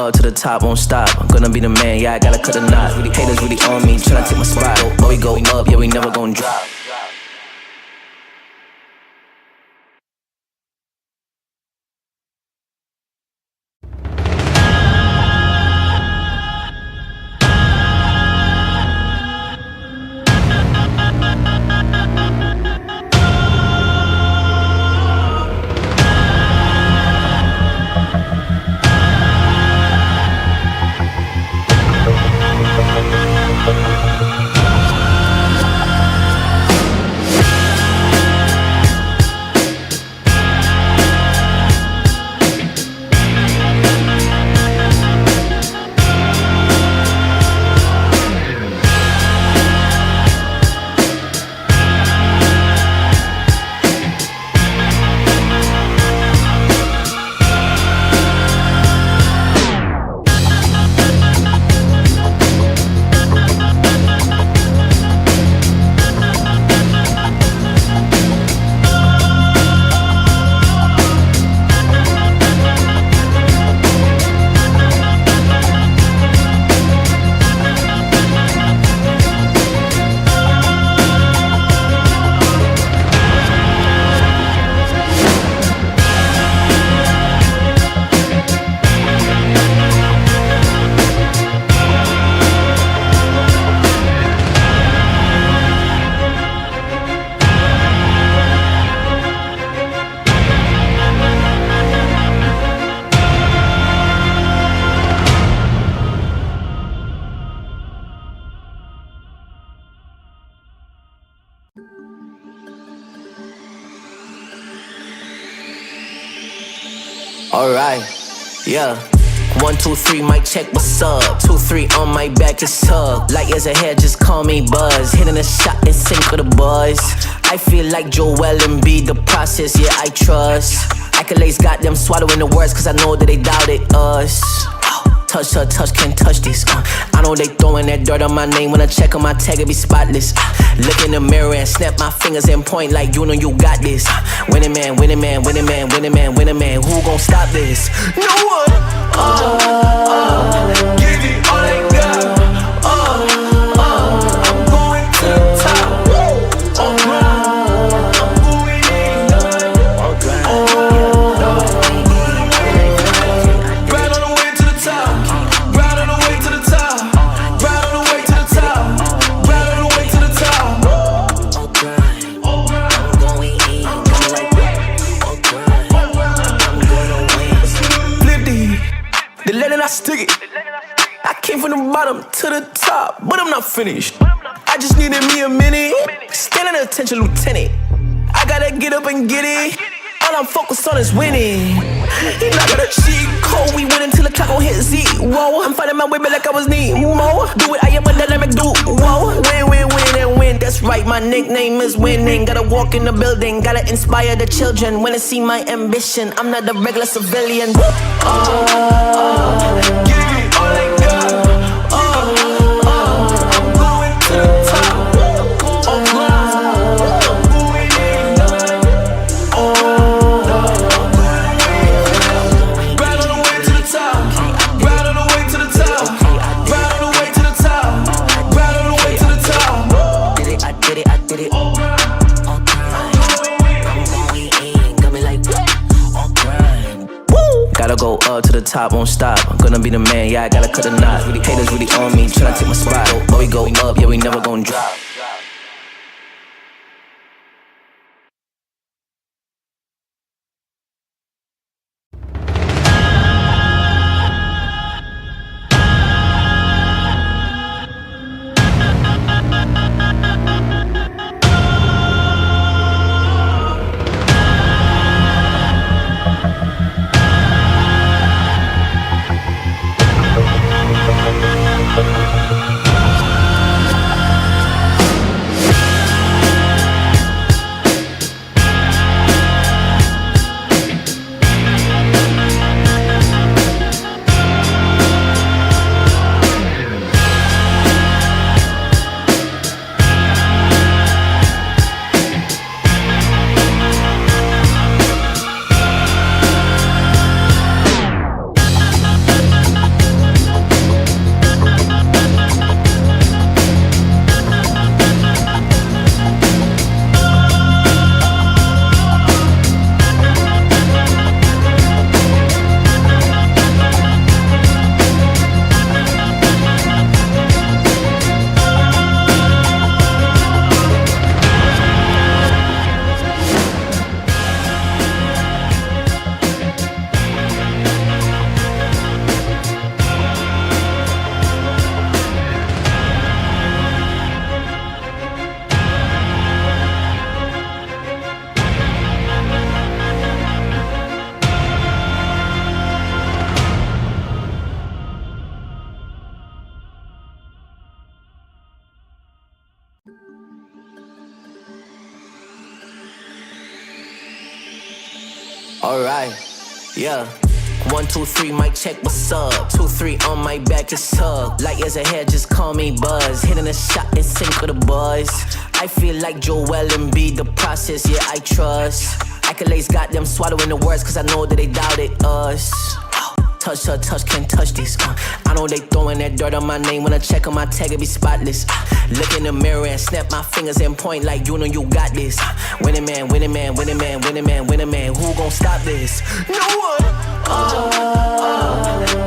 up to the top, won't stop. I'm gonna be the man, yeah, I gotta cut a knot. Really haters really on me, tryna take my spot. But we go up, yeah, we never gon' drop. Alright, yeah. 1, 2, 3, mic check, what's up? 2, 3 on my back, it's up. Light years ahead, just call me Buzz. Hitting a shot in sync with the buzz. I feel like Joel Embiid, the process, yeah, I trust. Accolades got them swallowing the words, cause I know that they doubted us. Touch her, touch, can't touch this. I know they throwing that dirt on my name. When I check on my tag, it be spotless. Look in the mirror and snap my fingers and point like you know you got this. Winning man, winning man, winning man, winning man, winning man. Who gon' stop this? No one. Give it all I got. I'm going to the top. I'm going in. Right on the way to the top. Right on the way to the top. Right on the way to the top. Right on the way to the top. I'm going in. I'm gonna win. Flip the letter I stick it. I came from the bottom to the top, but I'm not finished. I just needed me a minute. Standing attention, lieutenant. I gotta get up and get it. All I'm focused on is winning. He not gonna cheat code. We win until the clock gon' hit zero. I'm fighting my way back like I was Nemo. Do it, I am a dynamic duo. Win, win, win, and win. That's right, my nickname is winning. Gotta walk in the building, gotta inspire the children. When they see my ambition, I'm not a regular civilian. Give it all I got. I'm going to the top. Gotta go up to the top, won't stop. I'm gonna be the man, yeah, I gotta cut a knot. Really haters really on me, tryna take my spot. But we go up, yeah, we never gon' drop. Alright, yeah. 1, 2, 3, mic check, what's up? 2, 3 on my back, it's up. Light years ahead, just call me Buzz. Hitting a shot in sync with the buzz. I feel like Joel Embiid, the process, yeah, I trust. Accolades got them swallowing the words, cause I know that they doubted us. Touch her, touch, can't touch this. I know they throwing that dirt on my name. When I check on my tag, it be spotless. Look in the mirror and snap my fingers and point like you know you got this. Winning man, winning man, winning man, winning man, winning man. Who gon' stop this? No one.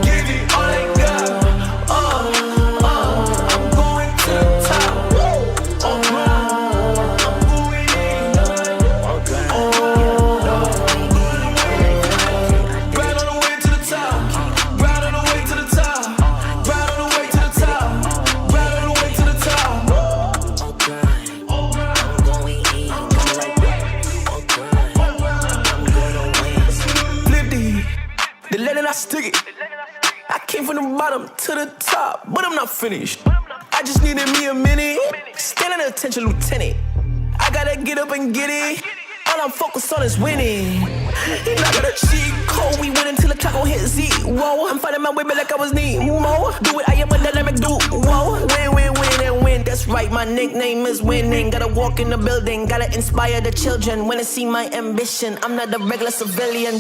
Give it all I got. I'm going to the top. Stick it. I came from the bottom to the top, but I'm not finished. I just needed me a minute. Standing attention, lieutenant. I gotta get up and get it. All I'm focused on is winning. You're not gonna cheat code. We win until the clock gon' hit Z. Whoa, I'm fighting my way back like I was Nemo. Do it, I am a dynamic dude. Whoa, win, win, win, and win. That's right, my nickname is winning. Gotta walk in the building, gotta inspire the children. When they see my ambition, I'm not a regular civilian.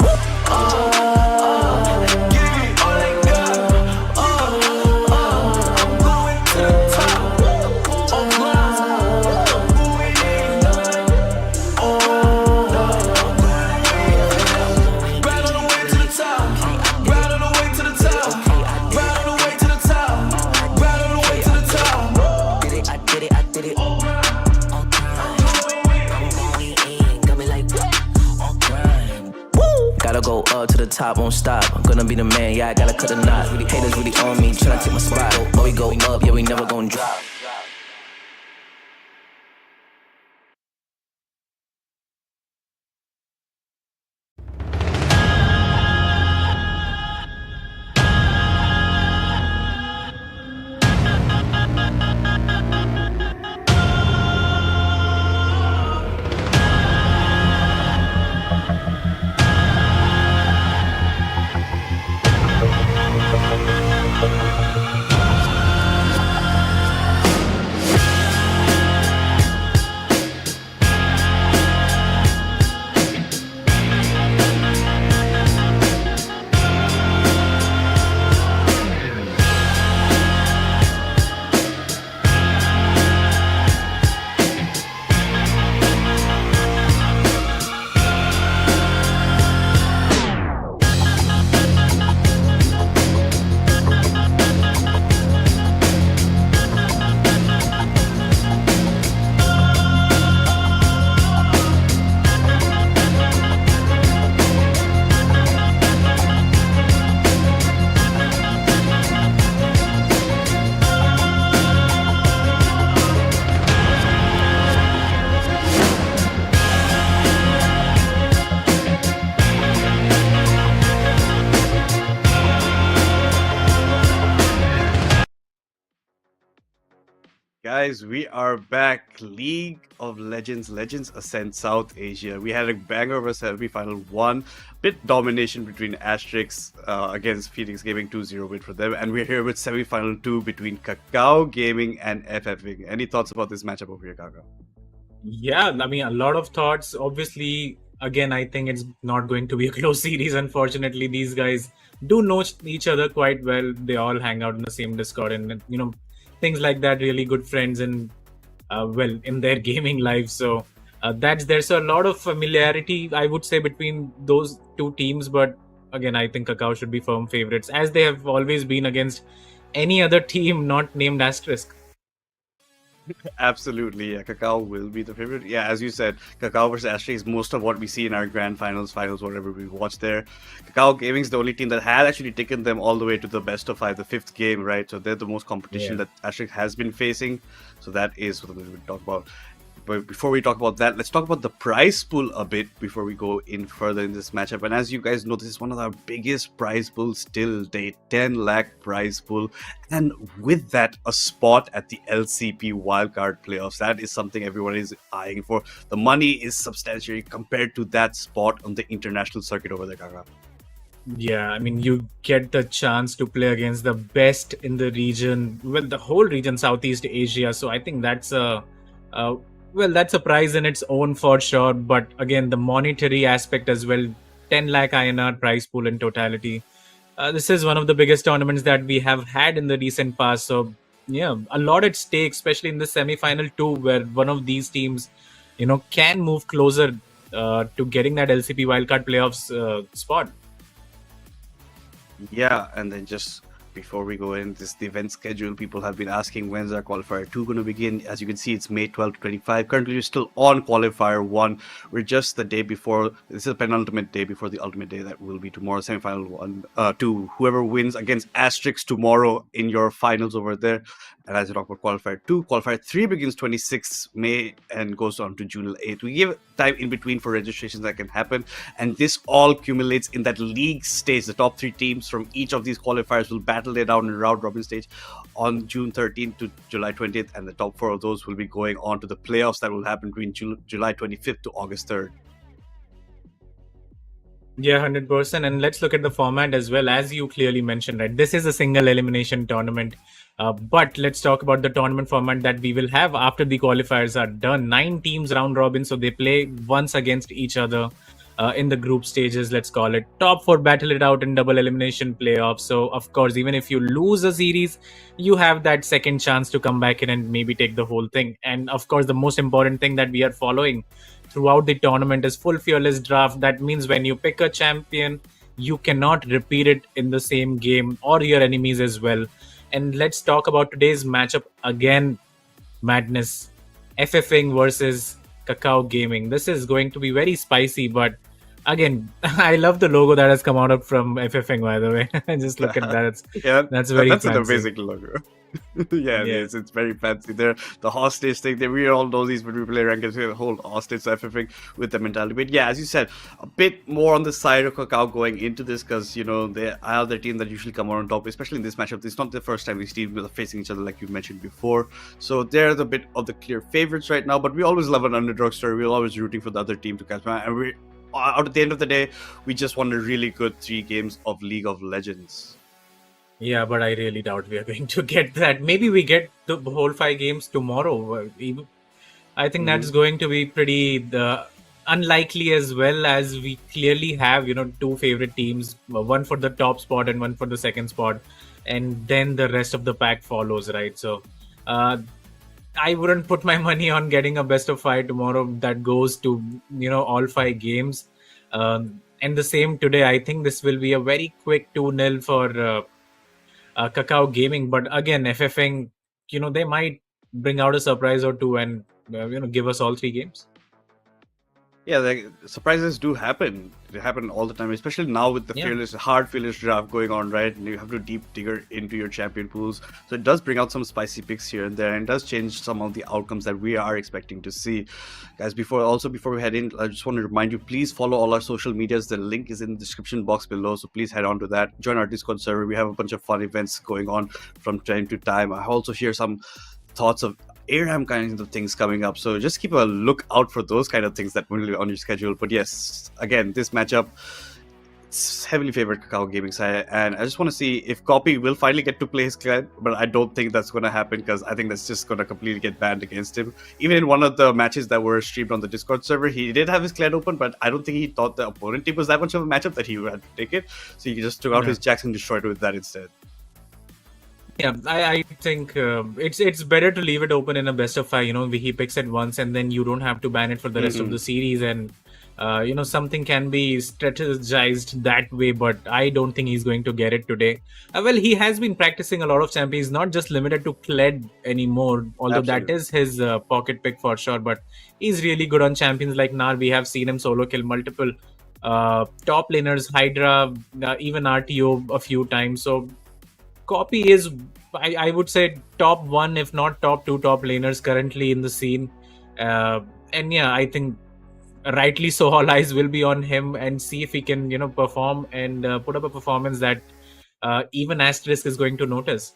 Gotta go up to the top, won't stop. I'm gonna be the man, yeah, I gotta cut a knot. Haters really on me, tryna take my spot. But we go up, yeah, we never gon' drop. Guys, we are back. League of Legends, Legends Ascent South Asia. We had a banger of a semi-final 1. Bit domination between Asterix against Phoenix Gaming, 2-0 win for them. And we're here with semi-final 2 between Kakao Gaming and FFing. Any thoughts about this matchup over here, Kakao? Yeah, I mean, a lot of thoughts. Obviously, again, I think it's not going to be a close series. Unfortunately, these guys do know each other quite well. They all hang out in the same Discord and, you know, things like that. Really good friends and, well, in their gaming lives. So there's a lot of familiarity, I would say, between those two teams. But again, I think Kakao should be firm favorites, as they have always been against any other team not named Asterisk. Absolutely, yeah. Kakao will be the favorite. Yeah, as you said, Kakao versus Ashtray is most of what we see in our grand finals, whatever we watch there. Kakao Gaming is the only team that had actually taken them all the way to the best of 5, the 5th game, right? So they're the most competition that Ashtray has been facing. So that is what we talk about. but before we talk about that, let's talk about the prize pool a bit before we go in further in this matchup. And as you guys know, this is one of our biggest prize pools till date, 10 lakh prize pool. And with that, a spot at the LCP wildcard playoffs. That is something everyone is eyeing for. The money is substantially compared to that spot on the international circuit over there, Kakao. Yeah, I mean, you get the chance to play against the best in the region, well, the whole region, Southeast Asia. So I think that's that's a prize in its own for sure. But again, the monetary aspect as well, 10 lakh INR prize pool in totality. This is one of the biggest tournaments that we have had in the recent past. So yeah, a lot at stake, especially in the semi-final too, where one of these teams, can move closer to getting that LCP wildcard playoffs spot. Yeah, and then just before we go in, the event schedule. People have been asking when's our qualifier 2 going to begin. As you can see, it's May 12 to 25. Currently, we're still on qualifier 1. We're just the day before. This is a penultimate day before the ultimate day that will be tomorrow, semi-final 1. 2, whoever wins against Asterix tomorrow in your finals over there. And as we talk about qualifier 2, qualifier 3 begins 26 May and goes on to June 8th. We give time in between for registrations that can happen. And this all accumulates in that league stage. The top 3 teams from each of these qualifiers will battle it out in a round robin stage on June 13th to July 20th. And the top 4 of those will be going on to the playoffs that will happen between July 25th to August 3rd. Yeah, 100%. And let's look at the format as well. As you clearly mentioned, right? This is a single elimination tournament. But let's talk about the tournament format that we will have after the qualifiers are done. 9 teams round robin. So they play once against each other in the group stages, let's call it. Top 4 battle it out in double elimination playoffs. So, of course, even if you lose a series, you have that second chance to come back in and maybe take the whole thing. And, of course, the most important thing that we are following throughout the tournament is full fearless draft. That means when you pick a champion, you cannot repeat it in the same game or your enemies as well. And let's talk about today's matchup again. Madness. FFing versus Kakao Gaming. This is going to be very spicy, but again, I love the logo that has come out from FFing, by the way. Just look at that. That's very that's fancy. an amazing logo. Yeah, it is. It's very fancy. There, the hostage thing. We all know these when we play ranked. The whole hostage FFing with the mentality. But yeah, as you said, a bit more on the side of Kakao going into this because they are the team that usually come out on top, especially in this matchup. It's not the first time these teams are facing each other, like you mentioned before. So they're the bit of the clear favorites right now. But we always love an underdog story. We're always rooting for the other team to catch on. And we, out at the end of the day, we just want a really good 3 games of League of Legends. Yeah, but I really doubt we are going to get that. Maybe we get the whole 5 games tomorrow. I think that's going to be pretty unlikely, as well, as we clearly have 2 favorite teams, one for the top spot and one for the second spot, and then the rest of the pack follows, right? So I wouldn't put my money on getting a best of 5 tomorrow that goes to all 5 games. And the same today. I think this will be a very quick 2-0 for Kakao Gaming. But again, FFing, they might bring out a surprise or 2 and give us all 3 games. Yeah, surprises do happen. They happen all the time, especially now with the fearless draft going on, right? And you have to deep digger into your champion pools. So it does bring out some spicy picks here and there, and does change some of the outcomes that we are expecting to see. Guys, before we head in, I just want to remind you, please follow all our social medias. The link is in the description box below, so please head on to that. Join our Discord server. We have a bunch of fun events going on from time to time. I also share some thoughts of ARAM kinds of things coming up, so just keep a look out for those kind of things that will be on your schedule. But yes, again, this matchup, it's heavily favored Kakao Gaming side, and I just want to see if Copy will finally get to play his clan, but I don't think that's going to happen because I think that's just going to completely get banned against him. Even in one of the matches that were streamed on the Discord server, he did have his clan open, but I don't think he thought the opponent team was that much of a matchup that he had to take it, so he just took out his jacks and destroyed it with that instead. Yeah, I think it's better to leave it open in a best of 5. He picks it once and then you don't have to ban it for the rest of the series, and something can be strategized that way. But I don't think he's going to get it today. Well, he has been practicing a lot of champions, not just limited to Kled anymore, although that is his pocket pick for sure. But he's really good on champions like Nar. We have seen him solo kill multiple top laners, Hydra, even RTO a few times. So Copy is, I would say, top 1, if not top 2 top laners currently in the scene. Uh, and yeah, I think rightly so, all eyes will be on him and see if he can, perform and put up a performance that even Asterisk is going to notice.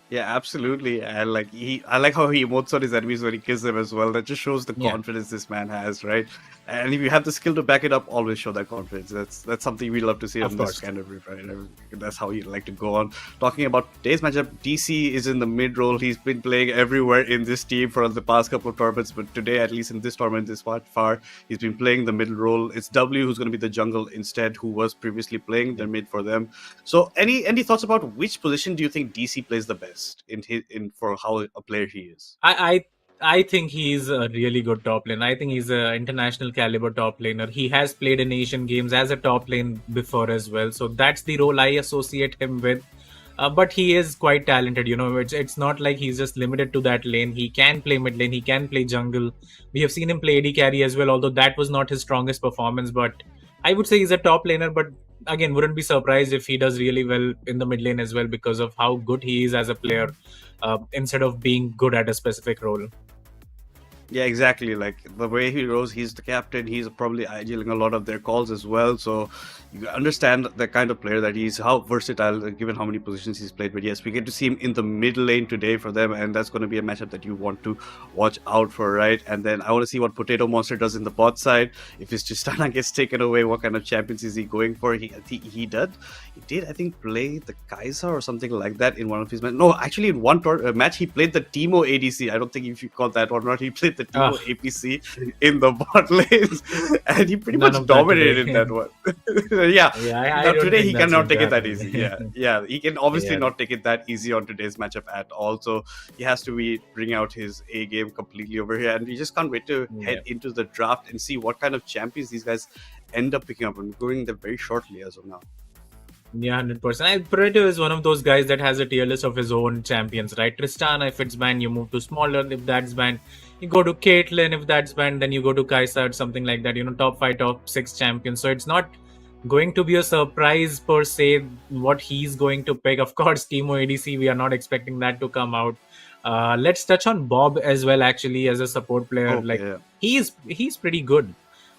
Yeah, absolutely. And I like how he emotes on his enemies when he kills them as well. That just shows the Yeah, confidence this man has, right? And if you have the skill to back it up, always show that confidence. That's something we love to see of on this course. kind of riff, right? And that's how you like to go on. Talking about today's matchup, DC is in the mid role. He's been playing everywhere in this team for the past couple of tournaments, but today, at least in this tournament, this far, he's been playing the middle role. It's W who's going to be the jungle instead, who was previously playing the mid for them. So, any thoughts about which position do you think DC plays the best in for how a player he is? I think he's a really good top laner. I think he's an international caliber top laner. He has played in Asian games as a top lane before as well. So that's the role I associate him with. But he is quite talented. It's not like he's just limited to that lane. He can play mid lane. He can play jungle. We have seen him play AD carry as well, although that was not his strongest performance. But I would say he's a top laner. But again, wouldn't be surprised if he does really well in the mid lane as well because of how good he is as a player, instead of being good at a specific role. Yeah, exactly. Like the way he rose, he's the captain. He's probably idealing a lot of their calls as well. So you understand the kind of player that he's, how versatile, given how many positions he's played. But yes, we get to see him in the mid lane today for them, and that's going to be a matchup that you want to watch out for, right? And then I want to see what Potato Monster does in the bot side. If his Tristana gets taken away, what kind of champions is he going for? He did, I think, play the Kaiser or something like that in one of his matches. No, actually, in one match, he played the Teemo ADC. I don't think if you call that or not. He played the Teemo Ah, APC in the bot lanes, and he pretty none much of that today. dominated in that one. Yeah, Yeah, I now don't today think he that's cannot going to take it that happen. easy. Yeah, he can obviously Yeah, not take it that easy on today's matchup at all. So he has to bring out his A game completely over here, and we just can't wait to yeah, head into the draft and see what kind of champions these guys end up picking up. And we're going there very shortly as of now. yeah, 100%. Predator is one of those guys that has a tier list of his own champions, right? Tristana, if it's banned, you move to smaller. If that's banned, you go to Caitlyn. If that's banned, then you go to Kaisa, something like that. Top 5, top 6 champions. So it's not going to be a surprise per se what he's going to pick. Of course, Teemo ADC, we are not expecting that to come out. Let's touch on Bob as well, actually, as a support player. Okay, Like, yeah. he's pretty good.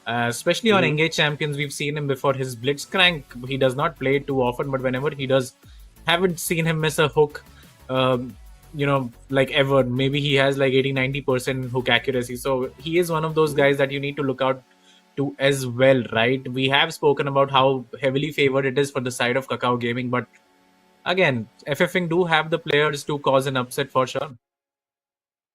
Especially on Mhm. engaged champions, we've seen him before. His Blitzcrank, he does not play it too often, but whenever he does, haven't seen him miss a hook, like ever. Maybe he has like 80-90% hook accuracy. So he is one of those guys that you need to look out to as well, right? We have spoken about how heavily favored it is for the side of Kakao Gaming, but again, FFing do have the players to cause an upset for sure.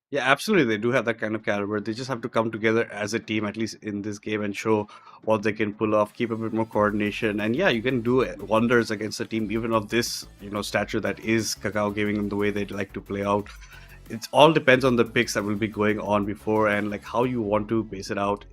Yeah, absolutely. They do have that kind of caliber. They just have to come together as a team, at least in this game, and show what they can pull off. Keep a bit more coordination, and yeah, you can do wonders against a team even of this, stature that is Kakao Gaming and the way they'd like to play out. It all depends on the picks that will be going on before and like how you want to base it out.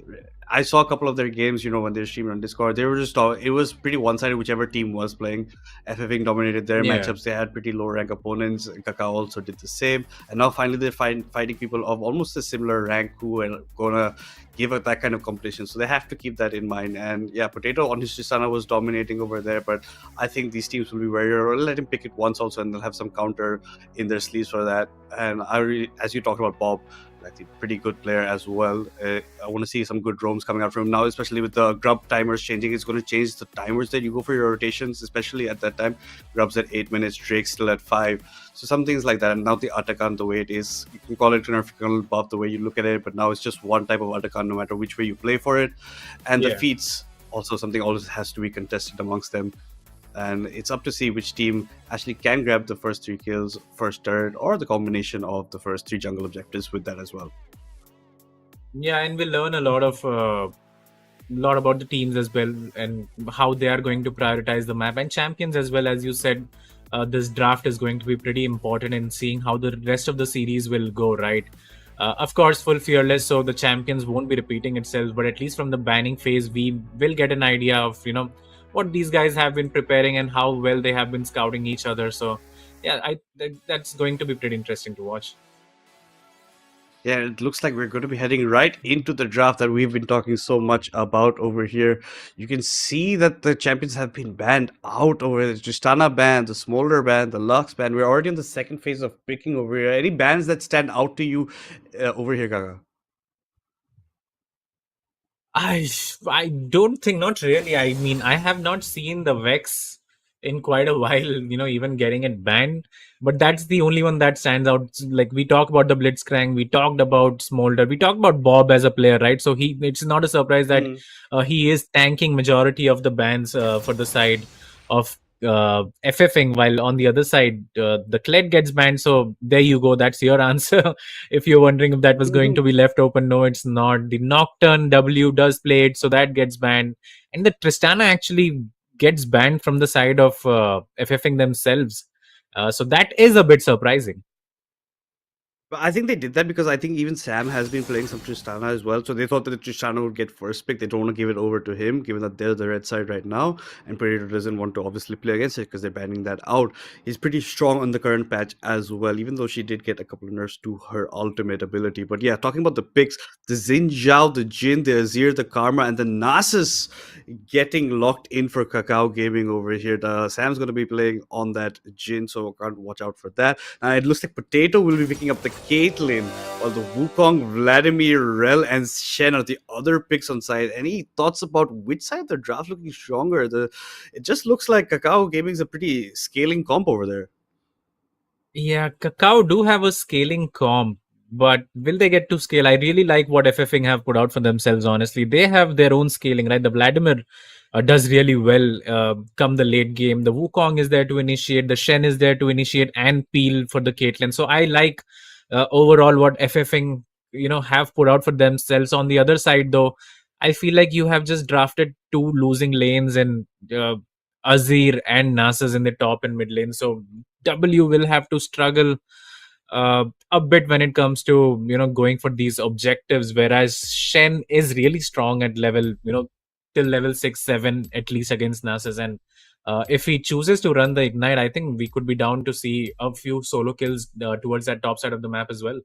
I saw a couple of their games, when they're streaming on Discord. They were just it was pretty one-sided, whichever team was playing. FFing dominated their Yeah, matchups. They had pretty low rank opponents. Kakao also did the same. And now finally they're fighting people of almost a similar rank who are gonna give it that kind of competition. So they have to keep that in mind. And yeah, Potato on his Tristana was dominating over there, but I think these teams will be very, let him pick it once also, and they'll have some counter in their sleeves for that. And I really, as you talked about Bob, I think pretty good player as well. I want to see some good roams coming out from him now, especially with the grub timers changing. It's going to change the timers that you go for your rotations, especially at that time. Grub's at 8 minutes, Drake's still at 5. So some things like that. And now the Atakan, the way it is, you can call it an African buff the way you look at it, but now it's just one type of Atakan no matter which way you play for it. And the yeah. feats, also something always has to be contested amongst them. And it's up to see which team actually can grab the first 3 kills, first turret, or the combination of the first 3 jungle objectives with that as well. Yeah, and we'll learn a lot about the teams as well and how they are going to prioritize the map and champions as well. As you said, this draft is going to be pretty important in seeing how the rest of the series will go, right? Of course, full fearless, so the champions won't be repeating itself, but at least from the banning phase, we will get an idea of what these guys have been preparing and how well they have been scouting each other. So yeah, that's going to be pretty interesting to watch. Yeah, it looks like we're going to be heading right into the draft that we've been talking so much about over here. You can see that the champions have been banned out over the Tristana ban, the Smolder ban, the Lux ban. We're already in the second phase of picking over here. Any bans that stand out to you over here, Gaga? I I don't think, not really. I mean, I have not seen the Vex in quite a while, even getting it banned. But that's the only one that stands out. Like, we talk about the Blitzcrank, we talked about Smolder, we talked about Bob as a player, right? So it's not a surprise that he is tanking majority of the bans for the side of FFing, while on the other side, the Kled gets banned. So there you go. That's your answer. If you're wondering if that was going to be left open, no, it's not. The Nocturne W does play it, so that gets banned. And the Tristana actually gets banned from the side of FFing themselves. So that is a bit surprising. But I think they did that because I think even Sam has been playing some Tristana as well. So they thought that the Tristana would get first pick. They don't want to give it over to him, given that they're the red side right now. And Predator doesn't want to obviously play against it because they're banning that out. He's pretty strong on the current patch as well, even though she did get a couple of nerfs to her ultimate ability. But yeah, talking about the picks, the Xin Zhao, the Jin, the Azir, the Karma, and the Nasus getting locked in for Kakao Gaming over here. Sam's going to be playing on that Jin, so can't watch out for that. It looks like Potato will be picking up the Caitlyn, while the Wukong, Vladimir, Rel, and Shen are the other picks on side. Any thoughts about which side the draft looking stronger? It just looks like Kakao Gaming is a pretty scaling comp over there. Yeah, Kakao do have a scaling comp, but will they get to scale? I really like what FFing have put out for themselves, honestly. They have their own scaling, right? The Vladimir does really well come the late game. The Wukong is there to initiate, the Shen is there to initiate and peel for the Caitlyn. So I like overall what FFing, have put out for themselves. On the other side, though, I feel like you have just drafted two losing lanes and Azir and Nasus in the top and mid lane. So W will have to struggle a bit when it comes to going for these objectives, whereas Shen is really strong at level till level 6-7 at least against Nasus. And if he chooses to run the ignite, I think we could be down to see a few solo kills towards that top side of the map as well.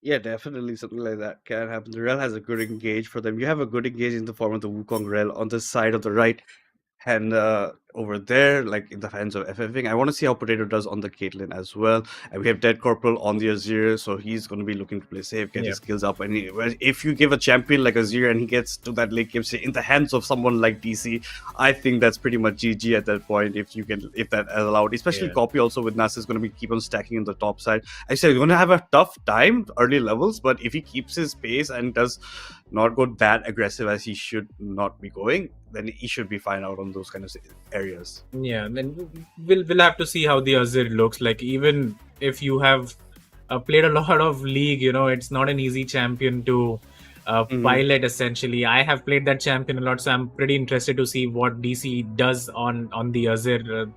Yeah, definitely something like that can happen. The Rel has a good engage for them. You have a good engage in the form of the Wukong Rel on the side of the right and over there, like in the hands of FFing. I want to see how Potato does on the Caitlyn as well. And we have Dead Corporal on the Azir, so he's going to be looking to play safe, get his skills up. And if you give a champion like Azir and he gets to that late game, say in the hands of someone like DC, I think that's pretty much GG at that point. If that is allowed, especially Copy also with Nas is going to be keep on stacking in the top side. I said he's going to have a tough time early levels, but if he keeps his pace and does not go that aggressive as he should not be going, then he should be fine out on those kind of areas. Yeah, then we'll have to see how the Azir looks like. Even if you have played a lot of League, it's not an easy champion to pilot. Essentially, I have played that champion a lot, so I'm pretty interested to see what DC does on the Azir.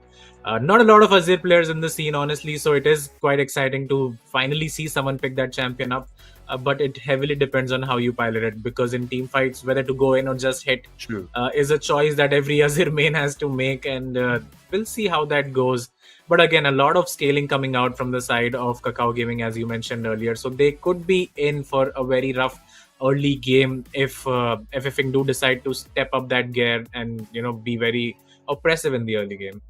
Not a lot of Azir players in the scene, honestly, so it is quite exciting to finally see someone pick that champion up. But it heavily depends on how you pilot it, because in team fights, whether to go in or just hit is a choice that every Azir main has to make, and we'll see how that goes. But again, a lot of scaling coming out from the side of Kakao Gaming, as you mentioned earlier, so they could be in for a very rough early game if FFing do decide to step up that gear and be very oppressive in the early game.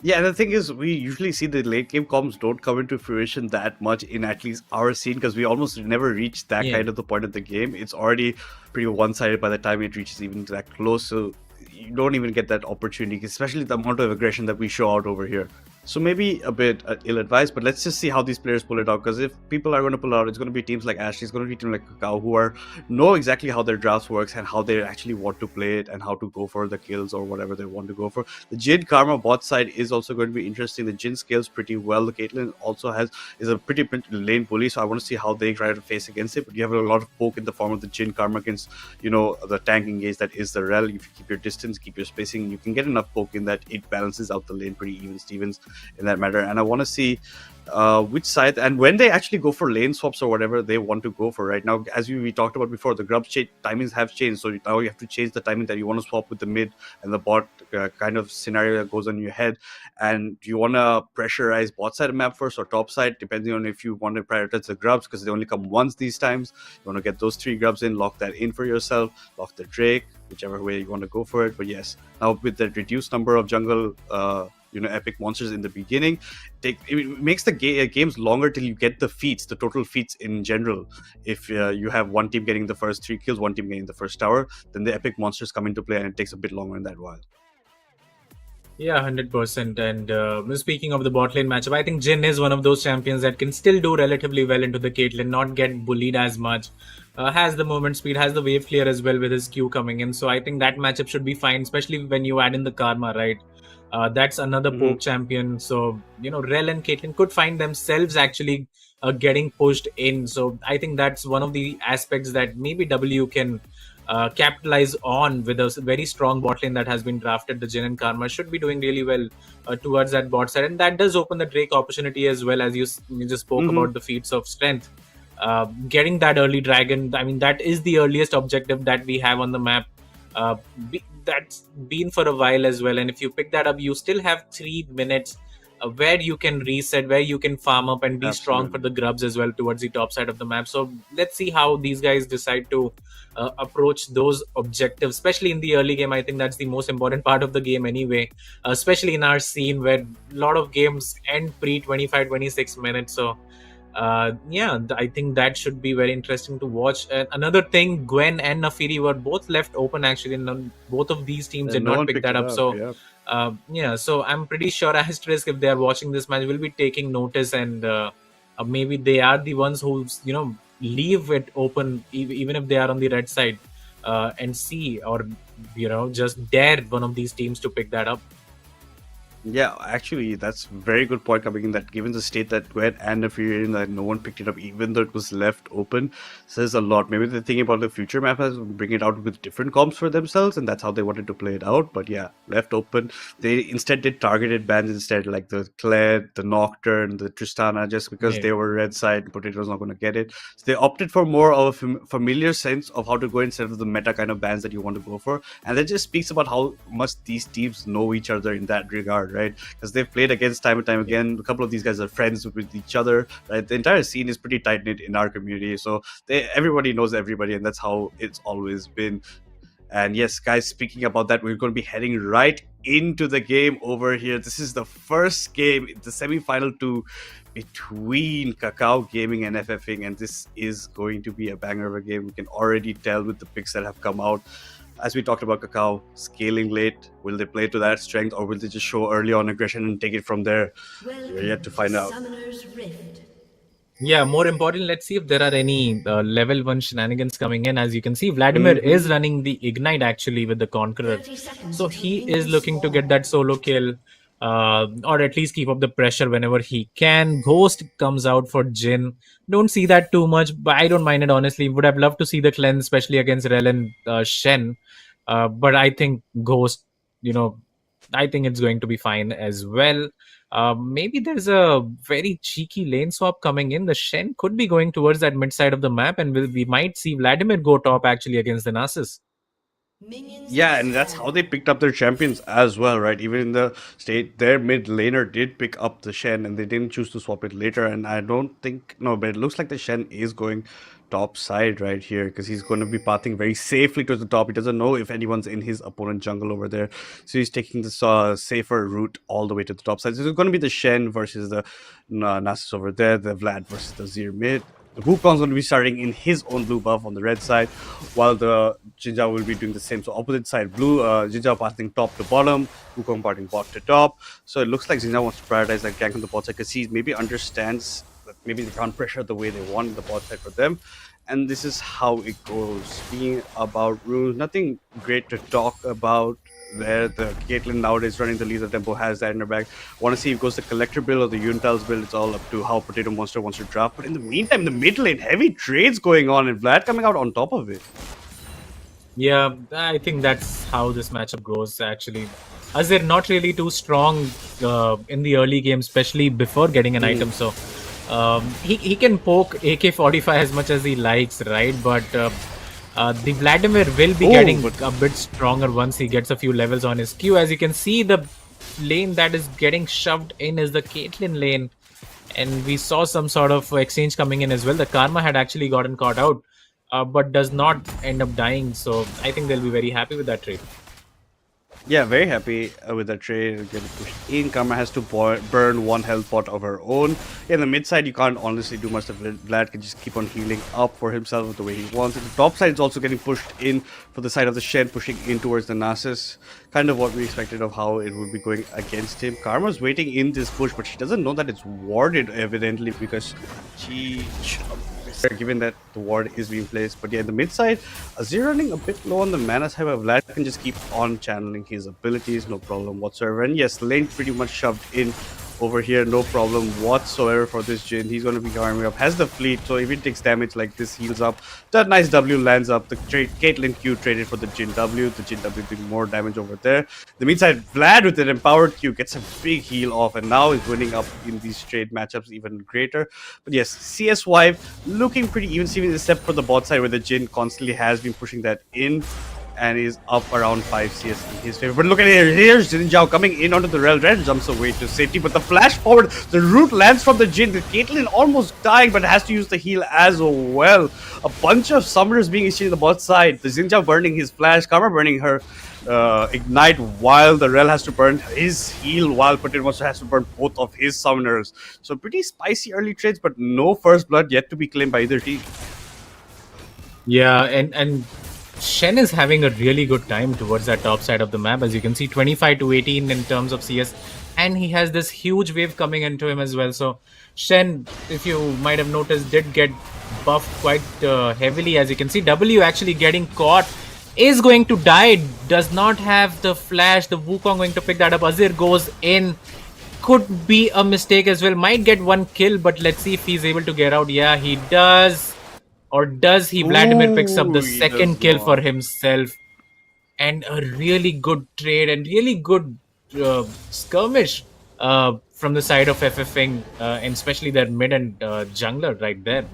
Yeah, and the thing is, we usually see the late game comms don't come into fruition that much in at least our scene, because we almost never reach that kind of the point of the game. It's already pretty one-sided by the time it reaches even that close, so you don't even get that opportunity, especially the amount of aggression that we show out over here. So maybe a bit ill-advised, but let's just see how these players pull it out, because if people are going to pull out, it's going to be teams like Ashley, it's going to be teams like Kakao, who know exactly how their drafts works and how they actually want to play it and how to go for the kills or whatever they want to go for. The Jin Karma bot side is also going to be interesting. The Jin scales pretty well. The Caitlyn also is a pretty lane bully, so I want to see how they try to face against it. But you have a lot of poke in the form of the Jin Karma against, the tank engage that is the Rel. If you keep your distance, keep your spacing, you can get enough poke in that it balances out the lane pretty even Stevens in that matter. And I want to see which side and when they actually go for lane swaps or whatever they want to go for. Right now, as we talked about before, the grubs timings have changed, so now you have to change the timing that you want to swap with the mid and the bot kind of scenario that goes on your head. And do you want to pressurize bot side map first or top side, depending on if you want to prioritize the grubs, because they only come once these times. You want to get those 3 grubs in, lock that in for yourself, lock the Drake, whichever way you want to go for it. But yes, now with the reduced number of jungle epic monsters in the beginning. It makes the games longer till you get the feats, the total feats in general. If you have one team getting the first 3 kills, one team getting the first tower, then the epic monsters come into play, and it takes a bit longer in that while. Yeah, 100%. And speaking of the bot lane matchup, I think Jin is one of those champions that can still do relatively well into the Caitlyn, not get bullied as much. Has the movement speed, has the wave clear as well with his Q coming in. So I think that matchup should be fine, especially when you add in the Karma, right? That's another poke champion. So, Rel and Caitlyn could find themselves actually getting pushed in. So I think that's one of the aspects that maybe W can capitalize on with a very strong bot lane that has been drafted. The Jin and Karma should be doing really well towards that bot side, and that does open the Drake opportunity as well, as you just spoke about the feats of strength. Getting that early dragon, I mean, that is the earliest objective that we have on the map. That's been for a while as well, and if you pick that up, you still have 3 minutes where you can reset, where you can farm up and be strong for the grubs as well towards the top side of the map. So let's see how these guys decide to approach those objectives, especially in the early game. I think that's the most important part of the game anyway, especially in our scene where a lot of games end pre 25-26 minutes. So I think that should be very interesting to watch. Another thing, Gwen and Nafiri were both left open actually, and both of these teams did not pick that up. So so I'm pretty sure Asterisk, if they are watching this match, will be taking notice, and maybe they are the ones who leave it open even if they are on the red side, and see, or just dare one of these teams to pick that up. Yeah, actually, that's a very good point coming in, that given the state that Gwen and Nefarian, that no one picked it up, even though it was left open, says a lot. Maybe they're thinking about the future map as bring it out with different comps for themselves, and that's how they wanted to play it out. But yeah, left open. They instead did targeted bans instead, like the Claire, the Nocturne, the Tristana, just because they were red side, Potato's not going to get it. So they opted for more of a familiar sense of how to go instead of the meta kind of bans that you want to go for. And that just speaks about how much these teams know each other in that regard, right? Because they've played against time and time again. A couple of these guys are friends with each other, right? The entire scene is pretty tight knit in our community, so everybody knows everybody, and that's how it's always been. And yes, guys, speaking about that, we're going to be heading right into the game over here. This is the first game, the semi-final 2 between Kakao Gaming and FFing, and this is going to be a banger of a game. We can already tell with the picks that have come out. As we talked about Kakao scaling late, will they play to that strength, or will they just show early on aggression and take it from there? We're yet to find out. Yeah, more important, let's see if there are any level 1 shenanigans coming in. As you can see, Vladimir is running the Ignite actually with the Conqueror. So he is looking to get that solo kill, or at least keep up the pressure whenever he can. Ghost comes out for Jin. Don't see that too much, but I don't mind it, honestly. Would have loved to see the cleanse, especially against Rel and Shen. But I think Ghost, I think it's going to be fine as well. Maybe there's a very cheeky lane swap coming in. The Shen could be going towards that mid side of the map, and we might see Vladimir go top actually against the Nasus. Yeah, and that's how they picked up their champions as well, right? Even in the state, their mid laner did pick up the Shen, and they didn't choose to swap it later. And I don't think, no, but it looks like the Shen is going top side right here, because he's going to be pathing very safely to the top. He doesn't know if anyone's in his opponent jungle over there, so he's taking this safer route all the way to the top side. So it's going to be the Shen versus the Nasus over there, the Vlad versus the Zir mid. The Wukong's going to be starting in his own blue buff on the red side, while the Jinja will be doing the same. So opposite side blue, Jinja passing top to bottom, Wukong parting bot to top. So it looks like Jinja wants to prioritize that gank on the bot side, because he maybe understands that maybe they can't pressure the way they want the bot side for them. And this is how it goes. Speaking about runes, nothing great to talk about there. The Caitlyn nowadays running the Lethal Tempo has that in her bag. Want to see if it goes the Collector build or the Unitals build. It's all up to how Potato Monster wants to draft. But in the meantime, in the mid lane, heavy trades going on, and Vlad coming out on top of it. Yeah, I think that's how this matchup goes actually. As they're not really too strong in the early game, especially before getting an item. So he can poke AK-45 as much as he likes, right? But the Vladimir will be getting a bit stronger once he gets a few levels on his Q. As you can see, the lane that is getting shoved in is the Caitlyn lane. And we saw some sort of exchange coming in as well. The Karma had actually gotten caught out, but does not end up dying. So I think they'll be very happy with that trade. Yeah, very happy with the trade. Getting pushed in. Karma has to burn one health pot of her own. In the mid side, you can't honestly do much. Vlad can just keep on healing up for himself the way he wants. And the top side is also getting pushed in for the side of the Shen, pushing in towards the Nasus. Kind of what we expected of how it would be going against him. Karma's waiting in this push, but she doesn't know that it's warded, evidently, because she given that the ward is being placed. But yeah, in the mid side, Azir running a bit low on the mana side, but Vlad can just keep on channeling his abilities, no problem whatsoever. And yes, lane pretty much shoved in over here, no problem whatsoever for this Jhin. He's going to be arming up, has the fleet, so if he takes damage like this, heals up. That nice W lands up. The Caitlyn Q traded for the Jhin W. The Jhin W doing more damage over there. The mid side, Vlad with an empowered Q gets a big heal off, and now is winning up in these trade matchups even greater. But yes, CS Wipe looking pretty even, Steven, except for the bot side where the Jhin constantly has been pushing that in and is up around 5 CS in his favor. But look at it, here's Jin Zhao coming in onto the rail. Red jumps away to safety, but the flash forward, the root lands from the Jhin. The Caitlyn almost dying, but has to use the heal as well. A bunch of summoners being issued in the bot side. The Xin Zhao burning his flash, Karma burning her ignite, while the Rel has to burn his heal, while Putin also has to burn both of his summoners. So pretty spicy early trades, but no first blood yet to be claimed by either team. Yeah, and Shen is having a really good time towards that top side of the map. As you can see, 25 to 18 in terms of CS. And he has this huge wave coming into him as well. So Shen, if you might have noticed, did get buffed quite heavily. As you can see, W actually getting caught. Is going to die. Does not have the flash. The Wukong going to pick that up. Azir goes in. Could be a mistake as well. Might get one kill, but let's see if he's able to get out. Yeah, he does. Or does he? Vladimir picks up the second kill for himself. And a really good trade and really good skirmish from the side of FFing, and especially their mid and jungler right there.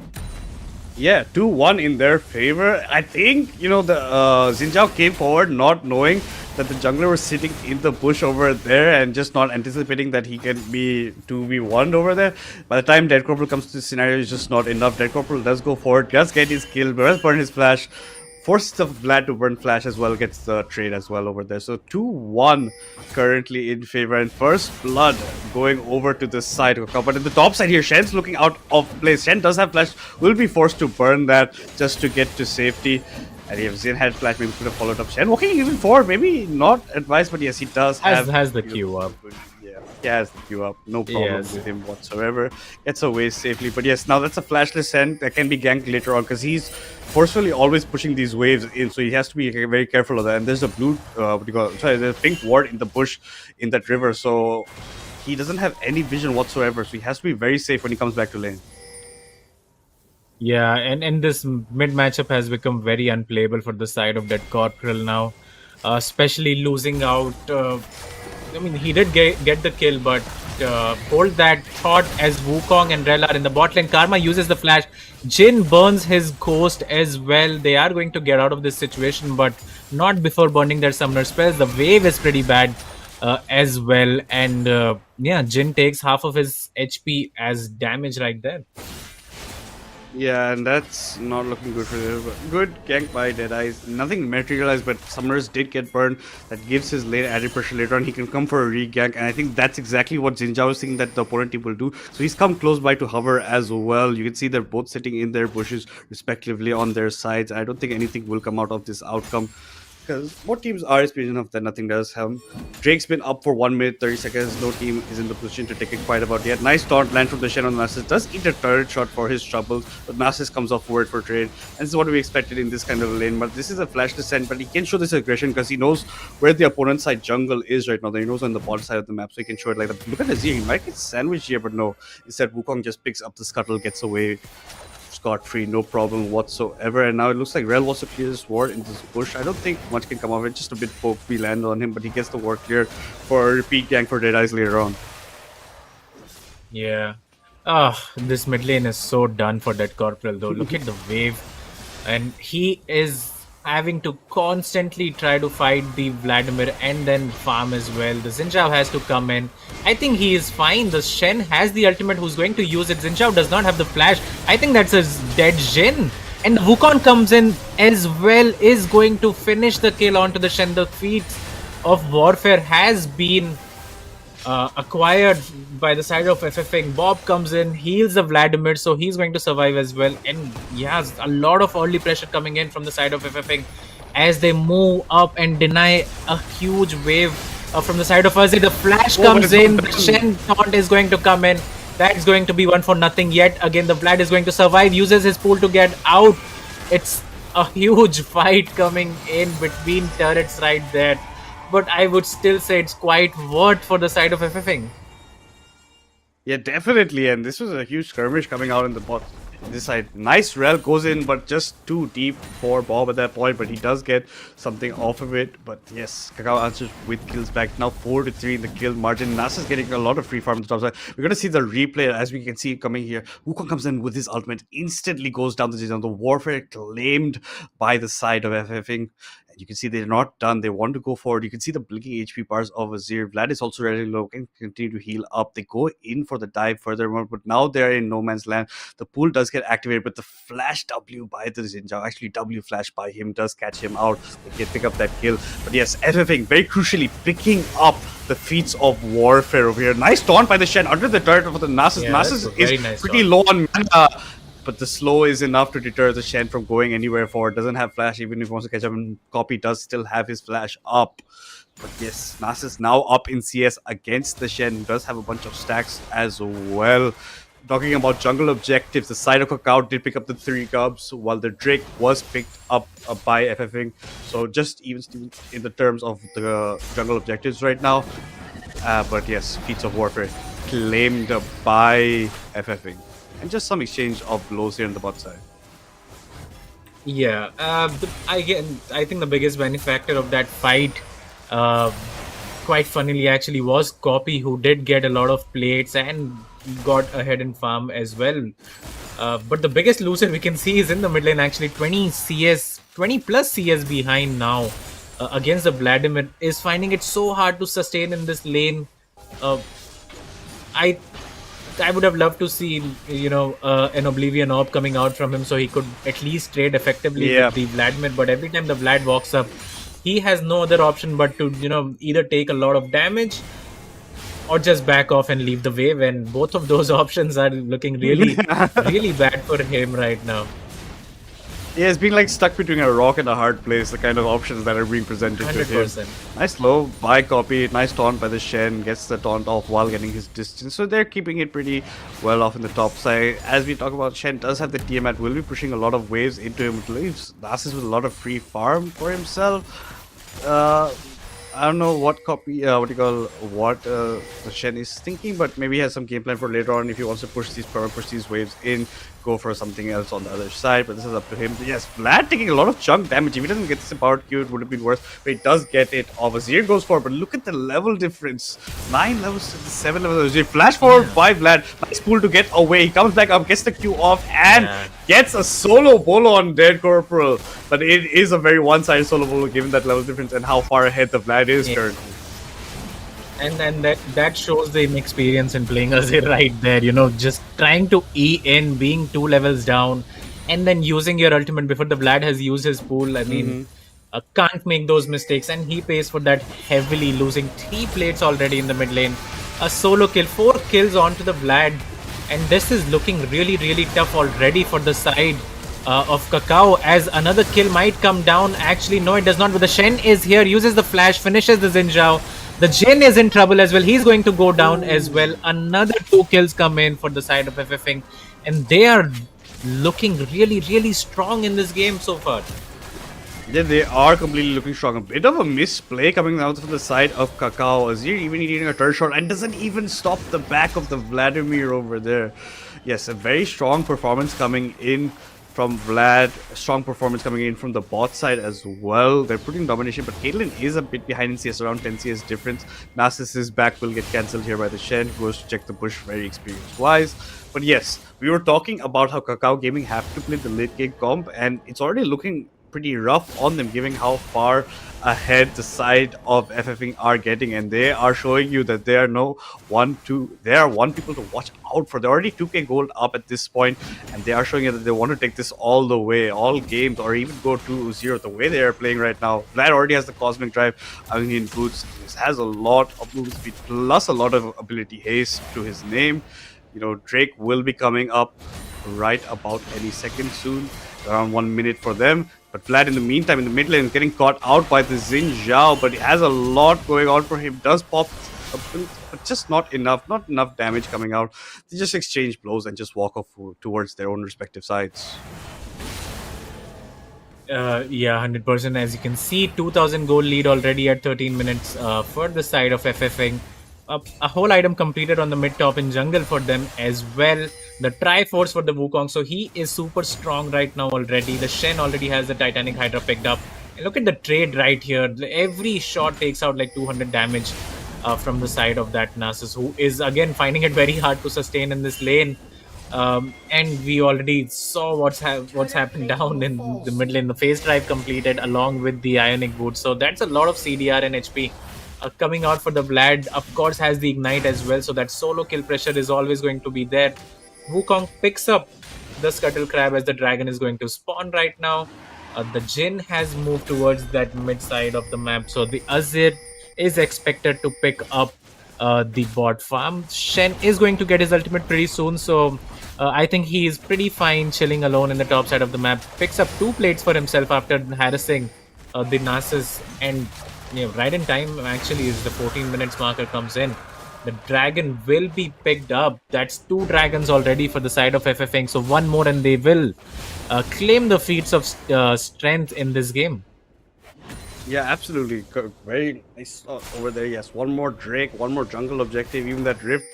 Yeah, 2-1 in their favor. I think, you know, the Xin Zhao came forward not knowing that the jungler was sitting in the bush over there and just not anticipating that he can be 2v1 over there. By the time Dead Corporal comes to this scenario, it's just not enough. Dead Corporal does go forward, does get his kill, does burn his flash, forces the Vlad to burn flash as well, gets the trade as well over there. So 2-1 currently in favor, and first blood going over to the side of Kakao. But in the top side here, Shen's looking out of place. Shen does have flash, will be forced to burn that just to get to safety. And if Zin had flash, maybe could have followed up. Shen walking even forward, maybe not advised, but yes, he does has the Q up. Yeah, he has the Q up. No problem with him whatsoever. Gets away safely. But yes, now that's a flashless Shen that can be ganked later on, because he's forcefully always pushing these waves in, so he has to be very careful of that. And there's a blue, there's a pink ward in the bush in that river, so he doesn't have any vision whatsoever. So he has to be very safe when he comes back to lane. Yeah, and this mid matchup has become very unplayable for the side of Dead Corporal now, especially losing out. I mean, he did get the kill, but hold that thought as Wukong and Rel are in the bot lane. Karma uses the flash. Jhin burns his ghost as well. They are going to get out of this situation, but not before burning their summoner spells. The wave is pretty bad as well, and yeah, Jhin takes half of his HP as damage right there. Yeah, and that's not looking good for them. Good gank by Deadeyes. Nothing materialized, but Summoners did get burned. That gives his lane added pressure later on. He can come for a re-gank, and I think that's exactly what Xin Zhao is thinking that the opponent team will do. So he's come close by to hover as well. You can see they're both sitting in their bushes respectively on their sides. I don't think anything will come out of this outcome, because both teams are experienced enough that nothing does help. Drake's been up for 1 minute 30 seconds. No team is in the position to take it quite about yet. Nice taunt land from the Shen on Nasus. Does eat a turret shot for his troubles, but Nasus comes off word for trade. And this is what we expected in this kind of lane. But this is a flash descent, but he can show this aggression because he knows where the opponent's side jungle is right now. He knows on the bottom side of the map, so he can show it like that. Look at Azir, he might get sandwiched here, but no. Instead, Wukong just picks up the scuttle, gets away scot-free, no problem whatsoever. And now it looks like Rel wants to clear this ward in this bush. I don't think much can come of it, just a bit poke we land on him, but he gets the ward clear for a repeat gank for Deadeyes later on. Yeah. This mid lane is so done for Dead Corporal though. Look at the wave. And he is having to constantly try to fight the Vladimir and then farm as well. The Xin Zhao has to come in. I think he is fine. The Shen has the ultimate who's going to use it. Xin Zhao does not have the flash. I think that's a dead Jhin. And Wukong comes in as well, is going to finish the kill onto the Shen. The feet of warfare has been acquired by the side of FFing. Bob comes in, heals the Vladimir, so he's going to survive as well. And yes, a lot of early pressure coming in from the side of FFing as they move up and deny a huge wave from the side of Fuzzy. The flash comes in, the Shen taunt is going to come in. That's going to be 1-0 yet. Again, the Vlad is going to survive, uses his pool to get out. It's a huge fight coming in between turrets right there. But I would still say it's quite worth for the side of FFing. Yeah, definitely. And this was a huge skirmish coming out in the bot. This side, nice rel goes in, but just too deep for Bob at that point. But he does get something off of it. But yes, Kakao answers with kills back. Now 4-3 in the kill margin. Nasa's getting a lot of free farm on the top side. We're gonna see the replay as we can see it coming here. Wukong comes in with his ultimate, instantly goes down the Zizan. The warfare claimed by the side of FFing. You can see they're not done. They want to go forward. You can see the blinking HP bars of Azir. Vlad is also really low. Can continue to heal up. They go in for the dive furthermore, but now they're in no man's land. The pool does get activated, but the flash W by the Xinjiao, actually W flash by him, does catch him out. They can pick up that kill. But yes, FFing very crucially picking up the feats of warfare over here. Nice taunt by the Shen under the turret for the Nasus. Yeah, Nasus is nice pretty taunt. low on mana. But the slow is enough to deter the Shen from going anywhere forward. Doesn't have flash, even if he wants to catch up. And Copy does still have his flash up. But yes, Nasus now up in CS against the Shen, who does have a bunch of stacks as well. Talking about jungle objectives, the side of Kakao did pick up the 3 cubs, while the Drake was picked up by FFing. So just even in the terms of the jungle objectives right now. But yes, feats of warfare claimed by FFing. And just some exchange of blows here on the bot side. Yeah, I think the biggest benefactor of that fight, quite funnily actually, was Copy, who did get a lot of plates and got ahead in farm as well. But the biggest loser we can see is in the mid lane actually. 20 plus CS behind now against the Vladimir, is finding it so hard to sustain in this lane. I would have loved to see, an Oblivion Orb coming out from him so he could at least trade effectively with the Vladimir. But every time the Vlad walks up, he has no other option but to, either take a lot of damage or just back off and leave the wave. And both of those options are looking really, really bad for him right now. Yeah, it's being like stuck between a rock and a hard place, the kind of options that are being presented 100%. to him. Nice low by Copy, nice taunt by the Shen, gets the taunt off while getting his distance. So they're keeping it pretty well off in the top side. As we talk about, Shen does have the Tiamat, will be pushing a lot of waves into him. It leaves Nasus with a lot of free farm for himself. I don't know what the Shen is thinking, but maybe he has some game plan for later on if he wants to push these waves in, go for something else on the other side. But this is up to him. Yes, Vlad taking a lot of chunk damage. If he doesn't get this empowered Q, it would have been worse. But he does get it off. Azir goes forward, but look at the level difference. 9 levels to the 7 levels. Azir flash forward by Vlad. Nice pull to get away. He comes back up, gets the Q off, and gets a solo bolo on Dead Corporal. But it is a very one-sided solo bolo given that level difference and how far ahead the Vlad is currently. And that shows the inexperience in playing Azir right there, just trying to E in, being 2 levels down, and then using your ultimate before the Vlad has used his pool. I mean, can't make those mistakes, and he pays for that heavily, losing 3 plates already in the mid lane. A solo kill, 4 kills onto the Vlad, and this is looking really, really tough already for the side of Kakao, as another kill might come down. Actually, no, it does not, but the Shen is here, uses the flash, finishes the Xinjiao. The Jin is in trouble as well. He's going to go down as well. Another 2 kills come in for the side of FFing. And they are looking really, really strong in this game so far. Yeah, they are completely looking strong. A bit of a misplay coming out from the side of Kakao. Azir even eating a turret shot and doesn't even stop the back of the Vladimir over there. Yes, a very strong performance coming in from Vlad, strong performance coming in from the bot side as well. They're putting domination, but Caitlyn is a bit behind in CS, around 10 CS difference. Nasus's back will get cancelled here by the Shen, who goes to check the bush very experience-wise. But yes, we were talking about how Kakao Gaming have to play the late game comp, and it's already looking pretty rough on them, given how far ahead the side of FFing are getting, and they are showing you that they are one people to watch out for. They're already 2k gold up at this point, and they are showing you that they want to take this all the way, all games, or even go 2-0 the way they are playing right now. Vlad already has the Cosmic Drive, Onion Boots, has a lot of movement speed plus a lot of ability haste to his name. Drake will be coming up right about any second soon, around 1 minute for them. But Vlad, in the meantime, in the mid lane, is getting caught out by the Xin Zhao, but he has a lot going on for him. Does pop a bit, but just not enough damage coming out. They just exchange blows and just walk off towards their own respective sides. Yeah, 100%. As you can see, 2000 gold lead already at 13 minutes for the side of FFing. A whole item completed on the mid top in jungle for them as well. The Triforce for the Wukong, so he is super strong right now already. The Shen already has the Titanic Hydra picked up. And look at the trade right here. Every shot takes out like 200 damage from the side of that Nasus, who is again finding it very hard to sustain in this lane. And we already saw what's happened down in the mid lane. The phase drive completed along with the Ionic Boot, so that's a lot of CDR and HP. Coming out for the Vlad, of course, has the Ignite as well, so that solo kill pressure is always going to be there. Wukong picks up the Scuttle Crab as the dragon is going to spawn right now. The Jhin has moved towards that mid side of the map, so the Azir is expected to pick up the bot farm. Shen is going to get his ultimate pretty soon, so I think he is pretty fine chilling alone in the top side of the map. Picks up 2 plates for himself after harassing the Nasus, and right in time actually is the 14 minutes marker comes in. The dragon will be picked up. That's 2 dragons already for the side of FFing, so 1 more and they will claim the feats of strength in this game. Yeah, absolutely. Very nice over there. Yes, 1 more Drake, 1 more jungle objective. Even that Rift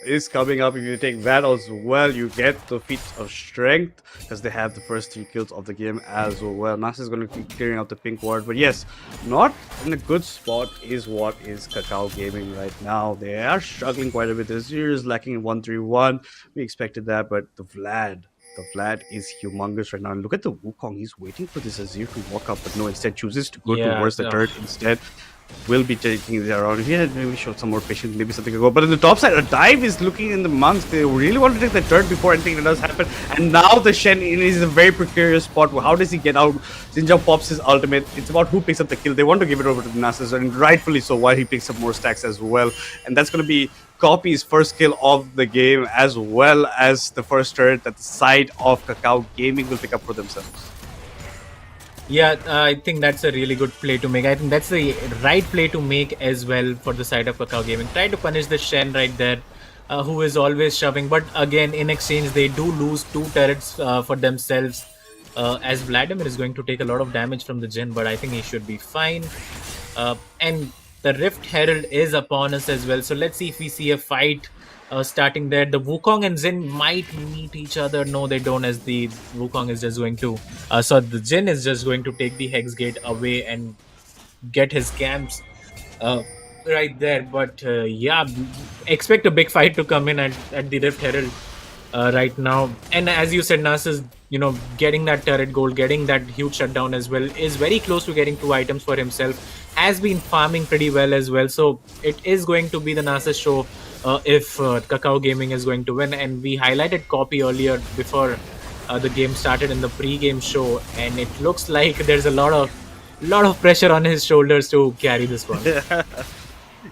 is coming up. If you take that as well, you get the feats of strength because they have the first 3 kills of the game as well. Nasus is going to keep clearing out the pink ward, but yes, not in a good spot is what is Kakao Gaming right now. They are struggling quite a bit. The Azir is lacking in 1-3-1. We expected that, but the Vlad is humongous right now. And look at the Wukong. He's waiting for this Azir to walk up, but no, instead chooses to go towards the turret instead. Will be taking it around. If he had maybe showed some more patience, maybe something could go. But in the top side, a dive is looking in the monks. They really want to take the turret before anything does happen. And now the Shen is a very precarious spot. How does he get out? Xin Zhao pops his ultimate. It's about who picks up the kill. They want to give it over to the Nasus, and rightfully so, while he picks up more stacks as well. And that's going to be Copy's first kill of the game, as well as the first turret that the side of Kakao Gaming will pick up for themselves. Yeah, I think that's a really good play to make. I think that's the right play to make as well for the side of Kakao Gaming. Try to punish the Shen right there, who is always shoving. But again, in exchange, they do lose 2 turrets for themselves. As Vladimir is going to take a lot of damage from the Jhin, but I think he should be fine. And the Rift Herald is upon us as well. So let's see if we see a fight starting there. The Wukong and Jhin might meet each other. No, they don't, as the Wukong is just going to... so the Jhin is just going to take the Hex Gate away and get his camps right there. But yeah, expect a big fight to come in at the Rift Herald right now. And as you said, Nasus, getting that turret gold, getting that huge shutdown as well, is very close to getting 2 items for himself. Has been farming pretty well as well. So it is going to be the Nasus show if Kakao Gaming is going to win. And we highlighted Copy earlier before the game started in the pre-game show, and it looks like there's a lot of pressure on his shoulders to carry this one.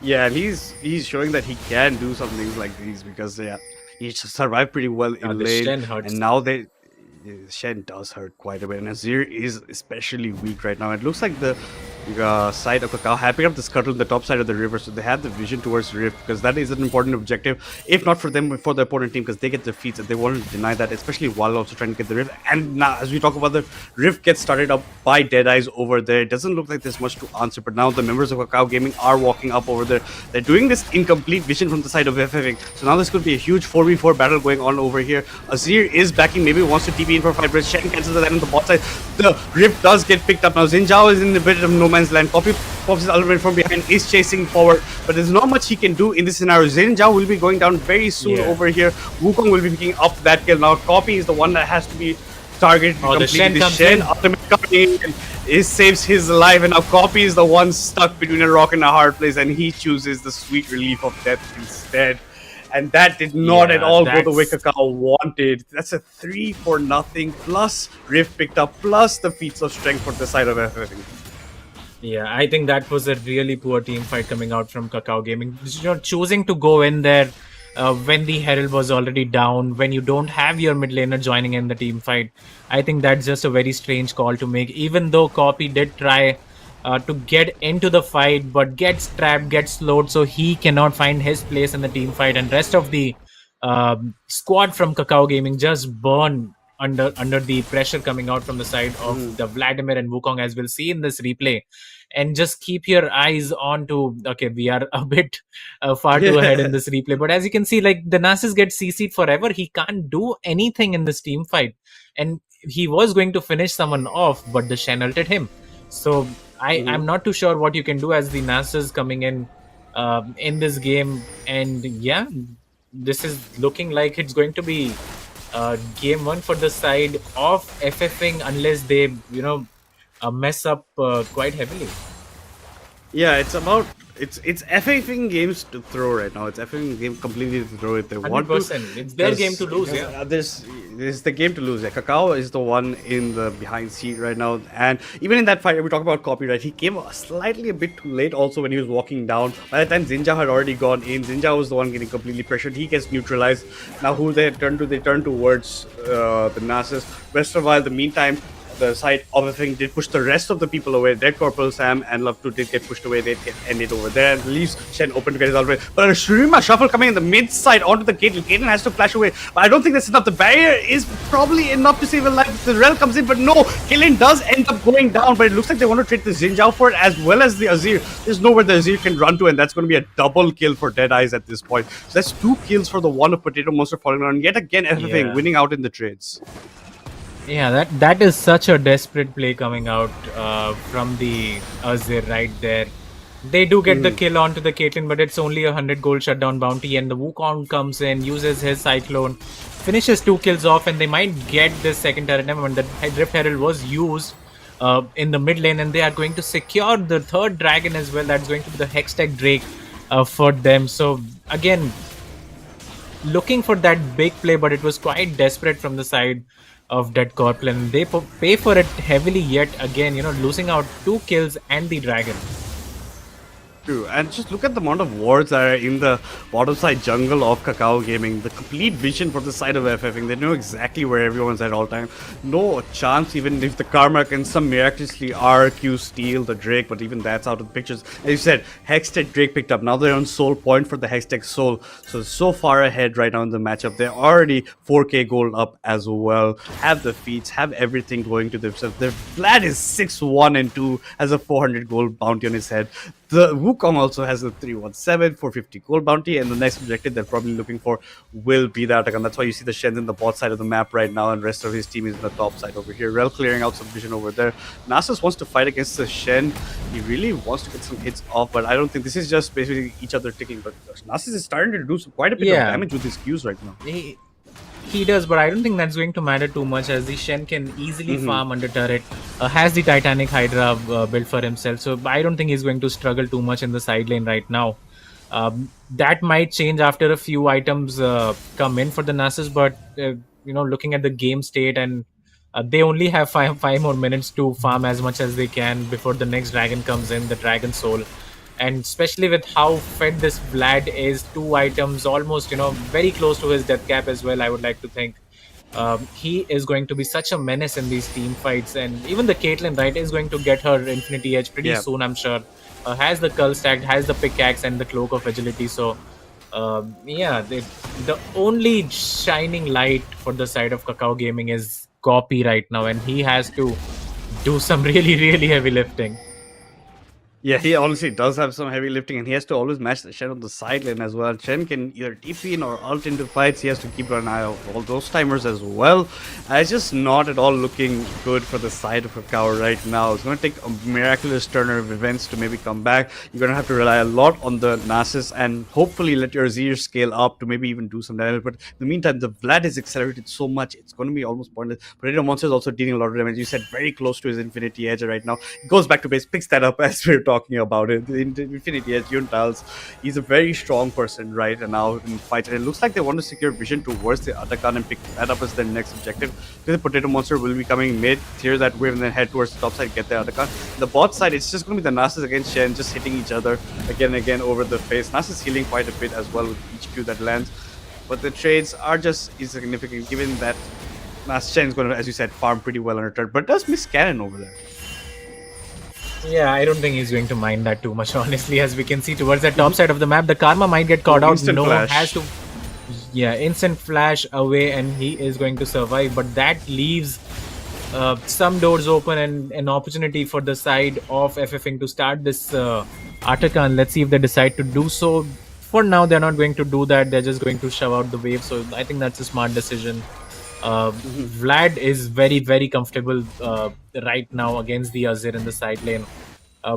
Yeah, and he's showing that he can do some things like these because he survived pretty well in lane, and now Shen does hurt quite a bit, and Azir is especially weak right now. It looks like the side of Kakao had picked up the scuttle in the top side of the river, so they have the vision towards Rift because that is an important objective, if not for them, for the opponent team, because they get defeats and they want to deny that, especially while also trying to get the Rift. And now, as we talk about the Rift gets started up by Deadeyes over there. It doesn't look like there's much to answer, but now the members of Kakao Gaming are walking up over there. They're doing this incomplete vision from the side of FFing, so now this could be a huge 4v4 battle going on over here. Azir is backing, maybe wants to TP in for 5 minutes. Shen cancels that on the bot side. The Rift does get picked up now. Xin Zhao is in a bit of no man's land. Copy pops his ultimate from behind, is chasing forward, but there's not much he can do in this scenario. Xin Zhao will be going down very soon over here. Wukong will be picking up that kill now. Copy is the one that has to be targeted. The Shen comes in. Ultimate coming in. It saves his life, and now Copy is the one stuck between a rock and a hard place, and he chooses the sweet relief of death instead. And that did not at all go the way Kakao wanted. That's a 3-0 plus Rift picked up, plus the feats of strength for the side of FFing. Yeah, I think that was a really poor team fight coming out from Kakao Gaming. Choosing to go in there when the Herald was already down, when you don't have your mid laner joining in the team fight. I think that's just a very strange call to make, even though Copy did try to get into the fight, but gets trapped, gets slowed, so he cannot find his place in the team fight, and rest of the squad from Kakao Gaming just burn under the pressure coming out from the side of the Vladimir and Wukong, as we'll see in this replay. And just keep your eyes on to, okay, we are a bit far too ahead in this replay, but as you can see, like, the Nasus gets CC'd forever. He can't do anything in this team fight, and he was going to finish someone off, but the Shen ulted him. So I'm not too sure what you can do as the Nasus coming in this game. And yeah, this is looking like it's going to be game one for the side of FFing, unless they mess up quite heavily. Yeah, it's about it's FFing games to throw right now. It's FFing game completely to throw if they want to. It's their game to lose. Yeah, this is the game to lose. Yeah, Kakao is the one in the behind seat right now, and even in that fight, we talk about copyright. He came slightly a bit too late. Also, when he was walking down, by the time Zinja had already gone in, Zinja was the one getting completely pressured. He gets neutralized. Now, who they turn to? They turn towards the Nasus. Westerwile, the meantime, the side of FFing did push the rest of the people away. Dead Corporal Sam and Love 2 did get pushed away. They get ended over there. And leaves Shen open to get his out of way. But a Shurima shuffle coming in the mid side onto the Caitlyn. Caitlyn has to flash away. But I don't think that's enough. The barrier is probably enough to save a life. The Rel comes in, but no. Caitlyn does end up going down. But it looks like they want to trade the Xinjiao for it as well as the Azir. There's nowhere the Azir can run to, and that's going to be a double kill for Dead Eyes at this point. So that's 2 kills for the one of Potato Monster falling around. Yet again, FFing winning out in the trades. Yeah, that is such a desperate play coming out from the Azir right there. They do get the kill onto the Caitlyn, but it's only 100 gold shutdown bounty, and the Wukong comes in, uses his Cyclone, finishes 2 kills off, and they might get this second turret. Never mind, the Drift Herald was used in the mid lane, and they are going to secure the third dragon as well. That's going to be the Hextech Drake for them. So again, looking for that big play, but it was quite desperate from the side of Dead Corporal, and they pay for it heavily yet again, losing out 2 kills and the dragon. True, and just look at the amount of wards that are in the bottom side jungle of Kakao Gaming. The complete vision for the side of FFing. They know exactly where everyone's at all time. No chance, even if the Karma can some miraculously RQ steal the Drake, but even that's out of the pictures. As you said, Hextech Drake picked up. Now they're on Soul Point for the Hextech Soul. So far ahead right now in the matchup. They're already 4k gold up as well. Have the feats, have everything going to themselves. Their Vlad is 6-1-2, has a 400 gold bounty on his head. The Wukong also has a 317, 450 gold bounty, and the next objective they're probably looking for will be the Atakan. That's why you see the Shen's in the bot side of the map right now, and the rest of his team is in the top side over here. Rel clearing out some vision over there. Nasus wants to fight against the Shen. He really wants to get some hits off, but I don't think this is just basically each other ticking. But Nasus is starting to do quite a bit of damage with his Qs right now. He does, but I don't think that's going to matter too much, as the Shen can easily farm under turret, has the Titanic Hydra built for himself, so I don't think he's going to struggle too much in the side lane right now. That might change after a few items come in for the Nasus, but looking at the game state, and they only have five more minutes to farm as much as they can before the next dragon comes in, the Dragon Soul. And especially with how fed this Vlad is, 2 items, almost, very close to his death cap as well, I would like to think. He is going to be such a menace in these team fights. And even the Caitlyn, right, is going to get her Infinity Edge pretty soon, I'm sure. Has the Cull stacked, has the Pickaxe and the Cloak of Agility. So, the only shining light for the side of Kakao Gaming is Copy right now. And he has to do some really, really heavy lifting. Yeah, he honestly does have some heavy lifting, and he has to always match the Shen on the side lane as well. Shen can either TP in or ult into fights. He has to keep an eye out for all those timers as well. It's just not at all looking good for the side of Kakao right now. It's going to take a miraculous turn of events to maybe come back. You're going to have to rely a lot on the Nasus and hopefully let your Azir scale up to maybe even do some damage. But in the meantime, the Vlad is accelerated so much, it's going to be almost pointless. Potato Monster is also dealing a lot of damage. You said very close to his Infinity Edge right now. Goes back to base, picks that up as we're talking about it. The Infinity Edge, Yuntals, he's a very strong person right now in fights, and it looks like they want to secure vision towards the Atakan and pick that up as their next objective. The Potato Monster will be coming mid, clear that wave, and then head towards the top side, get the Atakan. The bot side, it's just going to be the Nasus against Shen, just hitting each other again and again over the face. Nasus healing quite a bit as well with each Q that lands, but the trades are just insignificant given that Shen is going to, as you said, farm pretty well on her turn, but does miss cannon over there. Yeah, I don't think he's going to mind that too much, honestly. As we can see towards the top side of the map, the Karma might get caught out. Instant flash. Has to... Yeah, instant flash away and he is going to survive. But that leaves some doors open and an opportunity for the side of FFing to start this Atakan. Let's see if they decide to do so. For now, they're not going to do that. They're just going to shove out the wave. So I think that's a smart decision. Vlad is very, very comfortable right now against the Azir in the side lane,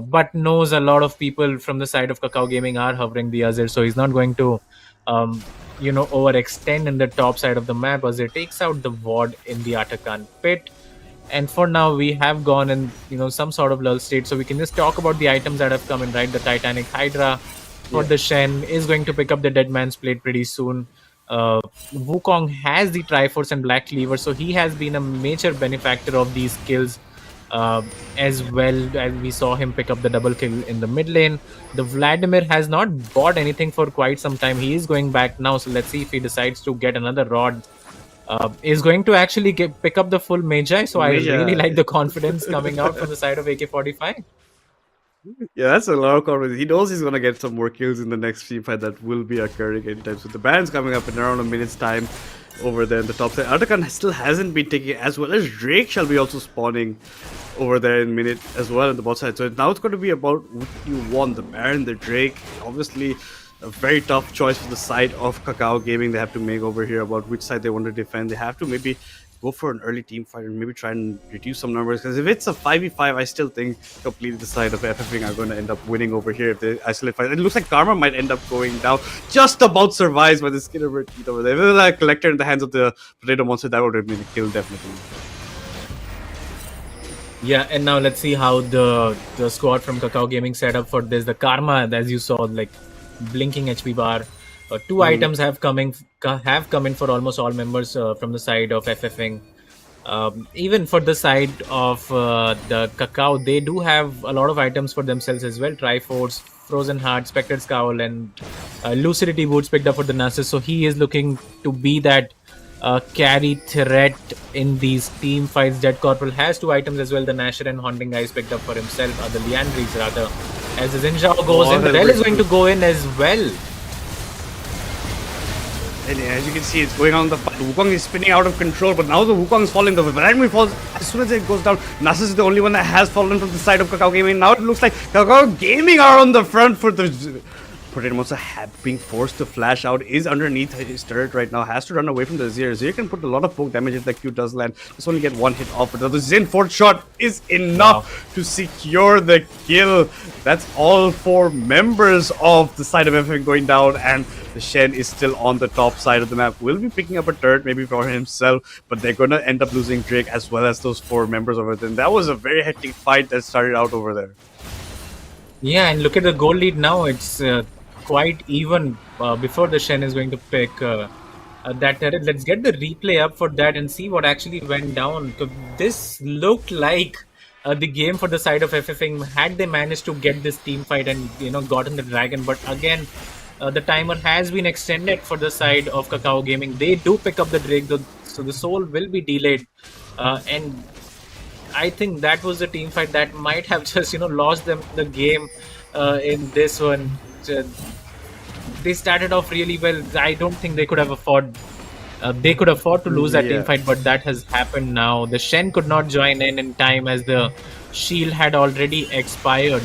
but knows a lot of people from the side of Kakao Gaming are hovering the Azir, so he's not going to, overextend in the top side of the map. Azir takes out the ward in the Atakan pit, and for now we have gone in, some sort of lull state, so we can just talk about the items that have come in, right? The Titanic Hydra for the Shen is going to pick up the Dead Man's Plate pretty soon. Wukong has the Triforce and Black Cleaver, so he has been a major benefactor of these kills, as well as we saw him pick up the double kill in the mid lane. The Vladimir has not bought anything for quite some time. He is going back now, so let's see if he decides to get another rod. Is going to actually pick up the full Magi, so I really like the confidence coming out from the side of AK-45. Yeah, that's a lot of confidence. He knows he's going to get some more kills in the next team fight that will be occurring anytime. So the Baron's coming up in around a minute's time over there in the top side. Atakan still hasn't been taking, as well as Drake shall be also spawning over there in a minute as well on the bot side. So now it's going to be about what you want, the Baron, the Drake. Obviously, a very tough choice for the side of Kakao Gaming. They have to make over here about which side they want to defend. They have to maybe go for an early team fight and maybe try and reduce some numbers, because if it's a 5v5, I still think completely the side of FFing are going to end up winning over here if they isolate fight. It looks like Karma might end up going down, just about survives by the skin of her teeth over there. If it was like a collector in the hands of the Potato Monster, that would have been a kill definitely. Yeah, and now let's see how the squad from Kakao Gaming set up for this. The Karma, as you saw, like blinking HP bar. Two items have come in for almost all members from the side of FFing. Even for the side of the Kakao, they do have a lot of items for themselves as well. Triforce, Frozen Heart, Spectre's Cowl, and Lucidity Boots picked up for the Nasus. So he is looking to be that carry threat in these team fights. Dead Corporal has two items as well. The Nasher and Haunting Eyes picked up for himself, the Liandries rather. As the Zinjao goes in, the Rel is going to go in as well. And as you can see, it's going on the fight. Wukong is spinning out of control, but now the Wukong is falling. The Vladimir falls as soon as it goes down. Nasus is the only one that has fallen from the side of Kakao Gaming. Now it looks like Kakao Gaming are on the front for the Potato Monster being forced to flash out, is underneath his turret right now, has to run away from the Azir. Azir can put a lot of poke damage if the Q does land. Just only get one hit off, but the Zin 4th shot is enough to secure the kill. That's all 4 members of the side of FFing going down, and the Shen is still on the top side of the map. Will be picking up a turret maybe for himself, but they're gonna end up losing Drake as well as those 4 members over there. And that was a very hectic fight that started out over there. Yeah, and look at the goal lead now. It's quite even before the Shen is going to pick that turret. Let's get the replay up for that and see what actually went down. So this looked like the game for the side of FFing had they managed to get this team fight and gotten the dragon, but again the timer has been extended for the side of Kakao Gaming. They do pick up the Drake though, so the soul will be delayed, and I think that was the team fight that might have just lost them the game in this one. They started off really well. I don't think they could have afford to lose that team fight, but that has happened now. The Shen could not join in time as the shield had already expired.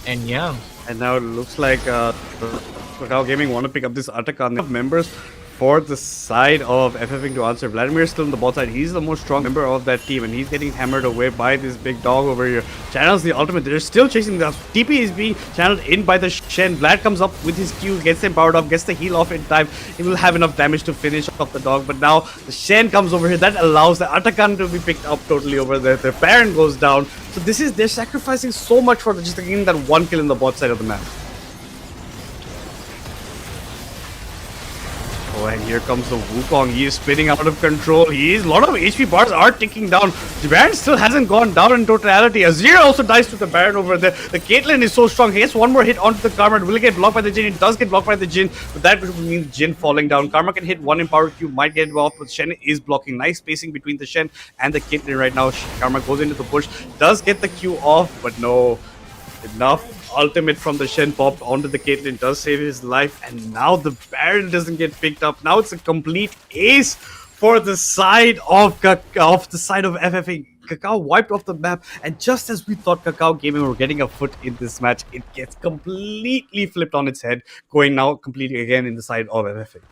And yeah, And now it looks like Kakao Gaming want to pick up this Atakan. They have members for the side of FFing to answer. Vladimir is still on the bot side. He's the most strong member of that team, and he's getting hammered away by this big dog over here. Channels the ultimate. They're still chasing the TP is being channeled in by the Shen. Vlad comes up with his Q, gets him powered up, gets the heal off in time. He will have enough damage to finish off the dog, but now the Shen comes over here. That allows the Atakan to be picked up totally over there. Their Baron goes down. So they're sacrificing so much for just getting that one kill in the bot side of the map. Oh, and here comes the Wukong. He is spinning out of control. A lot of HP bars are ticking down. The Baron still hasn't gone down in totality. Azir also dies to the Baron over there. The Caitlyn is so strong. He gets one more hit onto the Karma. Will it get blocked by the Jhin? It does get blocked by the Jhin, but that means Jhin falling down. Karma can hit one Empower Q, might get off, but Shen is blocking. Nice spacing between the Shen and the Caitlyn right now. Karma goes into the bush, does get the Q off, but no. Enough ultimate from the Shen popped onto the Caitlyn, does save his life, and now the Baron doesn't get picked up. Now it's a complete ace for the side of FFing. Kakao wiped off the map, and just as we thought Kakao Gaming were getting a foot in this match, it gets completely flipped on its head, going now completely again in the side of FFing.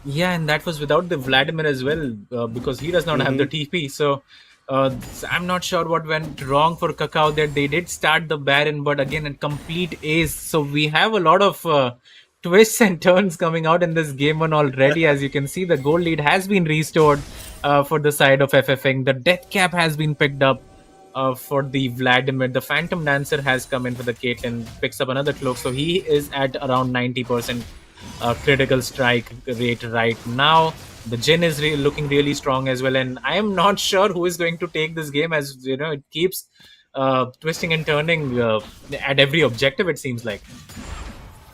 yeah, and that was without the Vladimir as well, because he does not have the TP. So I'm not sure what went wrong for Kakao there. They did start the Baron, but again, a complete ace. So we have a lot of twists and turns coming out in this game one already. As you can see, the goal lead has been restored for the side of FFing. The death cap has been picked up for the Vladimir. The Phantom Dancer has come in for the Caitlyn, picks up another cloak. So he is at around 90% critical strike rate right now. The Jhin is looking really strong as well, and I am not sure who is going to take this game, as you know, it keeps twisting and turning at every objective, it seems like.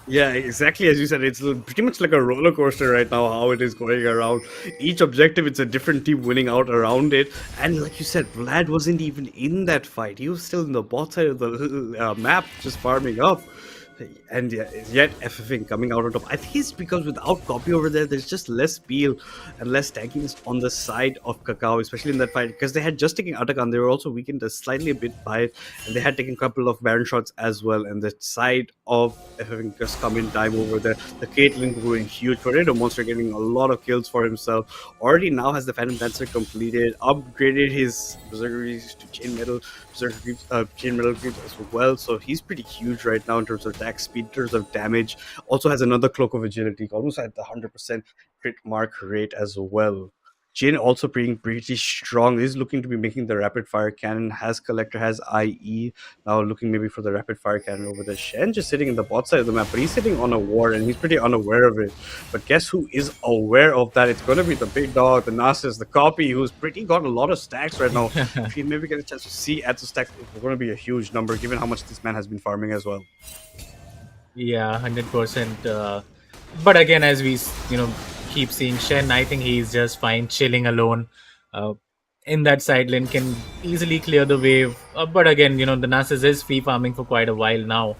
Yeah, exactly as you said, it's pretty much like a roller coaster right now, how it is going around. Each objective, it's a different team winning out around it. And like you said, Vlad wasn't even in that fight. He was still in the bot side of the map, just farming up. And yet FFing coming out on top. I think it's because without copy over there, there's just less peel and less tankiness on the side of Kakao, especially in that fight, because they had just taken Atakan. They were also weakened slightly a bit by it, and they had taken a couple of Baron shots as well. And the side of FFing just come in time over there. The Caitlyn going huge. Tornado Monster getting a lot of kills for himself. Already now has the Phantom Dancer completed, upgraded his Berserkeries to Chain Metal, Chain Metal Creeps as well. So he's pretty huge right now in terms of attack speed, in terms of damage. Also has another Cloak of Agility, almost at the 100% crit mark rate as well. Jhin also being pretty strong. He's looking to be making the rapid fire cannon. Has Collector, has IE. Now looking maybe for the rapid fire cannon over there. Shen just sitting in the bot side of the map, but he's sitting on a ward and he's pretty unaware of it. But guess who is aware of that? It's going to be the big dog, the Nasus, the copy, who's pretty got a lot of stacks right now. If you maybe get a chance to see at the stacks, it's going to be a huge number given how much this man has been farming as well. Yeah, 100%. But again, as we keep seeing Shen, I think he's just fine chilling alone in that side lane, can easily clear the wave. But again, the Nasus is free farming for quite a while now.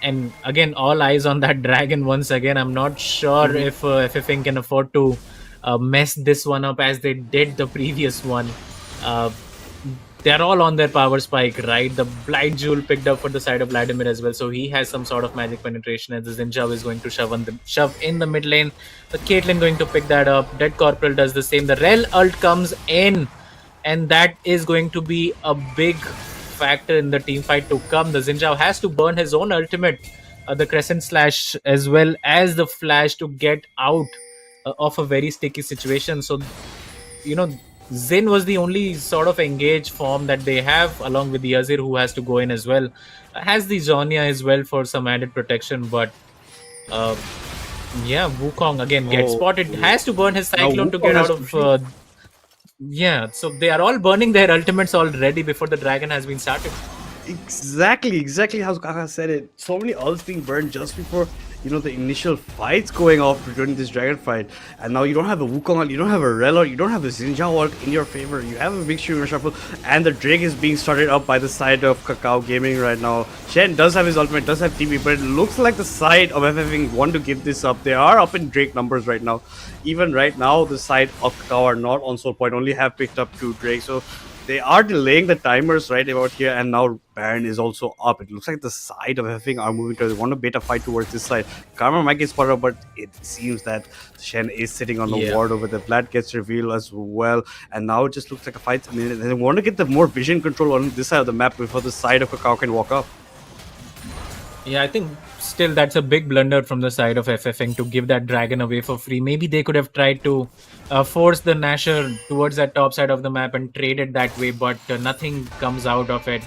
And again, all eyes on that dragon once again. I'm not sure if FFing can afford to mess this one up as they did the previous one. They're all on their power spike, right? The Blight Jewel picked up for the side of Vladimir as well, so he has some sort of magic penetration, as the Zinjao is going to shove in the mid lane. The Caitlyn going to pick that up. Dead Corporal does the same. The Rel ult comes in, and that is going to be a big factor in the team fight to come. The Zinjao has to burn his own ultimate, the Crescent Slash, as well as the Flash, to get out of a very sticky situation. So, Zin was the only sort of engaged form that they have, along with the Azir, who has to go in as well. Has the Zonya as well for some added protection, but yeah, Wukong again gets spotted. Has to burn his Cyclone to get out of... yeah, so they are all burning their ultimates already before the dragon has been started. Exactly how Kaka said it. So many ults being burned just before the initial fights going off during this dragon fight, and now you don't have a Wukong ult, you don't have a Rel ult, you don't have a Zinjao ult in your favor. You have a big Sugar Shuffle, and the Drake is being started up by the side of Kakao Gaming right now. Shen does have his ultimate, does have TP, but it looks like the side of FFing want to give this up. They are up in Drake numbers right now. Even right now, the side of Kakao are not on soul point, only have picked up 2 Drake. So They are delaying the timers right about here, and now Baron is also up. It looks like the side of FFing are moving to. They want to bait a fight towards this side. Karma might get spotted, but it seems that Shen is sitting on the ward over there. Vlad gets revealed as well, and now it just looks like a fight. I mean, they want to get the more vision control on this side of the map before the side of Kakao can walk up. Yeah, I think still that's a big blunder from the side of FFing to give that dragon away for free. Maybe they could have tried to force the Nasher towards that top side of the map and trade it that way, but nothing comes out of it.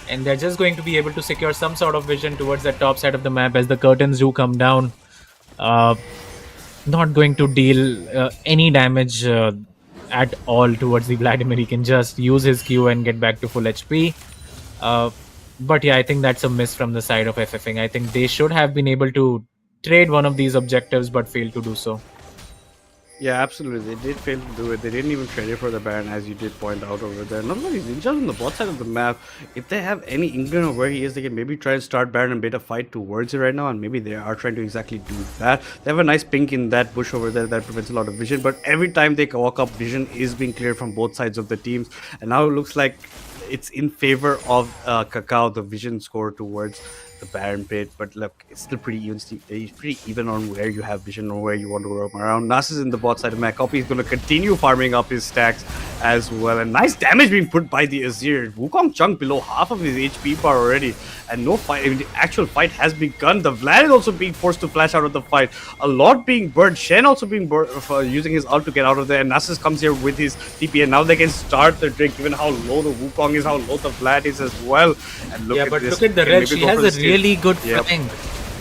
And they're just going to be able to secure some sort of vision towards that top side of the map as the curtains do come down. Not going to deal any damage at all towards the Vladimir. He can just use his Q and get back to full HP. But yeah, I think that's a miss from the side of FFing. I think they should have been able to trade one of these objectives but failed to do so. Yeah, absolutely. They did fail to do it. They didn't even trade it for the Baron, as you did point out over there. Not only ninjas on the bot side of the map, if they have any inkling of where he is, they can maybe try and start Baron and bait a fight towards it right now, and maybe they are trying to exactly do that. They have a nice pink in that bush over there that prevents a lot of vision, but every time they walk up, vision is being cleared from both sides of the teams, and now it looks like it's in favor of Kakao, the vision score towards the Baron bit, but look, it's still pretty even on where you have vision or where you want to roam around. Nas is in the bot side of Mac. Copy is going to continue farming up his stacks as well, and nice damage being put by the Azir. Wukong chunk below half of his HP bar already, and no fight. I mean, the actual fight has begun. The Vlad is also being forced to flash out of the fight. A lot being burned. Shen also being burned for using his ult to get out of there, and Nasus comes here with his TP, and now they can start the drink, given how low the Wukong is, how low the Vlad is as well. And look at this. Look at the red. She has a really good flank.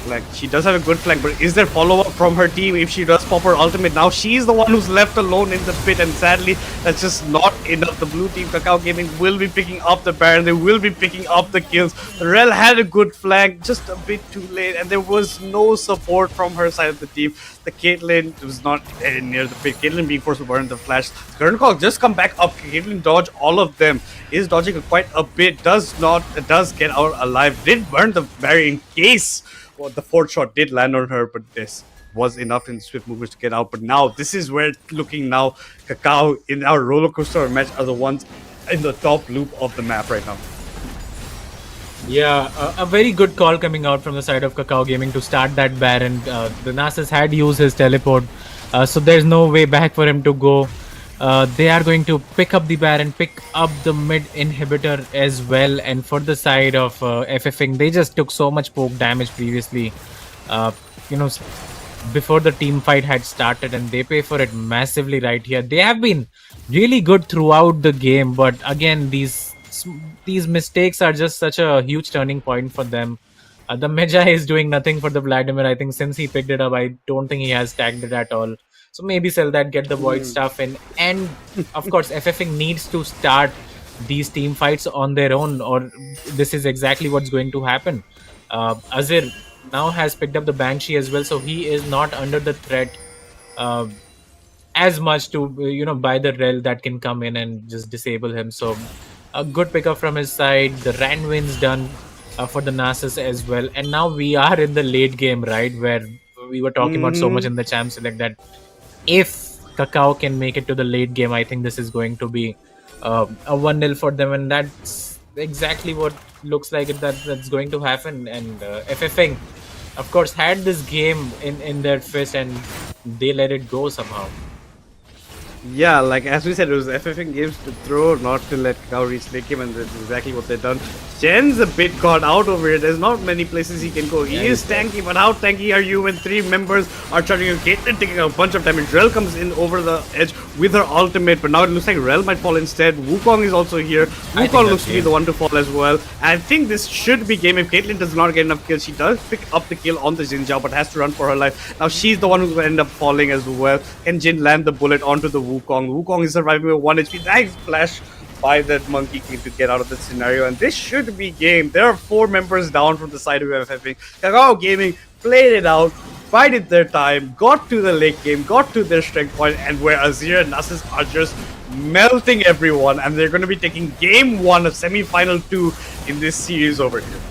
Like, she does have a good flank, but is there follow-up from her team if she does pop her ultimate? Now she's the one who's left alone in the pit, and sadly, that's just not enough. The blue team, Kakao Gaming, will be picking up the Baron. They will be picking up the kills. Rel had a good flank, just a bit too late, and there was no support from her side of the team. The Caitlyn was not near the pit. Caitlyn being forced to burn the flash. Kerncock just come back up. Caitlyn dodge all of them. Is dodging quite a bit. Does get out alive. Did burn the barrier in case the fourth shot did land on her, but this was enough in swift movements to get out. But now this is where looking now, Kakao in our roller coaster match are the ones in the top loop of the map right now. Yeah, a very good call coming out from the side of Kakao Gaming to start that Baron. The Nasus had used his teleport, so there's no way back for him to go. They are going to pick up the Baron, pick up the mid inhibitor as well. And for the side of FFing, they just took so much poke damage previously, before the team fight had started, and they pay for it massively right here. They have been really good throughout the game, but again, these mistakes are just such a huge turning point for them. The Magi is doing nothing for the Vladimir. I think since he picked it up, I don't think he has tagged it at all. So maybe sell that, get the void stuff in, and of course FFing needs to start these team fights on their own, or this is exactly what's going to happen. Azir now has picked up the Banshee as well, so he is not under the threat as much to buy the Rel that can come in and just disable him. So a good pickup from his side. The Randwin's done for the Nasus as well, and now we are in the late game, right, where we were talking about so much in the Champ Select that if Kakao can make it to the late game, I think this is going to be a 1-0 for them, and that's exactly what looks like that's going to happen. And FFing, of course, had this game in their fist, and they let it go somehow. Yeah, like as we said, it was FFing games to throw, not to let Kakao reach late game, and that's exactly what they've done. Jen's a bit caught out over here. There's not many places he can go. He is tanky, but how tanky are you when three members are charging you? Caitlyn taking a bunch of damage. Rel comes in over the edge with her ultimate, but now it looks like Rel might fall instead. Wukong is also here. Wukong looks to be the one to fall as well. And I think this should be game if Caitlyn does not get enough kills. She does pick up the kill on the Jin Zhao, but has to run for her life. Now she's the one who's going to end up falling as well. Can Jin land the bullet onto the Wukong? Wukong is surviving with 1 HP. Nice flash by that Monkey King to get out of this scenario, and this should be game. There are 4 members down from the side of FFing. Kakao Gaming played it out, bided their time, got to the late game, got to their strength point, and where Azir and Nasus are just melting everyone, and they're going to be taking game 1 of semi-final 2 in this series over here.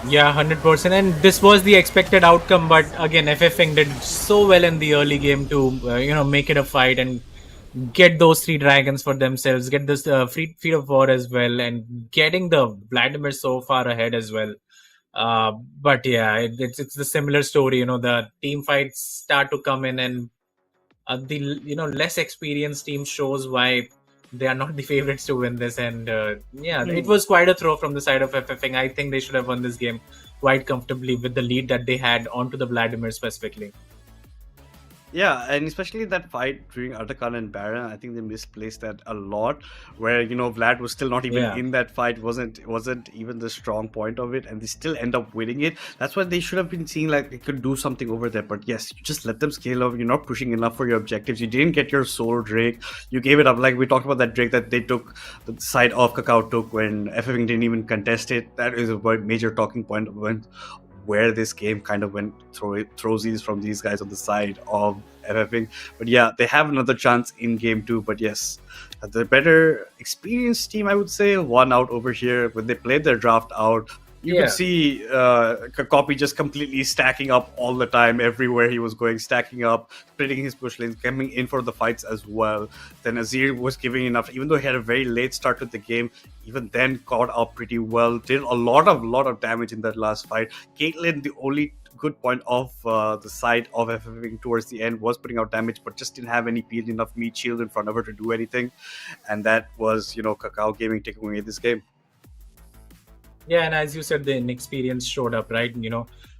Yeah, 100%, and this was the expected outcome, but again, FFing did so well in the early game to make it a fight and get those 3 dragons for themselves, get this feat of war as well, and getting the Vladimir so far ahead as well. But yeah, it's the similar story. The team fights start to come in, and the less experienced team shows why they are not the favorites to win this. And it was quite a throw from the side of FFing. I think they should have won this game quite comfortably with the lead that they had onto the Vladimir specifically. Yeah, and especially that fight during Artakan and Baron, I think they misplaced that a lot. Where Vlad was still not even in that fight, wasn't even the strong point of it, and they still end up winning it. That's why they should have been seeing like they could do something over there. But yes, you just let them scale up. You're not pushing enough for your objectives. You didn't get your soul Drake. You gave it up. Like we talked about that Drake that they took, the side of Kakao took when FFing didn't even contest it. That is a major talking point when where this game kind of went throwsies from these guys on the side of FFing. But yeah, they have another chance in game 2. But yes, the better experienced team, I would say, won out over here. When they played their draft out, you could see Copy just completely stacking up all the time, everywhere he was going, stacking up, splitting his push lanes, coming in for the fights as well. Then Azir was giving enough, even though he had a very late start to the game, even then caught up pretty well, did a lot of damage in that last fight. Caitlyn, the only good point of the side of FFing towards the end, was putting out damage, but just didn't have any peel enough meat shield in front of her to do anything. And that was, Kakao Gaming taking away this game. Yeah, and as you said, the inexperience showed up, right?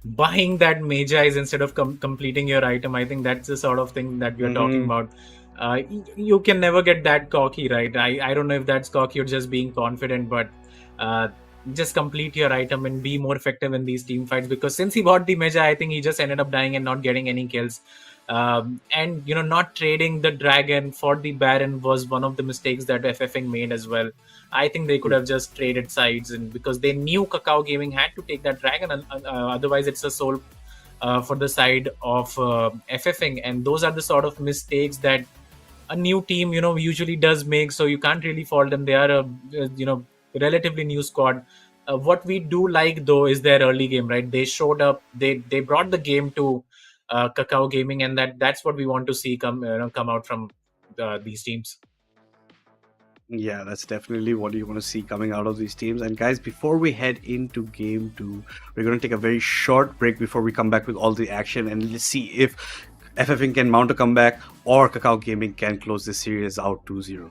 Buying that Magi's instead of completing your item, I think that's the sort of thing that we're talking about. You can never get that cocky, right? I don't know if that's cocky or just being confident, but just complete your item and be more effective in these team fights. Because since he bought the Magi, I think he just ended up dying and not getting any kills. And not trading the dragon for the Baron was one of the mistakes that FFing made as well. I think they could have just traded sides, and because they knew Kakao Gaming had to take that dragon, otherwise it's a soul for the side of FFing. And those are the sort of mistakes that a new team usually does make, so you can't really fault them. They are a relatively new squad. What we do like though is their early game, right? They showed up, they brought the game to Kakao Gaming, and that's what we want to see come out from these teams. Yeah, that's definitely what you want to see coming out of these teams. And guys, before we head into game 2, we're going to take a very short break before we come back with all the action, and let's see if FFing can mount a comeback or Kakao Gaming can close this series out 2-0.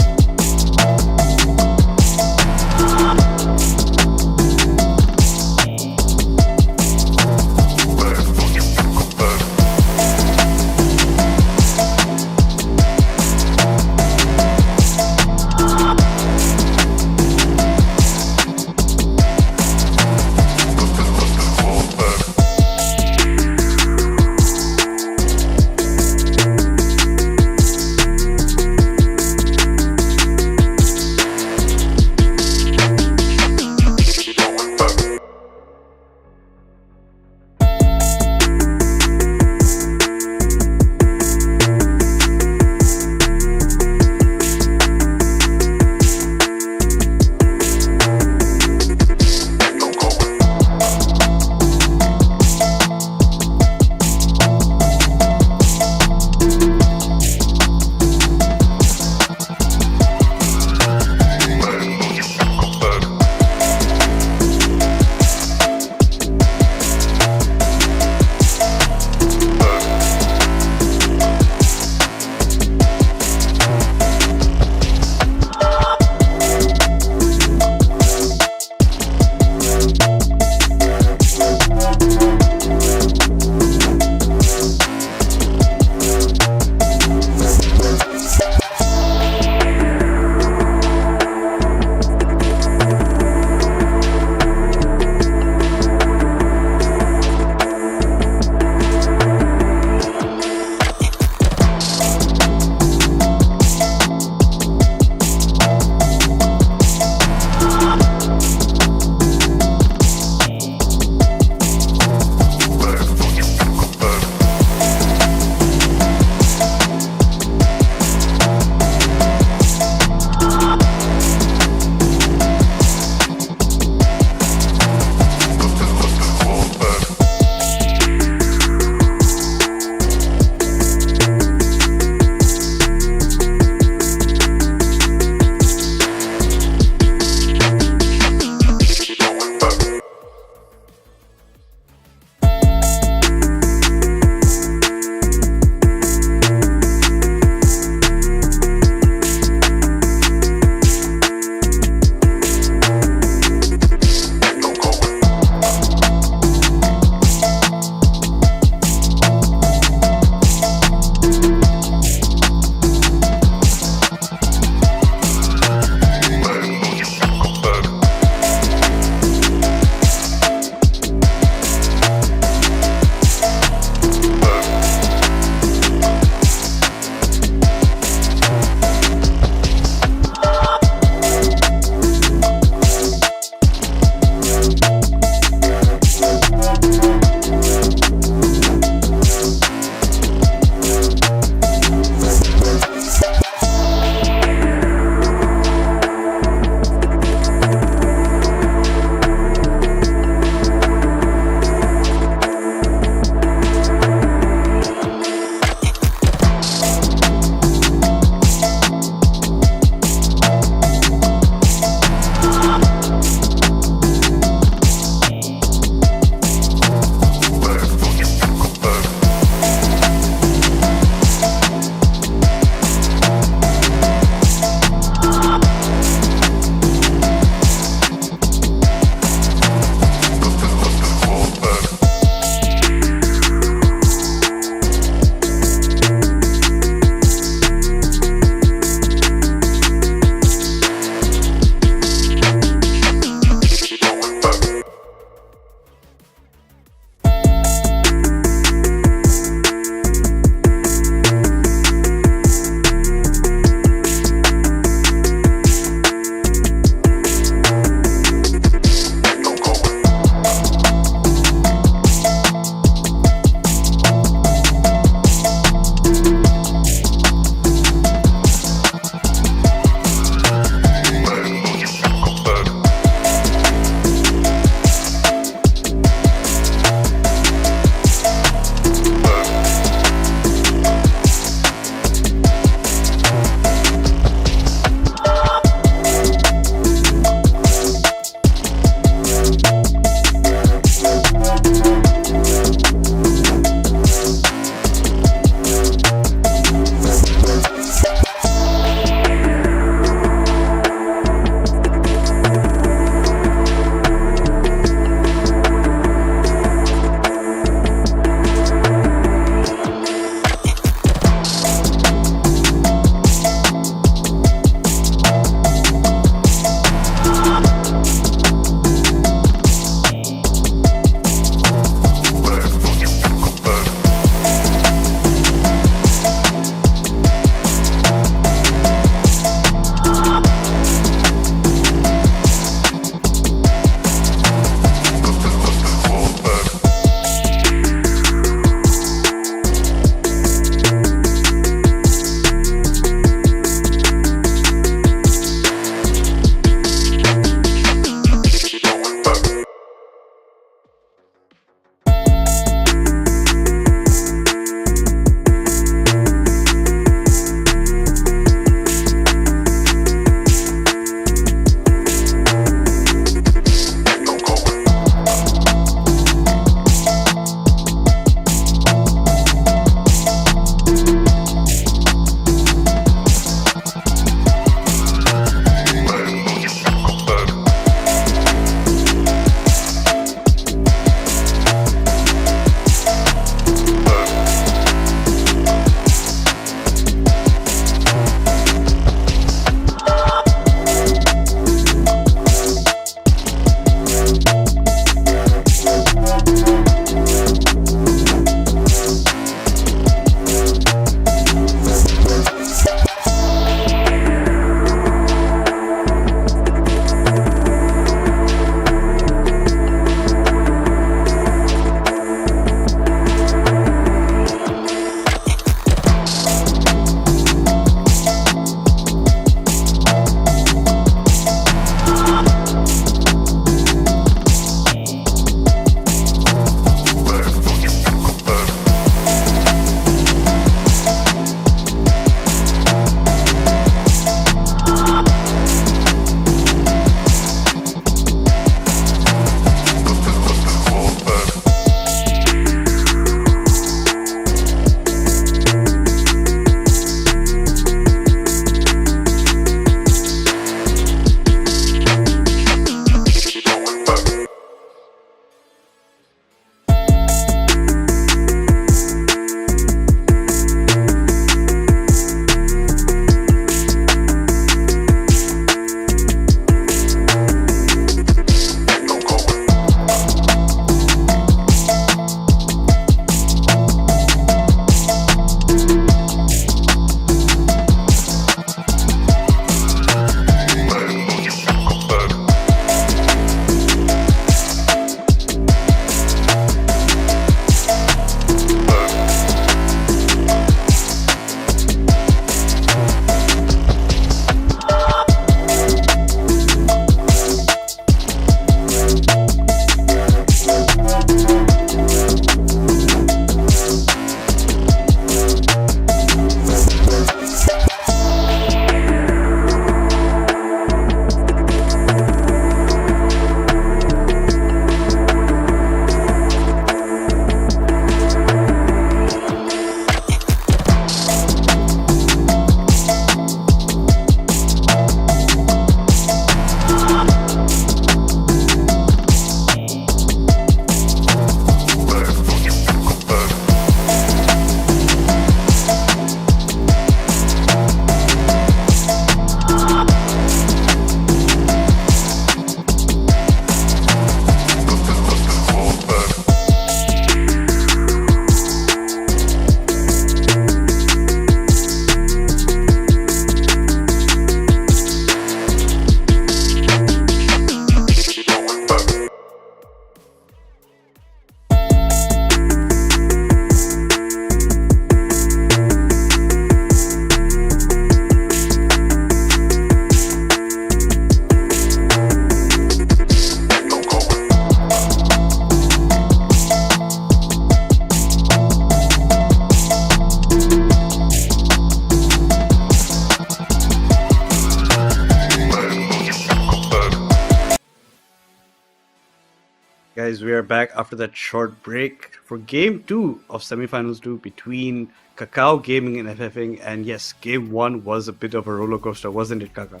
guys, we are back after that short break for game 2 of semifinals 2 between Kakao Gaming and FFing. And yes, game 1 was a bit of a roller coaster, wasn't it, Kakao?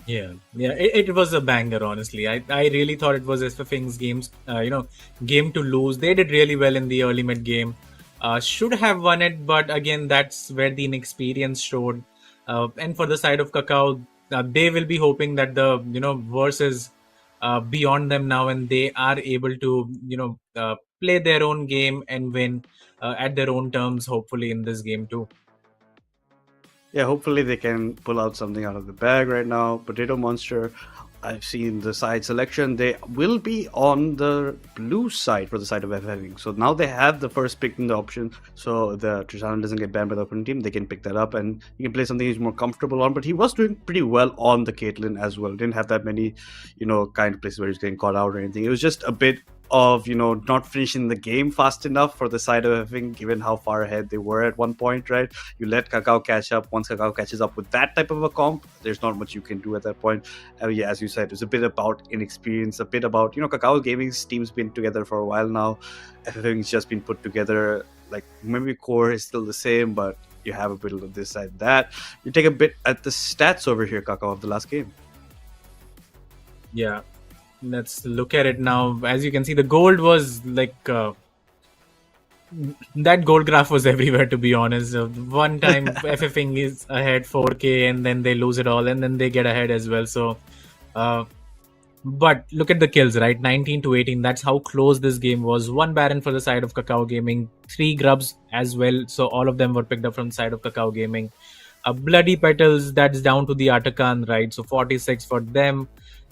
Yeah, it was a banger. Honestly, I really thought it was FFing's game to lose. They did really well in the early mid game. Should have won it, but again, that's where the inexperience showed. And for the side of Kakao, they will be hoping that the worst is beyond them now, and they are able to play their own game and win at their own terms. Hopefully, in this game too. Yeah, hopefully they can pull out something out of the bag right now. Potato Monster, I've seen the side selection. They will be on the blue side for the side of FFing. So now they have the first pick in the option. So the Tristana doesn't get banned by the opponent team. They can pick that up and you can play something he's more comfortable on. But he was doing pretty well on the Caitlyn as well. Didn't have that many, kind of places where he's getting caught out or anything. It was just a bit of not finishing the game fast enough for the side of FFing, given how far ahead they were at one point, right? You let Kakao catch up. Once Kakao catches up with that type of a comp, there's not much you can do at that point. Yeah, as you said, it's a bit about inexperience, a bit about Kakao Gaming's team's been together for a while now. FFing's just been put together. Like maybe core is still the same, but you have a bit of this side that. You take a bit at the stats over here, Kakao, of the last game. Yeah. Let's look at it now. As you can see, the gold was like that gold graph was everywhere, to be honest. One time FFing is ahead 4K and then they lose it all and then they get ahead as well. So but look at the kills, right? 19 to 18. That's how close this game was. One Baron for the side of Kakao Gaming, 3 grubs as well. So all of them were picked up from the side of Kakao Gaming. Bloody Petals, that's down to the Atakan, right? So 46 for them.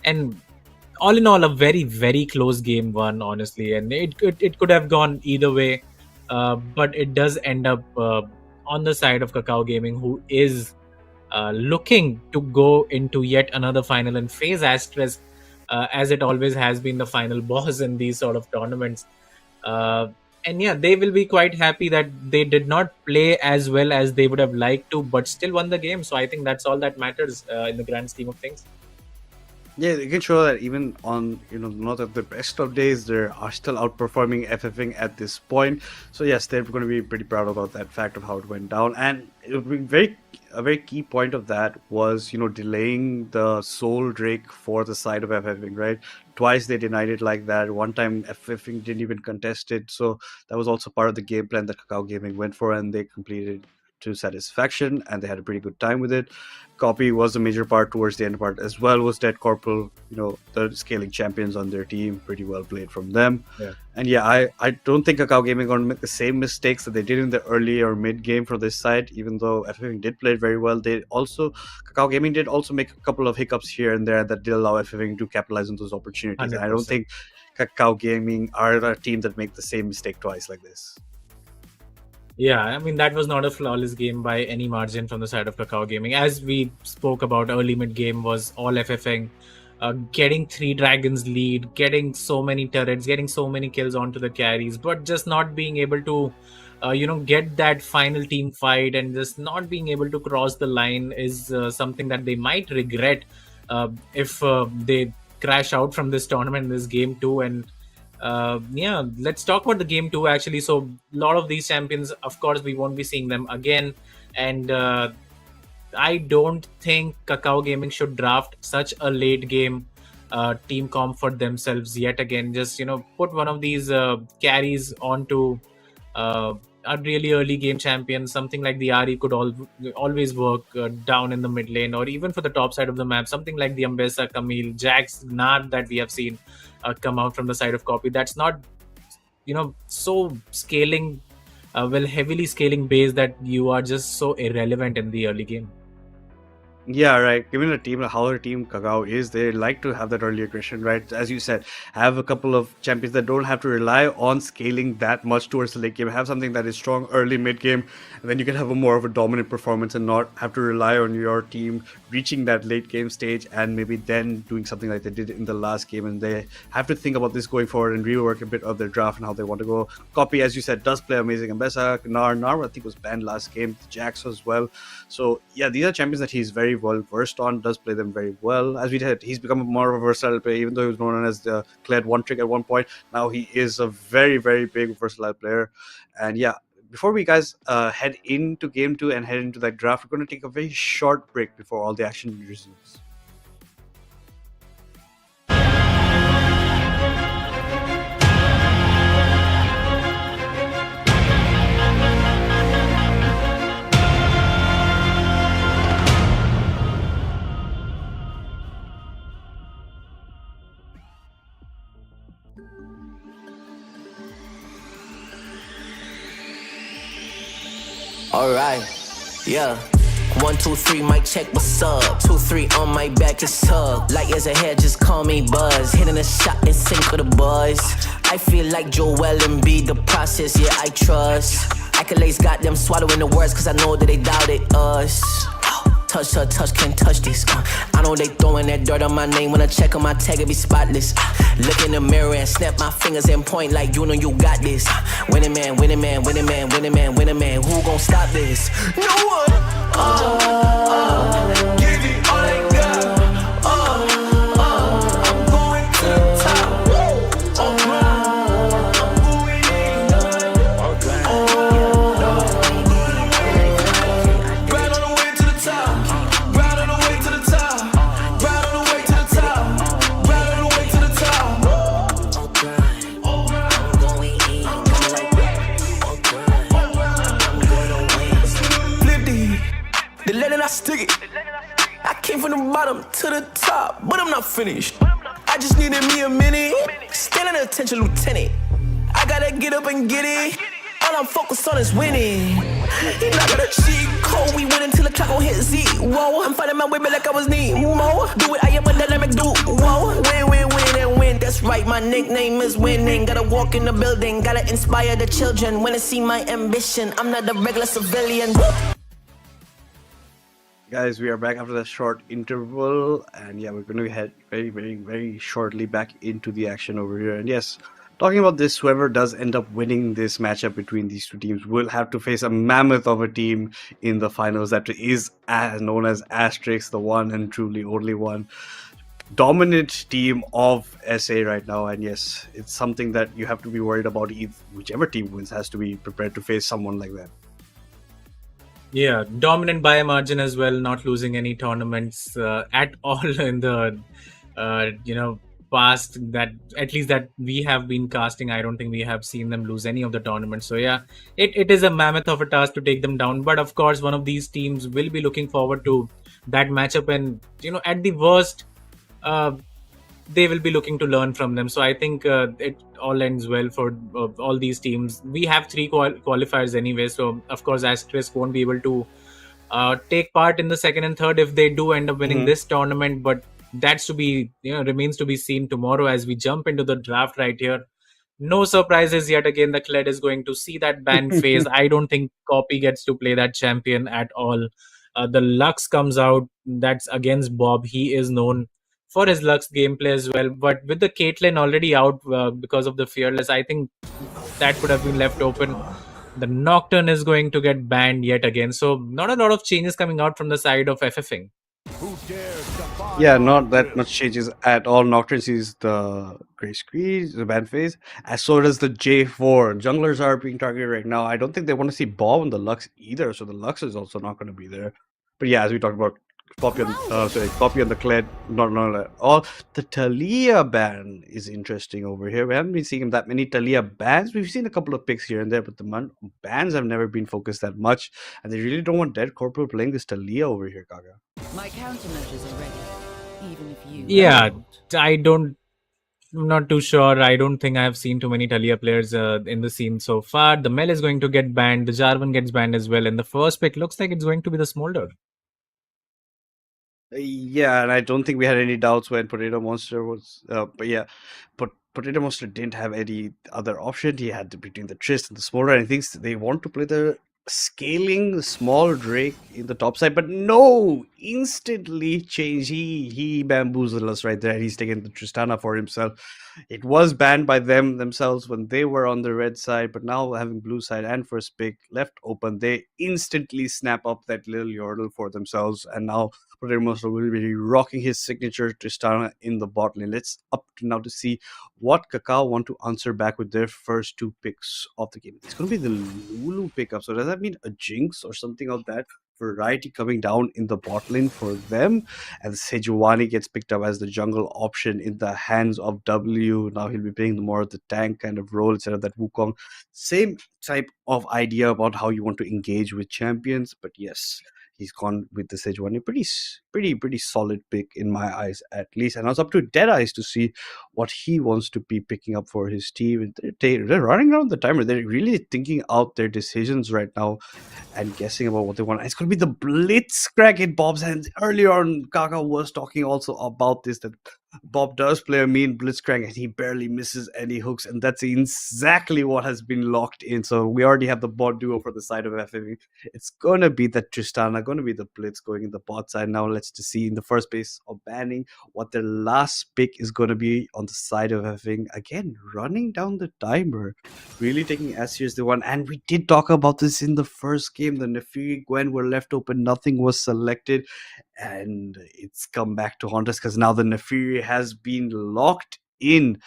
And all in all, a very, very close game one, honestly. And it could have gone either way. But it does end up on the side of Kakao Gaming, who is looking to go into yet another final and face Asterisk, as it always has been the final boss in these sort of tournaments. And yeah, they will be quite happy that they did not play as well as they would have liked to, but still won the game. So I think that's all that matters in the grand scheme of things. Yeah, you can show that even on not at the best of days, they are still outperforming FFing at this point. So yes, they're going to be pretty proud about that fact of how it went down. And it would be a very key point of that was delaying the Soul Drake for the side of FFing, right? Twice they denied it like that. One time FFing didn't even contest it. So that was also part of the game plan that Kakao Gaming went for, and they completed to satisfaction, and they had a pretty good time with it. Copy was a major part towards the end part as well, was Dead Corporal, the scaling champions on their team. Pretty well played from them. Yeah. And yeah, I don't think Kakao Gaming are going to make the same mistakes that they did in the early or mid game for this side, even though FFing did play it very well. Kakao Gaming did also make a couple of hiccups here and there that did allow FFing to capitalize on those opportunities. 100%. And I don't think Kakao Gaming are a team that make the same mistake twice like this. Yeah, I mean, that was not a flawless game by any margin from the side of Kakao Gaming. As we spoke about, early mid-game was all FFing. Getting 3 dragons lead, getting so many turrets, getting so many kills onto the carries, but just not being able to, get that final team fight and just not being able to cross the line is something that they might regret if they crash out from this tournament in this game too. And yeah, let's talk about the game 2 actually. So a lot of these champions, of course, we won't be seeing them again, and I don't think Kakao Gaming should draft such a late game team comp for themselves yet again. Just put one of these carries onto a really early game champion. Something like the Ari could always work down in the mid lane, or even for the top side of the map. Something like the Ambessa, Camille, Jax, Nard that we have seen come out from the side of Copy. That's not so scaling heavily scaling base that you are just so irrelevant in the early game. Yeah, right. Given a team, how a team Kakao is, they like to have that early aggression, right? As you said, have a couple of champions that don't have to rely on scaling that much towards the late game. Have something that is strong early, mid game, and then you can have a more of a dominant performance and not have to rely on your team reaching that late game stage and maybe then doing something like they did in the last game. And they have to think about this going forward and rework a bit of their draft and how they want to go. Copy, as you said, does play amazing. Ambessa, Nar, I think was banned last game. Jax as well. So yeah, these are champions that he's very well versed on, does play them very well. As we said, he's become more of a versatile player, even though he was known as the Kled one trick at one point. Now he is a very, very big versatile player. And yeah, before we guys head into game 2 and head into that draft, we're going to take a very short break before all the action resumes. Alright, yeah. 1, 2, 3, mic check, what's up? 2, 3 on my back, it's up. Light years ahead, just call me Buzz. Hitting a shot in sync with the buzz. I feel like Joel Embiid, the process, yeah, I trust. Accolades got them swallowing the words, cause I know that they doubted us. Touch, can't touch this. I know they throwing that dirt on my name. When I check on my tag, it be spotless. Look in the mirror and snap my fingers and point like you know you got this. Winning man, winning man, winning man, winning man, winning man. Who gon' stop this? No one. Give it all I got. I'm going to the top. I'm going in. Right on the way to the top. Right on the way to the top. Right on the way to the top. Right on the way to the top. I'm going in. I'm gonna win. Flip the letter I stick it. I came from the bottom to the top, but I'm not finished. I just needed me a minute. Standing attention, lieutenant. I gotta get up and get it. All I'm focused on is winning. He not gonna cheat code. We win until the clock gon' hit Z. Whoa, I'm fighting my way back like I was Nemo. Do it, I am a dynamic dude. Whoa, win and win. That's right, my nickname is winning. Gotta walk in the building, gotta inspire the children. Wanna see my ambition. I'm not a regular civilian. Guys, we are back after that short interval, and yeah, we're going to head very, very, very shortly back into the action over here. And yes, talking about this, whoever does end up winning this matchup between these two teams will have to face a mammoth of a team in the finals that is known as Asterix, the one and truly only one dominant team of SA right now. And yes, it's something that you have to be worried about. Whichever team wins has to be prepared to face someone like that. Yeah, dominant by a margin as well, not losing any tournaments at all in the past, that at least that we have been casting. I don't think we have seen them lose any of the tournaments. So yeah, it is a mammoth of a task to take them down. But of course, one of these teams will be looking forward to that matchup, and at the worst, they will be looking to learn from them. So I think it all ends well for all these teams. We have 3 qualifiers anyway, so of course Asterisk won't be able to take part in the second and third if they do end up winning this tournament. But that's to be remains to be seen tomorrow as we jump into the draft right here. No surprises yet again. The Kled is going to see that ban phase. I don't think Copy gets to play that champion at all. The Lux comes out. That's against Bob. He is known for his Lux gameplay as well. But with the Caitlyn already out because of the Fearless, I think that could have been left open. The Nocturne is going to get banned yet again. So not a lot of changes coming out from the side of FFing. Yeah, not that much changes at all. Nocturne sees the Grey Squeeze, the ban phase, as so does the J4. Junglers are being targeted right now. I don't think they want to see Bob on the Lux either, so the Lux is also not going to be there. But yeah, as we talked about, Poppy on the Kled, not at all. The Talia ban is interesting over here. We haven't been seeing that many Talia bans. We've seen a couple of picks here and there, but the bans have never been focused that much, and they really don't want Dead Corporal playing this Talia over here, Kaga. My countermeasures are ready, even if you. Yeah, I'm not too sure. I don't think I've seen too many Talia players in the scene so far. The Mel is going to get banned. The Jarvan gets banned as well. And the first pick looks like it's going to be the Smolder. Yeah, and I don't think we had any doubts when Potato Monster was. But yeah, but Potato Monster didn't have any other option. He had to between the Trist and the Smolder. And I think they want to play the scaling small Drake in the top side, but no, instantly change. He bamboozled us right there. He's taken the Tristana for himself. It was banned by themselves when they were on the red side, but now having blue side and first pick left open, they instantly snap up that little yordle for themselves, and now Potato Monster will be rocking his signature Tristana in the bot lane. Let's up to now to see what Kakao want to answer back with their first two picks of the game. It's going to be the Lulu pickup. So does that mean a Jinx or something of that variety coming down in the bot lane for them? And Sejuani gets picked up as the jungle option in the hands of W. Now he'll be playing more of the tank kind of role instead of that Wukong. Same type of idea about how you want to engage with champions, but yes, he's gone with the Sejuani. Pretty solid pick in my eyes, at least. And now it's up to Dead Eyes to see what he wants to be picking up for his team. They're running around the timer. They're really thinking out their decisions right now and guessing about what they want. It's going to be the Blitzcrank in Bob's hands. Earlier on, Kakao was talking also about this, that Bob does play a mean Blitzcrank and he barely misses any hooks, and that's exactly what has been locked in. So we already have the bot duo for the side of FFing. It's going to be the Tristana, going to be the Blitz going in the bot side. Now let's just see in the first base of banning what their last pick is going to be on the side of FFing. Again, running down the timer, really taking as serious the one. And we did talk about this in the first game. The Nefiri Gwen were left open, nothing was selected, and it's come back to haunt us because now the Nefiri has been locked in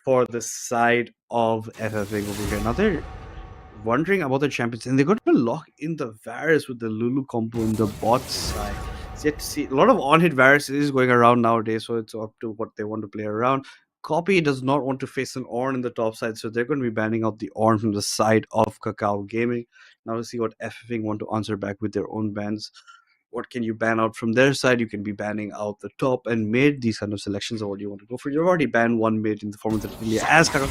for the side of FFing over here. Now they're wondering about the champions, and they're going to lock in the Varus with the Lulu combo in the bot side. It's yet to see. A lot of on-hit Varus is going around nowadays, so it's up to what they want to play around. Copy does not want to face an Ornn in the top side, so they're going to be banning out the Ornn from the side of Kakao Gaming. Now let's see what FFing want to answer back with their own bans. What can you ban out from their side? You can be banning out the top and mid. These kind of selections are what you want to go for. You've already banned one mid in the form of the Talia as Kakao.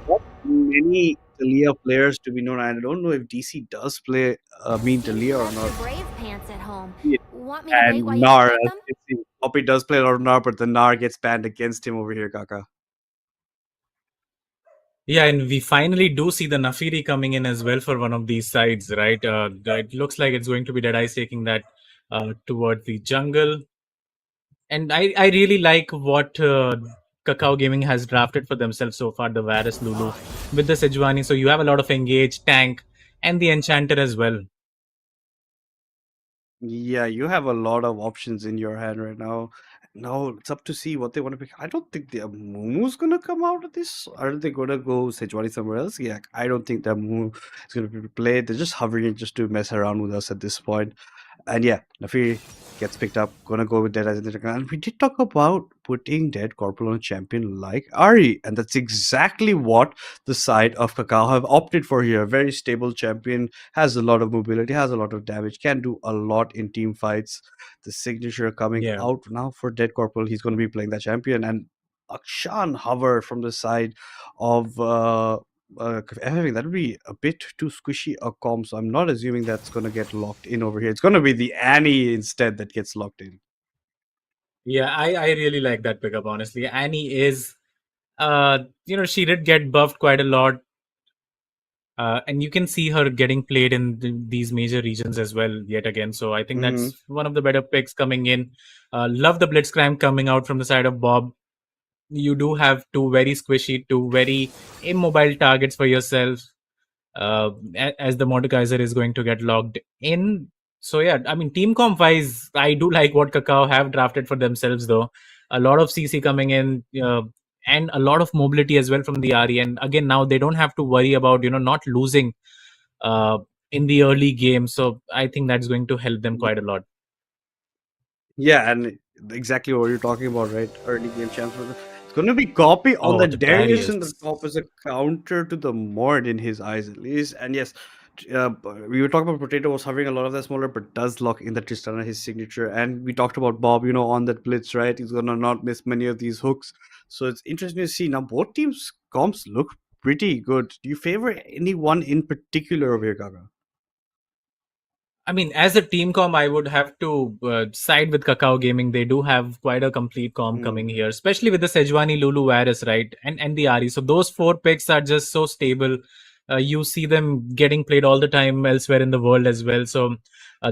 Not many Talia players to be known. I don't know if DC does play mean Talia or not. Brave pants at home. Yeah. Want me to wait And while you Nar, get as them? you can see, Poppy does play a lot of Nar, but the Nar gets banned against him over here, Kaka. Yeah, and we finally do see the Nafiri coming in as well for one of these sides, right? It looks like it's going to be Dead Eyes taking that towards the jungle. And I really like what Kakao Gaming has drafted for themselves so far, the Varus Lulu with the Sejuani. So you have a lot of engage, tank, and the Enchanter as well. Yeah, you have a lot of options in your hand right now. Now it's up to see what they want to pick. I don't think the Mumu's gonna come out of this. Are they gonna go Sejuani somewhere else? Yeah, I don't think that Mumu is gonna be played. They're just hovering it just to mess around with us at this point. And yeah, Nafiri gets picked up. Gonna go with Dead as the and we did talk about putting Dead Corporal on a champion like Ari, and that's exactly what the side of Kakao have opted for here. Very stable champion, has a lot of mobility, has a lot of damage, can do a lot in team fights. The signature coming Yeah. out now for Dead Corporal. He's going to be playing that champion, and Akshan hover from the side of FFing. That would be a bit too squishy a comp, so I'm not assuming that's going to get locked in over here. It's going to be the Annie instead that gets locked in. Yeah, I really like that pickup, honestly. Annie is, she did get buffed quite a lot. And you can see her getting played in these major regions as well, yet again. So I think that's one of the better picks coming in. Love the Blitzcrank coming out from the side of Bob. You do have two very squishy, two very immobile targets for yourself, as the Mordekaiser is going to get logged in. So yeah, I mean, team comp wise, I do like what Kakao have drafted for themselves, though. A lot of CC coming in, and a lot of mobility as well from the RE. And again, now they don't have to worry about not losing in the early game. So I think that's going to help them quite a lot. Yeah, and exactly what you're talking about, right? Early game champs. It's going to be copy on the Darius in the top as a counter to the Mord in his eyes, at least. And yes, we were talking about Potato was hovering a lot of that smaller, but does lock in the Tristana, his signature. And we talked about Bob, on that blitz, right? He's going to not miss many of these hooks. So it's interesting to see. Now, both teams' comps look pretty good. Do you favor anyone in particular over here, Gaga? I mean, as a team comp, I would have to side with Kakao Gaming. They do have quite a complete comp coming here, especially with the Sejuani, Lulu, Varus, right? And the Ari. So those four picks are just so stable. You see them getting played all the time elsewhere in the world as well. So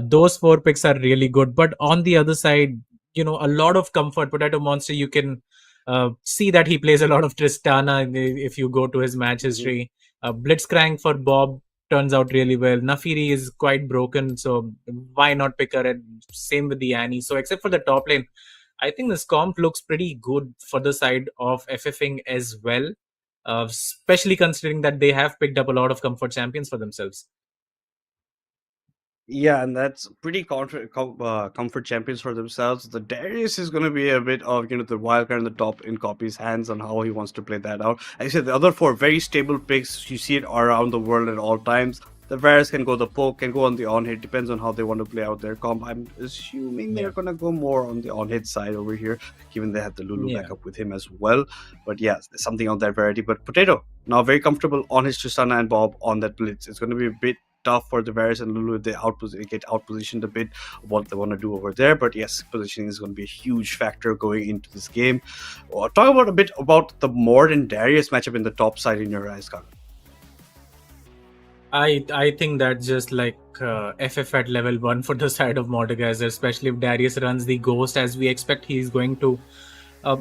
those four picks are really good. But on the other side, a lot of comfort. Potato Monster, you can see that he plays a lot of Tristana if you go to his match history. Blitzcrank for Bob. turns out really well. Nafiri is quite broken, so why not pick her? And same with the Annie. So except for the top lane, I think this comp looks pretty good for the side of FFing as well, especially considering that they have picked up a lot of comfort champions for themselves. Yeah, and that's pretty comfort champions for themselves. The Darius is going to be a bit of the wild card in the top in Copy's hands on how he wants to play that out. Like I said, the other four very stable picks. You see it around the world at all times. The Varus can go the poke, can go on the on hit. Depends on how they want to play out their comp. I'm assuming they're going to go more on the on hit side over here, given they have the Lulu Yeah. backup with him as well. But yeah, there's something on that variety. But Potato now very comfortable on his Tristana and Bob on that blitz. It's going to be a bit tough for the Varus and Lulu if they get outpositioned a bit what they want to do over there. But yes, positioning is going to be a huge factor going into this game. Talk about a bit about the Mord and Darius matchup in the top side in your eyes, Kakao. I think that's just like FF at level 1 for the side of Mordekaiser, especially if Darius runs the Ghost as we expect he's going to.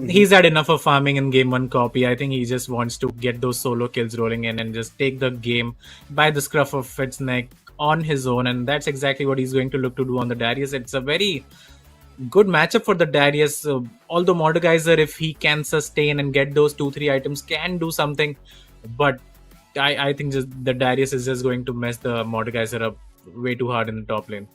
He's had enough of farming in game 1 copy. I think he just wants to get those solo kills rolling in and just take the game by the scruff of its neck on his own, and that's exactly what he's going to look to do on the Darius. It's a very good matchup for the Darius. Although Mordekaiser, if he can sustain and get those 2-3 items, can do something, but I think just the Darius is just going to mess the Mordekaiser up way too hard in the top lane.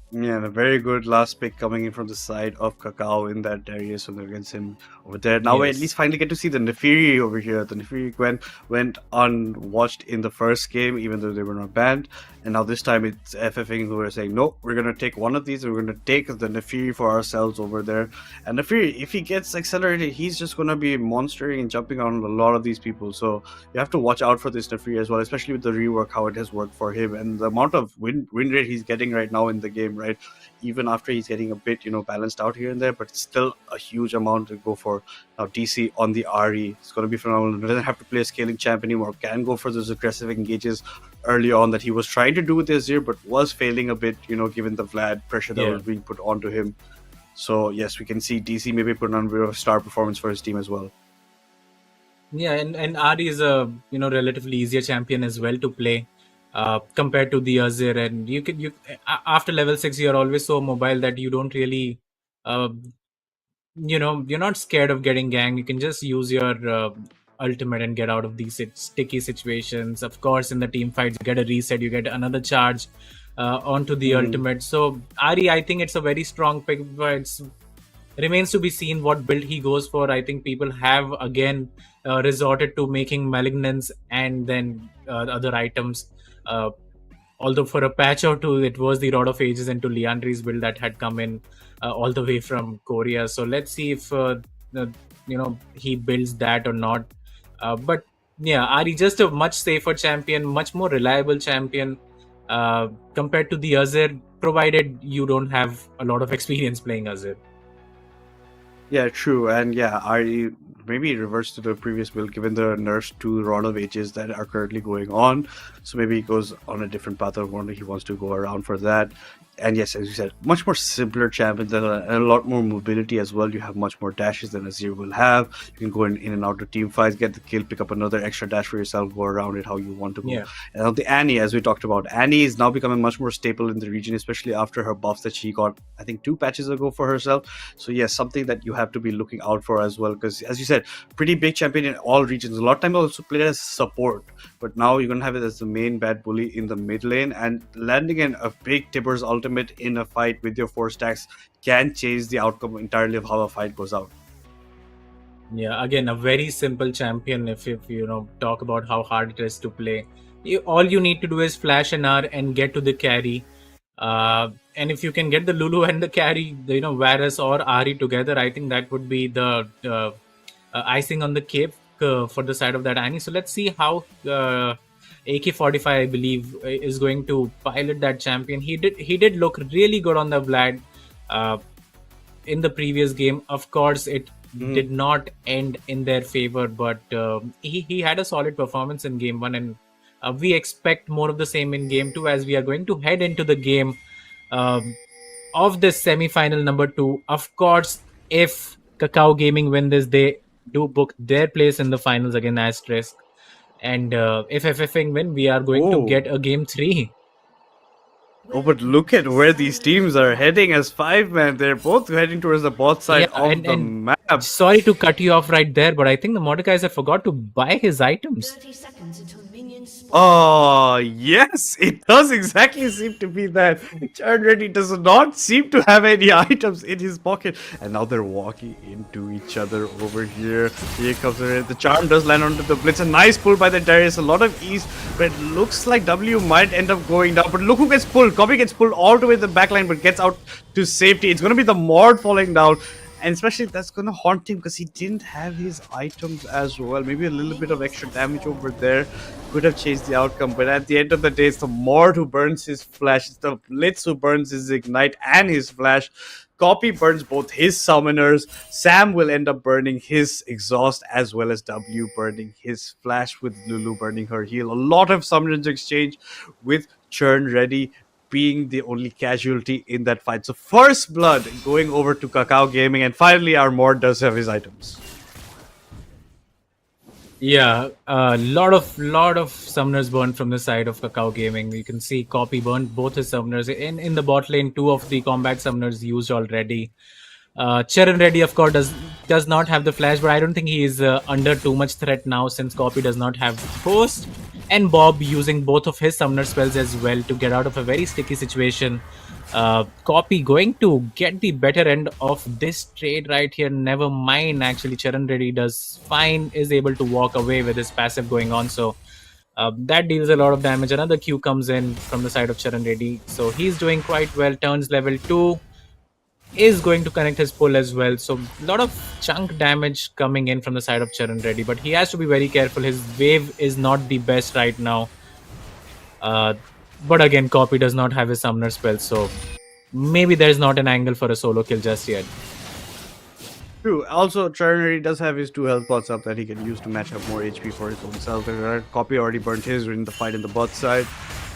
Yeah, and a very good last pick coming in from the side of Kakao in that Darius against him over there. Now we at least finally get to see the Nefiri over here. The Nefiri Gwen went unwatched in the first game, even though they were not banned. And now this time it's FFing who are saying, no, we're going to take one of these and we're going to take the Nefiri for ourselves over there. And Nefiri, if he gets accelerated, he's just going to be monstering and jumping on a lot of these people. So you have to watch out for this Nefiri as well, especially with the rework, how it has worked for him. And the amount of win rate he's getting right now in the game, right? Even after he's getting a bit, balanced out here and there, but it's still a huge amount to go for. Now DC on the RE, it's going to be phenomenal. He doesn't have to play a scaling champ anymore. Can go for those aggressive engages early on that he was trying to do with the Azir, but was failing a bit, given the Vlad pressure that was being put onto him. So yes, we can see DC maybe put on a bit of star performance for his team as well. Yeah, and Ari is a relatively easier champion as well to play. Compared to the Azir, and you after level 6 you're always so mobile that you don't really you're not scared of getting ganked. You can just use your ultimate and get out of these sticky situations. Of course, in the team fights you get a reset, you get another charge onto the ultimate. So Ari, I think it's a very strong pick, but it remains to be seen what build he goes for. I think people have again resorted to making Malignance and then other items. Although for a patch or two, it was the Rod of Ages into Liandry's build that had come in all the way from Korea. So let's see if he builds that or not. But yeah, Ari just a much safer champion, much more reliable champion compared to the Azir, provided you don't have a lot of experience playing Azir. Yeah, true. And yeah, Ari maybe reverts to the previous build given the nerfs to Rod of Ages that are currently going on. So maybe he goes on a different path of one. He wants to go around for that. And yes, as you said, much more simpler champion and a lot more mobility as well. You have much more dashes than Azir will have. You can go in and out of team fights, get the kill, pick up another extra dash for yourself, go around it how you want to go. Yeah. And now the Annie, as we talked about, Annie is now becoming much more staple in the region, especially after her buffs that she got, I think 2 patches ago for herself. So yes, something that you have to be looking out for as well, because as you said, pretty big champion in all regions. A lot of time also played as support, but now you're going to have it as the main bad bully in the mid lane, and landing in a big Tibbers ultimate in a fight with your 4 stacks can change the outcome entirely of how a fight goes out. Yeah, again, a very simple champion. If you talk about how hard it is to play, all you need to do is flash an R and get to the carry. And if you can get the Lulu and the carry, Varus or Ari together, I think that would be the icing on the cake for the side of that Annie. So let's see how AK-45, I believe, is going to pilot that champion. He did look really good on the Vlad in the previous game. Of course, it did not end in their favor, but he had a solid performance in game 1, and we expect more of the same in game 2 as we are going to head into the game of this semi-final number 2. Of course, if Kakao Gaming win this, they do book their place in the finals again, as stressed. And if FFing win, we are going to get a game 3. Oh, but look at where these teams are heading as 5-man. They're both heading towards the bot side Yeah, of the and map. sorry to cut you off right there, but I think the Mordekaiser forgot to buy his items. 30 seconds until minions spawn. Oh, yes, it does exactly seem to be that. Churn Ready does not seem to have any items in his pocket. And now they're walking into each other over here. Here comes the charm does land onto the blitz. A nice pull by the Darius. A lot of ease, but it looks like W might end up going down. But look who gets pulled. Copy gets pulled all the way to the backline, but gets out to safety. It's going to be the Mord falling down. And especially that's going to haunt him because he didn't have his items as well. Maybe a little bit of extra damage over there could have changed the outcome. But at the end of the day, it's the Mord who burns his flash. It's the Blitz who burns his Ignite and his flash. Copy burns both his summoners. Sam will end up burning his exhaust as well as W burning his flash, with Lulu burning her heal. A lot of summoners exchange with Churn Ready being the only casualty in that fight. So first blood going over to Kakao Gaming, and finally our Mord does have his items. Yeah, a lot of summoners burned from the side of Kakao Gaming. You can see Copy burned both his summoners. In the bot lane, 2 of the combat summoners used already. Charan Reddy, of course, does not have the flash, but I don't think he is under too much threat now since Copy does not have Host. And Bob using both of his summoner spells as well to get out of a very sticky situation. Copy going to get the better end of this trade right here. Never mind, actually, Charan Reddy does fine, is able to walk away with his passive going on. So that deals a lot of damage. Another Q comes in from the side of Charan Reddy. So he's doing quite well. Turns level 2. Is going to connect his pull as well. So a lot of chunk damage coming in from the side of Charan Reddy, but he has to be very careful. His wave is not the best right now. But again, Copy does not have his summoner spell, so maybe there's not an angle for a solo kill just yet. True. Also, Churnary does have his 2 health pots up that he can use to match up more HP for his own self. Copy already burnt his in the fight in the bot side,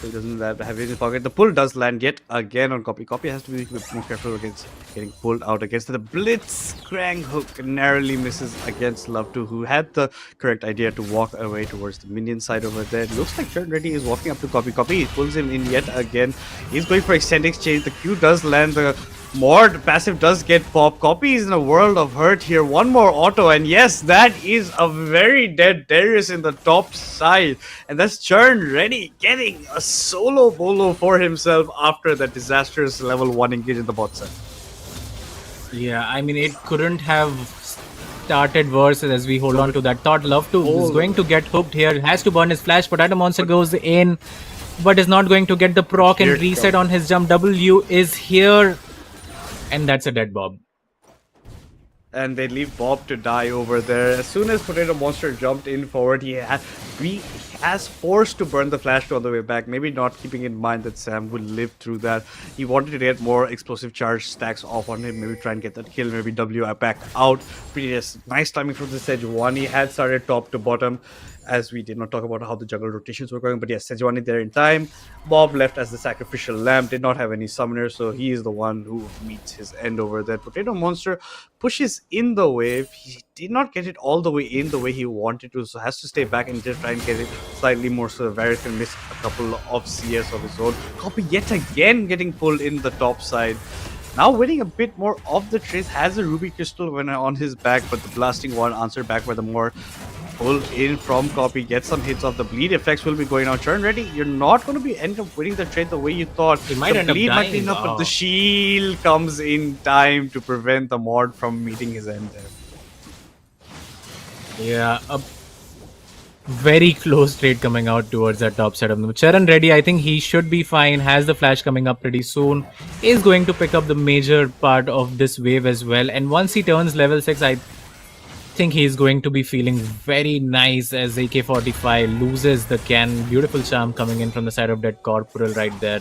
so he doesn't have it in his pocket. The pull does land yet again on Copy. Copy has to be more careful against getting pulled out against the Blitz. Crank hook narrowly misses against Love2, who had the correct idea to walk away towards the minion side over there. It looks like Churn Ready is walking up to Copy. Copy, he pulls him in yet again. He's going for extend exchange. The Q does land. The Mord passive does get popped. Copy is in a world of hurt here. One more auto, and yes, that is a very dead Darius in the top side. And that's Churn Ready getting a solo bolo for himself after that disastrous level 1 engage in the bot side. Yeah, I mean, it couldn't have started worse as we hold on to that thought. Love2 is going to get hooked here. Has to burn his flash, but Adam Monster goes in, but is not going to get the proc and reset on his jump. W is here. And that's a dead Bob. And they leave Bob to die over there. As soon as Potato Monster jumped in forward, he has forced to burn the flash on the way back. Maybe not keeping in mind that Sam would live through that. He wanted to get more explosive charge stacks off on him. Maybe try and get that kill. Maybe W back out. Pretty nice timing from the Sejuani. Had started top to bottom, as we did not talk about how the jungle rotations were going. But yes, Sejuani there in time. Bob left as the sacrificial lamb. Did not have any summoner, so he is the one who meets his end over there. Potato Monster pushes in the wave. He did not get it all the way in the way he wanted to, so has to stay back and just try and get it slightly more, so Varys can miss a couple of CS of his own. Copy yet again getting pulled in the top side. Now winning a bit more of the trace, has a Ruby Crystal when on his back, but the blasting one answered back by the more pull in from Copy. Get some hits off. The bleed effects will be going on. Churn Ready, you're not going to be end up winning the trade the way you thought. He might end up bleed might be dying. enough, but the shield comes in time to prevent the Mord from meeting his end there. Yeah, a very close trade coming out towards that top side of them. Charan Reddy, I think he should be fine. Has the flash coming up pretty soon. Is going to pick up the major part of this wave as well. And once he turns level 6, I think he's going to be feeling very nice as AK-45 loses the can. Beautiful charm coming in from the side of that Corporal right there.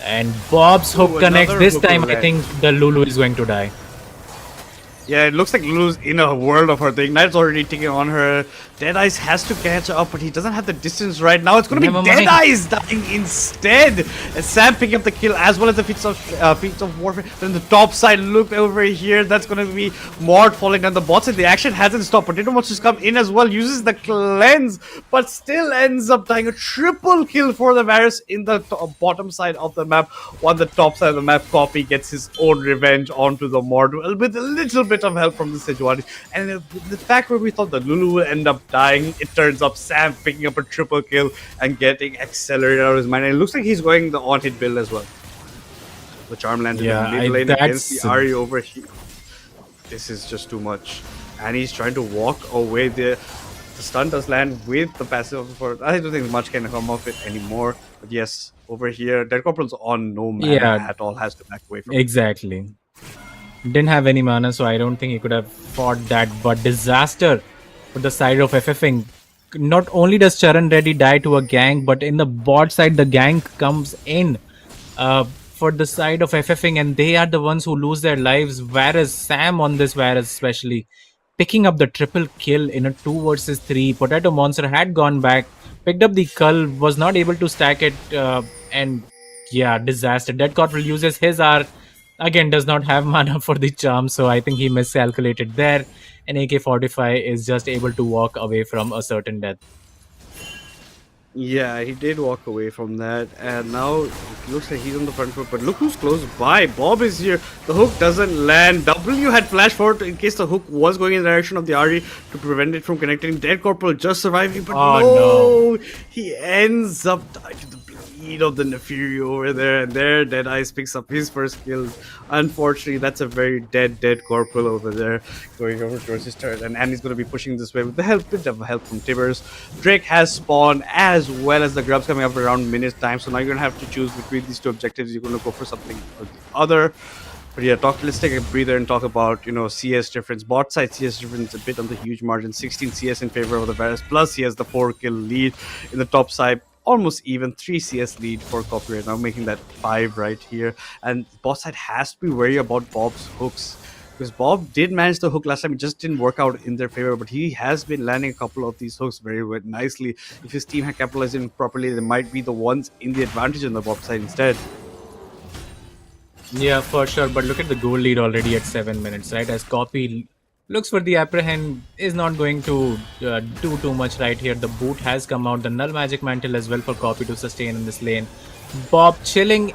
And Bob's hook connects. This time, I think the Lulu is going to die. Yeah, it looks like Lulu's in a world of her. The Ignite's already taking on her. Deadeyes has to catch up, but he doesn't have the distance right now. It's going to be Never mind. Deadeyes dying instead. And Sam picking up the kill as well as the feats of warfare. Then the top side, look over here. That's going to be Mort falling down the bot side. The action hasn't stopped. Potato wants to come in as well. Uses the cleanse, but still ends up dying. A triple kill for the Varus in the bottom side of the map. On the top side of the map, Copy gets his own revenge onto the Mort with a little bit of help from the Sejuani. And the fact where we thought that Lulu will end up dying, it turns up Sam picking up a triple kill and getting accelerated out of his mind. And it looks like he's going the on-hit build as well. The charm landed in mid lane against the Ahri over here. This is just too much. And he's trying to walk away. The stun does land with the passive for. I don't think much can come of it anymore. But yes, over here, Dead Corporal's on no mana at all, has to back away from Exactly. Didn't have any mana, so I don't think he could have fought that. But disaster for the side of FFing. Not only does Charan Reddy die to a gank, but in the bot side, the gank comes in for the side of FFing, and they are the ones who lose their lives. Whereas Sam on this Varus especially, picking up the triple kill in a 2 versus 3. Potato Monster had gone back, picked up the cull, was not able to stack it, and yeah, disaster. Dead Corporal uses his R. Again, does not have mana for the charm, so I think he miscalculated there. And AK-45 is just able to walk away from a certain death. Yeah, he did walk away from that, and now it looks like he's on the front foot, but look who's close by. Bob is here. The hook doesn't land. W had flash forward in case the hook was going in the direction of the Ahri to prevent it from connecting. Dead Corporal just surviving, but no! He ends up dying to the bleed of the Nefiri over there, and there Deadeyes picks up his first kill. Unfortunately, that's a very dead Corporal over there, going over towards his turret, and Andy's going to be pushing this way with the bit of help from Tibbers. Drake has spawned as well as the grubs coming up around minutes time, so now you're going to have to choose between these two objectives. You're going to go for something or the other. But yeah, let's take a breather and talk about, CS difference. Bot side CS difference a bit on the huge margin. 16 CS in favor of the Varus, plus he has the 4 kill lead in the top side. Almost even 3 CS lead for Copy right now, making that 5 right here. And bot side has to be wary about Bob's hooks, because Bob did manage the hook last time. It just didn't work out in their favor, but he has been landing a couple of these hooks very nicely. If his team had capitalized it properly, they might be the ones in the advantage on the Bob side instead. Yeah, for sure. But look at the goal lead already at 7 minutes, right? As Copy looks for the apprehend, is not going to do too much right here. The boot has come out. The null magic mantle as well for Copy to sustain in this lane. Bob chilling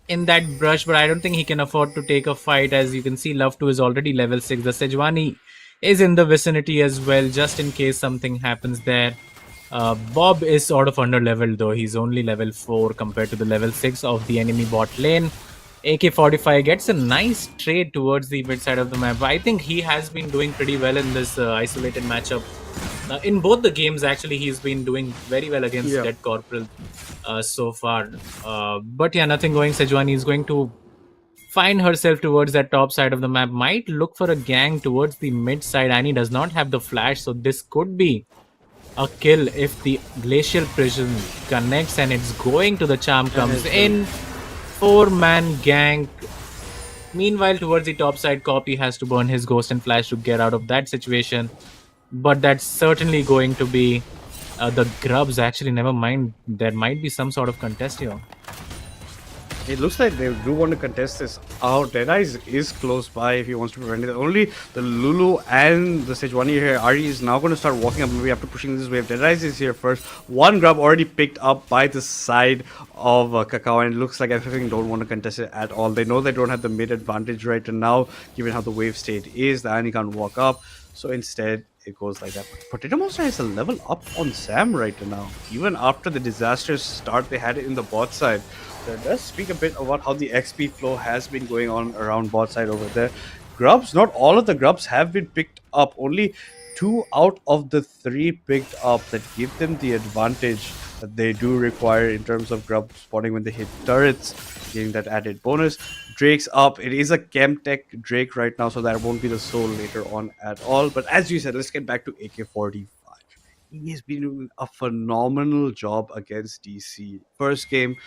in that brush, but I don't think he can afford to take a fight. As you can see, Love 2 is already level 6. The Sejuani is in the vicinity as well, just in case something happens there. Bob is sort of under leveled though. He's only level 4 compared to the level 6 of the enemy bot lane. AK-45 gets a nice trade towards the mid side of the map. I think he has been doing pretty well in this isolated matchup. In both the games, actually, he's been doing very well against Dead Corporal so far. But yeah, nothing going. Sejuani is going to find herself towards that top side of the map. Might look for a gang towards the mid side. Annie does not have the flash, so this could be a kill if the Glacial Prison connects, and it's going to the charm comes in. 4-man gank. Meanwhile, towards the top side, Copy has to burn his Ghost and Flash to get out of that situation. But that's certainly going to be the grubs. Actually, never mind. There might be some sort of contest here. It looks like they do want to contest this out. Deadeyes is close by if he wants to prevent it. Only the Lulu and the Sejuani here. Ahri is now going to start walking up maybe after pushing this wave. Deadeyes is here first. One grub already picked up by the side of Kakao, and it looks like FFing don't want to contest it at all. They know they don't have the mid advantage right now, given how the wave state is. The Annie can't walk up, so instead it goes like that. But Potato Monster has a level up on Sam right now, even after the disastrous start they had it in the bot side. That does speak a bit about how the XP flow has been going on around bot side over there. Grubs, not all of the grubs have been picked up. Only 2 out of the 3 picked up, that give them the advantage that they do require in terms of grub spawning when they hit turrets, getting that added bonus. Drake's up. It is a Chemtech Drake right now, so that won't be the soul later on at all. But as you said, let's get back to AK-45. He has been doing a phenomenal job against DC. First game,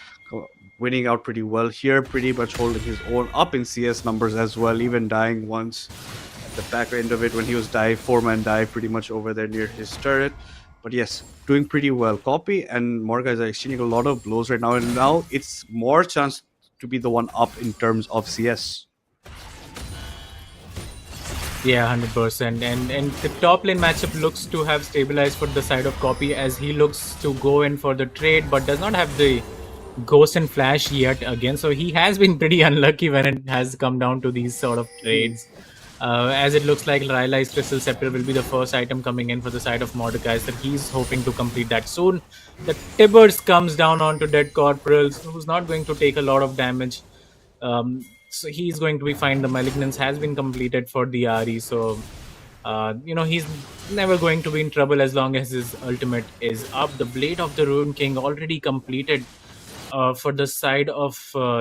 winning out pretty well here, pretty much holding his own up in CS numbers as well, even dying once. the back end of it when he was dive, 4-man dive pretty much over there near his turret. But yes, doing pretty well. Copy and Morga are exchanging a lot of blows right now, and now it's more chance to be the one up in terms of CS. Yeah, 100%. And the top lane matchup looks to have stabilized for the side of Copy, as he looks to go in for the trade, but does not have the Ghost and Flash yet again. So he has been pretty unlucky when it has come down to these sort of trades. As it looks like Rylai's Crystal Scepter will be the first item coming in for the side of Mordecai, so he's hoping to complete that soon. The Tibbers comes down onto Dead Corporals, who's not going to take a lot of damage. So he's going to be fine. The Malignance has been completed for the RE, so he's never going to be in trouble as long as his ultimate is up. The Blade of the Rune King already completed for the side of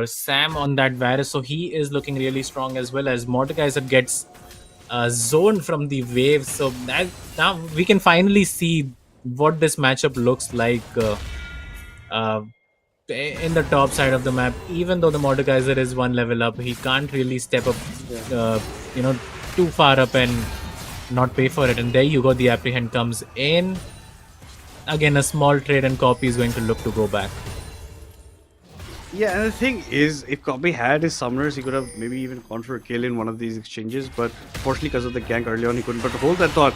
Sam on that Varus, so he is looking really strong, as well as Mordekaiser gets zoned from the wave. So that now we can finally see what this matchup looks like in the top side of the map. Even though the Mordekaiser is one level up, he can't really step up too far up and not pay for it. And there you go, the Apprehend comes in. Again, a small trade, and Copy is going to look to go back. Yeah, and the thing is, if Copy had his summoners, he could have maybe even gone for a kill in one of these exchanges, but fortunately because of the gank early on, he couldn't. But to hold that thought,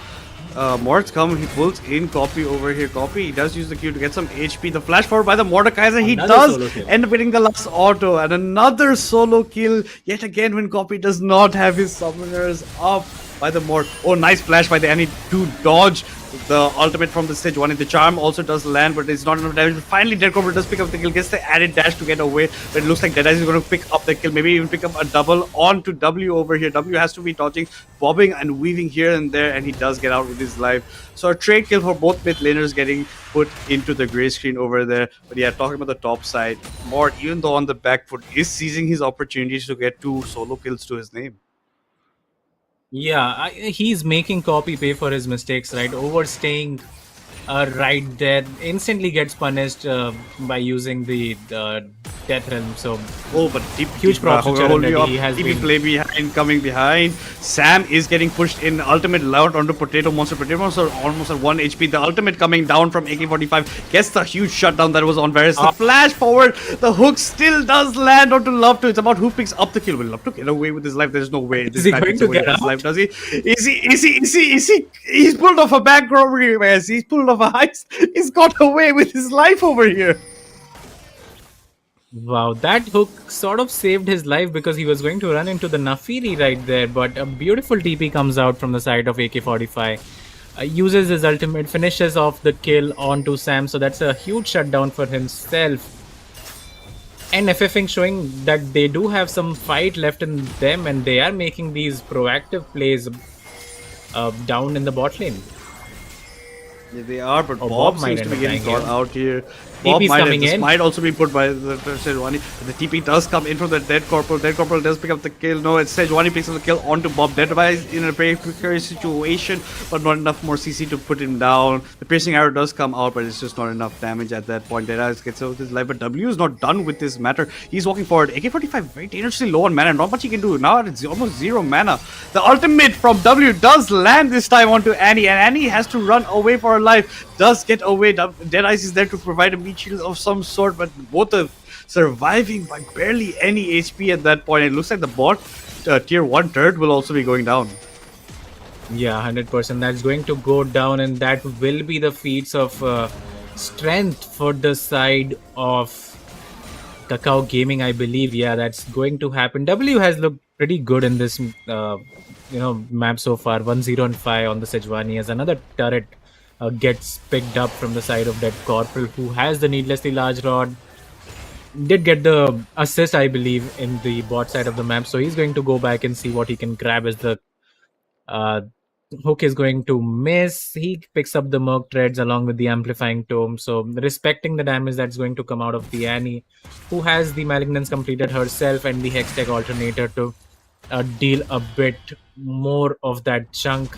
Mort's come, he pulls in Copy over here. Copy, he does use the Q to get some HP. The flash forward by the Mordekaiser, he does end up getting the last auto, and another solo kill yet again when Copy does not have his summoners up by the Mort. Oh, nice flash by the Annie to dodge the ultimate from the stage 1, and the charm also does land, but it's not enough damage. But finally, Dead Corporate does pick up the kill, gets the added dash to get away, but it looks like Deadice is going to pick up the kill, maybe even pick up a double onto W over here. W has to be dodging, bobbing and weaving here and there, and he does get out with his life. So a trade kill for both mid laners getting put into the gray screen over there. But yeah, talking about the top side, Mort, even though on the back foot, is seizing his opportunities to get 2 solo kills to his name. Yeah, he's making Copy pay for his mistakes, right? Overstaying right there, instantly gets punished by using the Death Realm. So, but huge props to Charan. He has been play behind, coming behind. Sam is getting pushed in. Ultimate loud onto Potato Monster. Potato Monster almost at 1 HP. The ultimate coming down from AK-45 gets the huge shutdown that was on Varus. The flash forward. The hook still does land onto Love to. It's about who picks up the kill. Will Love to get away with his life? There's no way. Is he going to get out? Life, does he? Is he? He's pulled off a bank robbery. He's pulled off a heist. He's got away with his life over here. Wow, that hook sort of saved his life because he was going to run into the Nafiri right there, but a beautiful TP comes out from the side of AK-45. Uses his ultimate, finishes off the kill onto Sam, so that's a huge shutdown for himself. And FFing showing that they do have some fight left in them, and they are making these proactive plays down in the bot lane. Yeah, they are, but Bob seems to be getting got out here. Bob might also be put by the Sejuani. The TP does come in from the Dead Corporal. Dead Corporal does pick up the kill. No, it's Sejuani picks up the kill onto Bob. Deadeye is in a very precarious situation, but not enough more CC to put him down. The piercing arrow does come out, but it's just not enough damage at that point. Deadeye gets out with his life, but W is not done with this matter. He's walking forward. AK-45 very dangerously low on mana. Not much he can do. Now it's almost 0 mana. The ultimate from W does land this time onto Annie, and Annie has to run away for her life. Does get away. Deadeye is there to provide a meat shield of some sort, but both are surviving by barely any HP at that point. It looks like the bot tier 1 turret will also be going down. Yeah, 100%. That's going to go down, and that will be the feats of strength for the side of Kakao Gaming, I believe. Yeah, that's going to happen. W has looked pretty good in this map so far. 1-0 and 5 on the Sejuani as another turret gets picked up from the side of Dead Corporal, who has the needlessly large rod. Did get the assist, I believe, in the bot side of the map, so he's going to go back and see what he can grab as the hook is going to miss. He picks up the Merc Treads along with the Amplifying Tome, so respecting the damage that's going to come out of the Annie, who has the Malignance completed herself and the Hextech Alternator to deal a bit more of that chunk.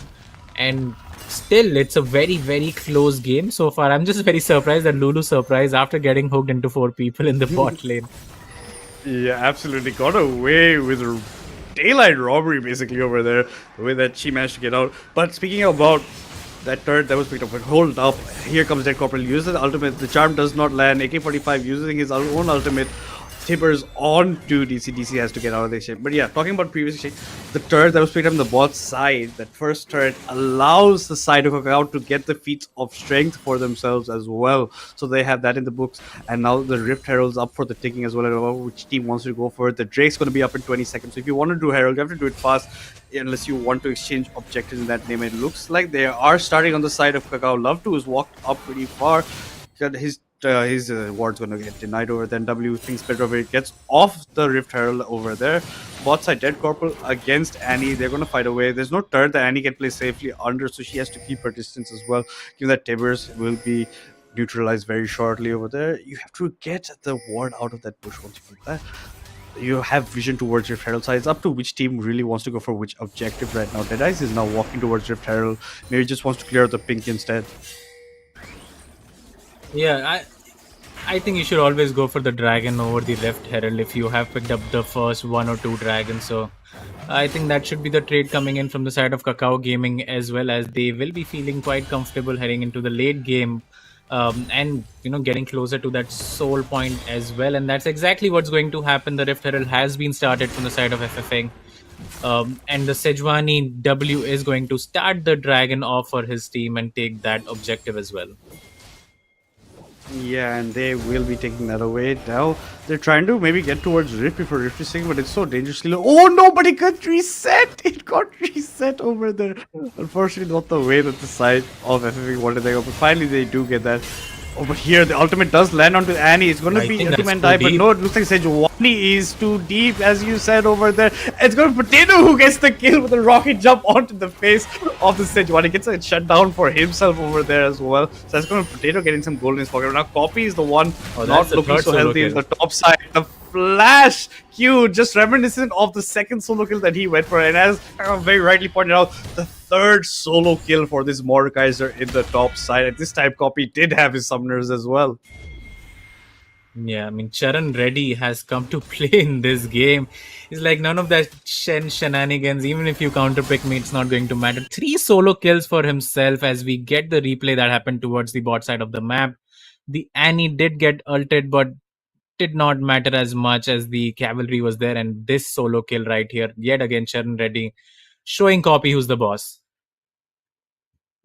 And still, it's a very, very close game so far. I'm just very surprised that Lulu surprised after getting hooked into 4 people in the bot lane. Yeah, absolutely. Got away with daylight robbery basically over there, the way that she managed to get out. But speaking about that turret that was picked up, hold up, here comes Dead Corporal, uses the ultimate, the charm does not land, AK-45 using his own ultimate, Tibbers on to DC. DC has to get out of this shit. But yeah, talking about previous shit, the turret that was picked up on the bot side, that first turret allows the side of Kakao to get the feats of strength for themselves as well. So they have that in the books. And now the Rift Herald's up for the taking as well. I don't know which team wants to go for it. The Drake's going to be up in 20 seconds. So if you want to do Herald, you have to do it fast unless you want to exchange objectives in that name. It looks like they are starting on the side of Kakao. Love to has walked up pretty far. His ward's gonna get denied over. Then W thinks better of it, gets off the Rift Herald over there. Bot side Dead Corporal against Annie. They're gonna fight away. There's no turret that Annie can play safely under, so she has to keep her distance as well. Given that Tibbers will be neutralized very shortly over there, you have to get the ward out of that bush. Once you do that, you have vision towards Rift Herald side. It's up to which team really wants to go for which objective right now. Deadice is now walking towards Rift Herald. Maybe just wants to clear the pink instead. Yeah, I think you should always go for the dragon over the Rift Herald if you have picked up the first 1 or 2 dragons. So I think that should be the trade coming in from the side of Kakao Gaming, as well as they will be feeling quite comfortable heading into the late game. And getting closer to that soul point as well, and that's exactly what's going to happen. The Rift Herald has been started from the side of FFing, and the Sejuani W is going to start the dragon off for his team and take that objective as well. Yeah, and they will be taking that away. Now they're trying to maybe get towards Rift before Rift is taken, but it's so dangerously low. Oh no, but it got reset! It got reset over there. Unfortunately, not the way that the side of FFing wanted to go, but finally they do get that. Over here, the ultimate does land onto Annie. It's going to be a two-man die, but no, it looks like Sejuani is too deep, as you said over there. It's going to be Potato who gets the kill with a rocket jump onto the face of the Sejuani. Gets a shutdown for himself over there as well. So that's going to be Potato getting some gold in his pocket. Now, Copy is the one not looking so healthy in the top side. The flash Q, just reminiscent of the second solo kill that he went for. And as very rightly pointed out, the third solo kill for this Mordekaiser in the top side. At this time, Copy did have his summoners as well. Yeah, I mean, Charan Reddy has come to play in this game. It's like none of that shenanigans. Even if you counterpick me, it's not going to matter. 3 solo kills for himself as we get the replay that happened towards the bot side of the map. The Annie did get ulted, but did not matter as much as the cavalry was there. And this solo kill right here, yet again, Charan Reddy showing Copy who's the boss.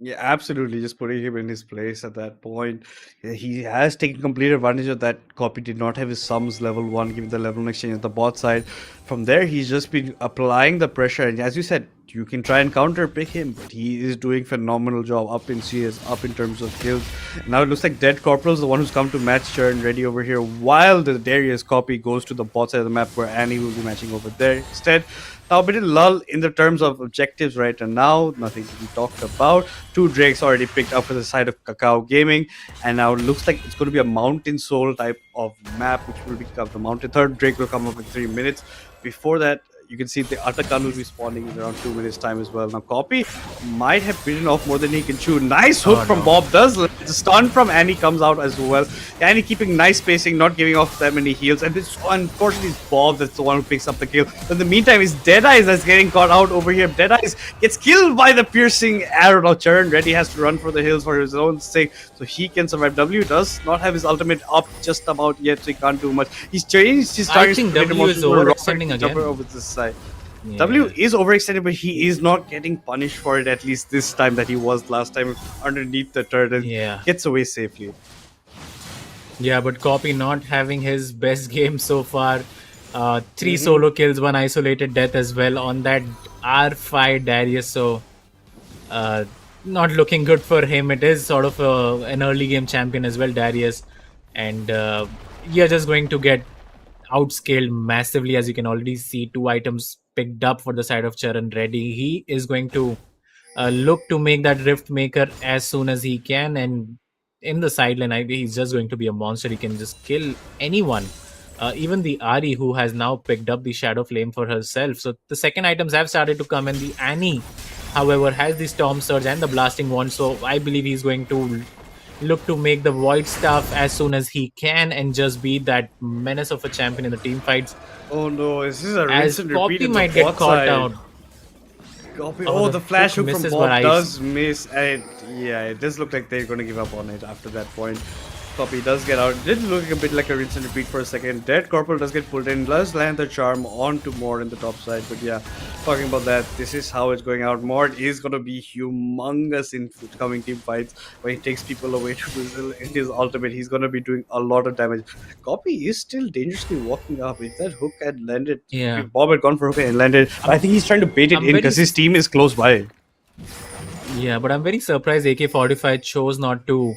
Yeah, absolutely. Just putting him in his place at that point. Yeah, he has taken complete advantage of that. Copy did not have his sums level 1, given the level exchange at the bot side. From there, he's just been applying the pressure. And as you said, you can try and counter pick him, but he is doing phenomenal job up in CS, up in terms of kills. Now it looks like Dead Corporal is the one who's come to match Charan Reddy over here, while the Darius Copy goes to the bot side of the map where Annie will be matching over there instead. Now a bit of lull in the terms of objectives right and now, nothing to be talked about. 2 Drakes already picked up for the side of Kakao Gaming, and now it looks like it's going to be a Mountain Soul type of map, which will become the Mountain. 3rd Drake will come up in 3 minutes. Before that, you can see the Atakan will be spawning in around 2 minutes time as well. Now Copy might have bitten off more than he can chew. Nice hook from Bob does. The stun from Annie comes out as well. Annie keeping nice spacing, not giving off that many heals. And it's, unfortunately, it's Bob that's the one who picks up the kill. But in the meantime, it's Deadice that's getting caught out over here. Deadice gets killed by the piercing arrow. Now Charan Reddy has to run for the hills for his own sake, so he can survive. W does not have his ultimate up just about yet, so he can't do much. He's changed his target. I think W is overextending again. Over this side. Yeah. W is overextended, but he is not getting punished for it, at least this time, that he was last time underneath the turret and gets away safely. Yeah, but Copy not having his best game so far. 3 solo kills, 1 isolated death as well on that R5 Darius. So not looking good for him. It is sort of an early game champion as well, Darius. And you're just going to get outscaled massively, as you can already see. 2 items picked up for the side of Charan Reddy. He is going to look to make that Rift Maker as soon as he can, and in the sideline, he's just going to be a monster. He can just kill anyone, even the Ari, who has now picked up the Shadow Flame for herself. So the second items have started to come, and the Annie, however, has the Storm Surge and the Blasting Wand. So I believe he's going to look to make the void stuff as soon as he can and just be that menace of a champion in the team fights. Oh no, this is a rinse As and repeat Copy in the might get bot caught side. out. Copy. Oh, Oh, the the flash hook hook from misses, but Bob does miss. And yeah, it does look like they're going to give up on it after that point. Copy does get out. It did look a bit like a rinse and repeat for a second. Dead Corporal does get pulled in. Does land the charm onto Mord in the top side. But yeah, talking about that, this is how it's going out. Mord is going to be humongous in coming team fights where he takes people away to Brazil in his ultimate. He's going to be doing a lot of damage. Copy is still dangerously walking up. If that hook had landed, Yeah. if Bob had gone for hook and landed, I think he's trying to bait it I'm in very because his team is close by. Yeah, but I'm very surprised AK-45 chose not to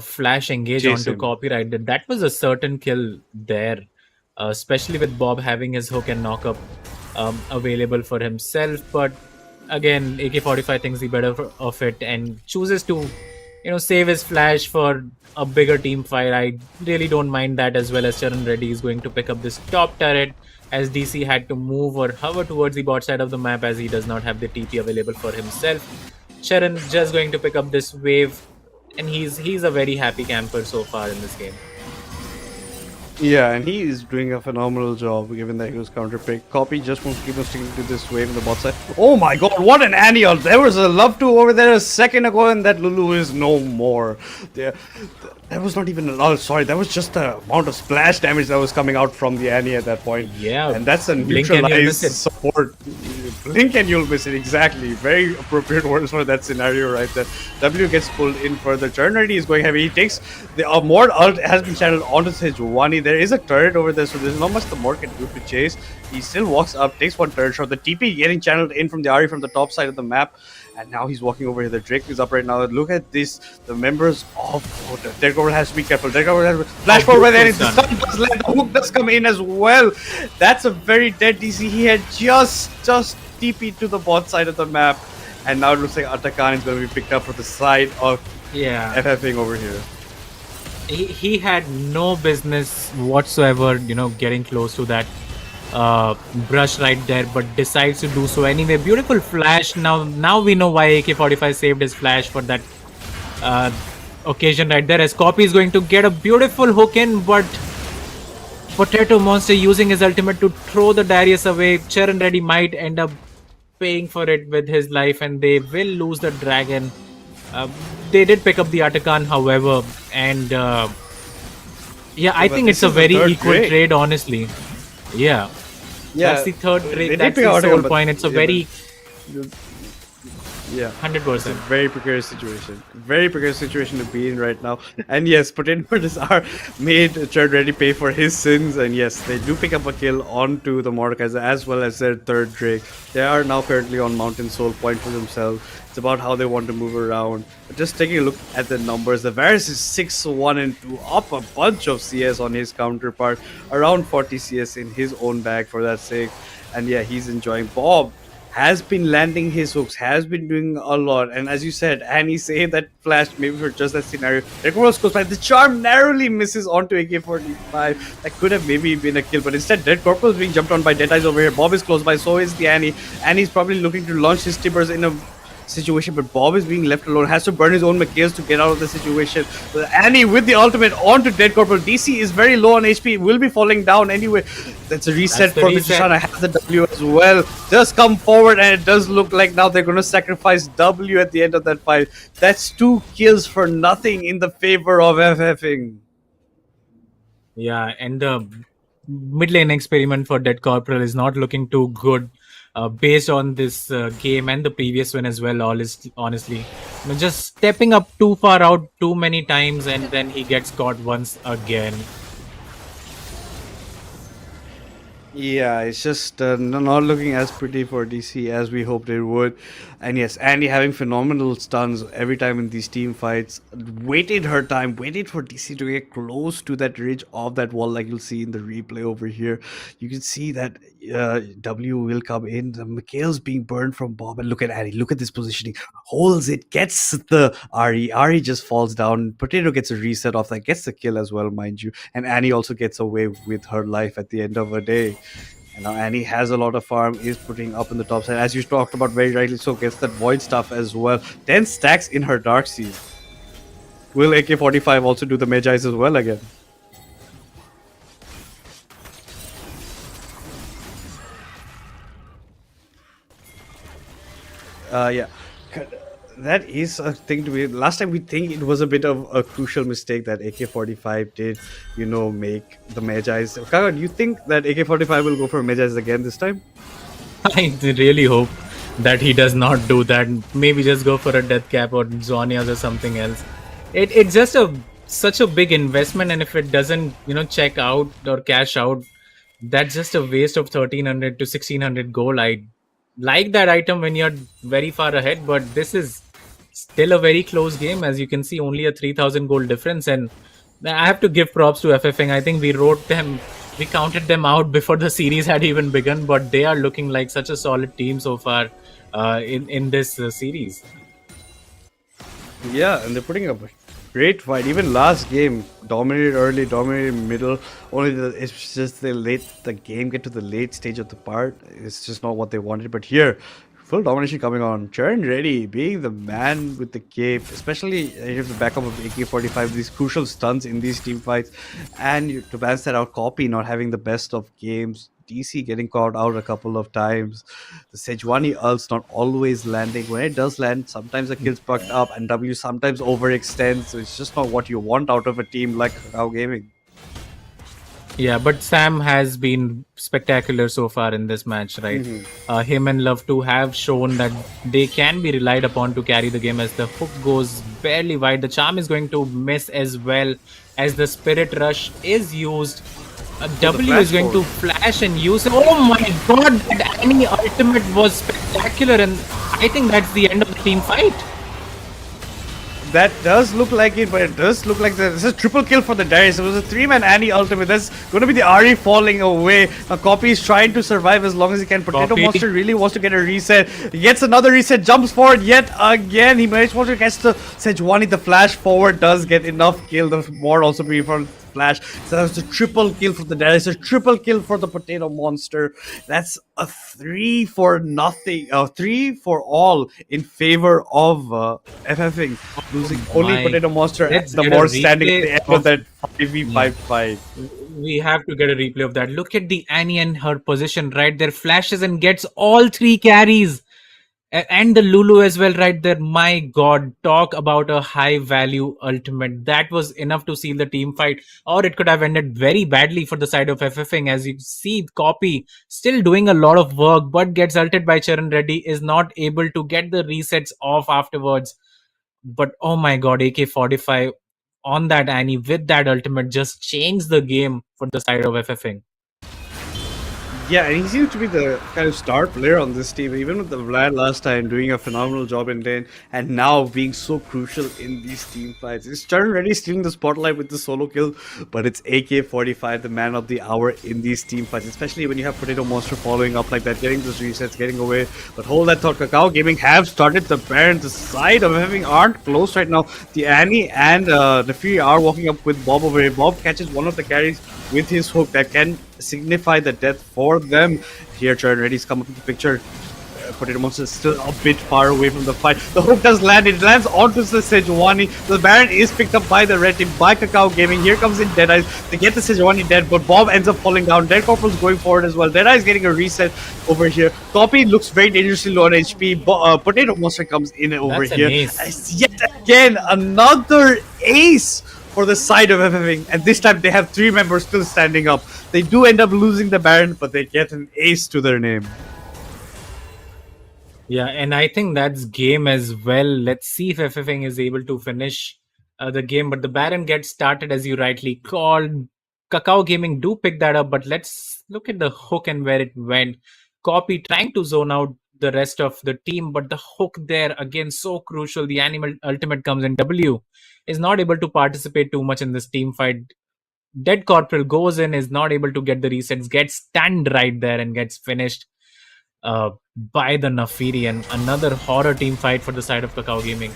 flash engage Chase onto him. copyright. That was a certain kill there, especially with Bob having his hook and knockup available for himself. But again, AK-45 thinks the better of it and chooses to, save his flash for a bigger team fight. I really don't mind that, as well as Charan Reddy is going to pick up this top turret, as DC had to move or hover towards the bot side of the map as he does not have the TP available for himself. Sharon just going to pick up this wave, and he's a very happy camper so far in this game. Yeah, and he is doing a phenomenal job given that he was counter pick. Copy just wants to keep on sticking to this wave in the bot side. Oh my god, what an annual! There was a love to over there a second ago, and that Lulu is no more. That was not even sorry, that was just the amount of splash damage that was coming out from the Annie at that point. Yeah, and that's a blink and you'll miss neutralized it. support. Blink and you'll miss it, exactly. Very appropriate words for that scenario right there. W gets pulled in further. Chernardy is going heavy. He takes the Mord ult has been channeled onto Sejuani. There is a turret over there, so there's not much the Mord can do to chase. He still walks up, takes one turret shot. The TP getting channeled in from the Ari from the top side of the map. And now he's walking over here. The Drake is up right now. Look at this. The members of Dead Corporal has to be careful. Dead Corporal has to flash forward there. The stun does land. The hook does come in as well. That's a very dead DC. He had just TP to the bot side of the map. And now it looks like Atakan is going to be picked up for the side of FFing over here. He had no business whatsoever, getting close to that brush right there, but decides to do so anyway. Beautiful flash. Now we know why AK-45 saved his flash for that occasion right there, as Copy is going to get a beautiful hook in, but Potato Monster using his ultimate to throw the Darius away. Charan Reddy might end up paying for it with his life, and they will lose the dragon. They did pick up the Atakan, however, and I think it's a very equal trade, honestly. Yeah, that's the third trade. That's the sole point. It's a very 100%. Very precarious situation. Very precarious situation to be in right now. And yes, Potatoes are made Cherd Ready pay for his sins. And yes, they do pick up a kill onto the Mordekaiser as well as their third Drake. They are now currently on Mountain Soul Point for themselves. It's about how they want to move around. But just taking a look at the numbers, the Varus is 6-1-2, up a bunch of CS on his counterpart, around 40 CS in his own bag for that sake. And yeah, he's enjoying. Bob has been landing his hooks, has been doing a lot, and as you said, Annie saved that flash maybe for just that scenario. Recourse goes by, the charm narrowly misses onto AK-45. That could have maybe been a kill, but instead Dead Corporal is being jumped on by Dead Eyes over here. Bob is close by, so is the Annie. Annie's probably looking to launch his timbers in a situation, but Bob is being left alone, has to burn his own McHale's to get out of the situation. Annie with the ultimate onto Dead Corporal. DC is very low on HP, will be falling down anyway. That's a reset for Vijayshana, has the W as well. Does come forward, and it does look like now they're going to sacrifice W at the end of that fight. That's 2 kills for nothing in the favor of FFing. Yeah, and the mid lane experiment for Dead Corporal is not looking too good. Based on this game and the previous one as well, honestly, just stepping up too far out too many times, and then he gets caught once again. Yeah, it's just not looking as pretty for DC as we hoped it would. And yes, Andy having phenomenal stuns every time in these team fights. Waited her time, waited for DC to get close to that ridge of that wall, like you'll see in the replay over here. You can see that W will come in. The McHale's being burned from Bob. And look at Andy, look at this positioning. Holds it, gets the Ari. Ari just falls down. Potato gets a reset off that, gets the kill as well, mind you. And Annie also gets away with her life at the end of the day. And now Annie has a lot of farm, is putting up in the top side, as you talked about very rightly so, gets that void stuff as well. 10 stacks in her Dark Seas. Will AK-45 also do the Magi's as well again? Yeah. That is a thing to be. Last time we think it was a bit of a crucial mistake that AK-45 did, make the Magi's. Kakao, do you think that AK-45 will go for Magi's again this time? I really hope that he does not do that. Maybe just go for a death cap or Zonias or something else. It's just such a big investment, and if it doesn't check out or cash out, that's just a waste of 1300 to 1600 gold. I like that item when you're very far ahead, but this is still a very close game. As you can see, only a 3000 gold difference, and I have to give props to FFing. I think we counted them out before the series had even begun, but they are looking like such a solid team so far in this series. Yeah, and they're putting up a great fight. Even last game, dominated early, dominated middle. It's just the game get to the late stage of the part. It's just not what they wanted. But here, full domination coming on. Churn ready, being the man with the cape, especially if the backup of AK-45, these crucial stunts in these team fights. And to balance that out, Copy not having the best of games. DC getting caught out a couple of times. The Sejuani ults not always landing. When it does land, sometimes the kill's bugged up and W sometimes overextends. So it's just not what you want out of a team like Kakao Gaming. Yeah, but Sam has been spectacular so far in this match, right? Him and Love2 have shown that they can be relied upon to carry the game as the hook goes barely wide. The charm is going to miss as well as the Spirit Rush is used. W is going to flash and use it. Oh my god, that Annie ultimate was spectacular, and I think that's the end of the team fight. That does look like it, but it does look like this is a triple kill for the Darius. It was a 3-man Annie ultimate. That's going to be the Ari falling away. Now, Copy is trying to survive as long as he can. Potato Monster really wants to get a reset. He gets another reset, jumps forward yet again. He managed to catch the Sejuani. The flash forward does get enough kill. The ward also being from flash. So that's a triple kill for the Darius, a triple kill for the Potato Monster. That's a 3 for nothing, 3 for all in favor of FFing, losing only Potato Monster and the more standing at the end of that 5v5 fight. We have to get a replay of that. Look at the Annie and her position right there, flashes and gets all 3 carries. And the Lulu as well right there. My god, talk about a high value ultimate. That was enough to seal the team fight, or it could have ended very badly for the side of FFing. As you see, Copy still doing a lot of work, but gets ulted by Charan Reddy, is not able to get the resets off afterwards. But oh my god, AK-45 on that Annie with that ultimate just changed the game for the side of FFing. Yeah, and he seems to be the kind of star player on this team, even with the Vlad last time doing a phenomenal job in lane, and now being so crucial in these team fights. It's Charan Reddy stealing the spotlight with the solo kill, but it's AK-45, the man of the hour in these team fights, especially when you have Potato Monster following up like that, getting those resets, getting away. But hold that thought, Kakao Gaming have started the Baron. The side of having aren't close right now. The Annie and Nefiri are walking up with Bob over here. Bob catches one of the carries with his hook that can signify the death for them. Here, Charan Reddy's come up with the picture. Potato Monster is still a bit far away from the fight. The hook does land. It lands onto the Sejuani. The Baron is picked up by the red team, by Kakao Gaming. Here comes in Deadeye. They get the Sejuani dead, but Bob ends up falling down. Dead Corporal's going forward as well. Deadeye is getting a reset over here. Copy looks very dangerously low on HP. Potato Monster comes in over That's here. an ace. Yet again, another ace for the side of FFing, and this time they have 3 members still standing up. They do end up losing the Baron, but they get an ace to their name. Yeah, and I think that's game as well. Let's see if FFing is able to finish the game, but the Baron gets started as you rightly called. Kakao Gaming do pick that up, but let's look at the hook and where it went. Copy trying to zone out the rest of the team, but the hook there again so crucial. The animal ultimate comes in. W is not able to participate too much in this team fight. Dead Corporal goes in, is not able to get the resets, gets stunned right there and gets finished by the Nefiri. And another horror team fight for the side of Kakao Gaming.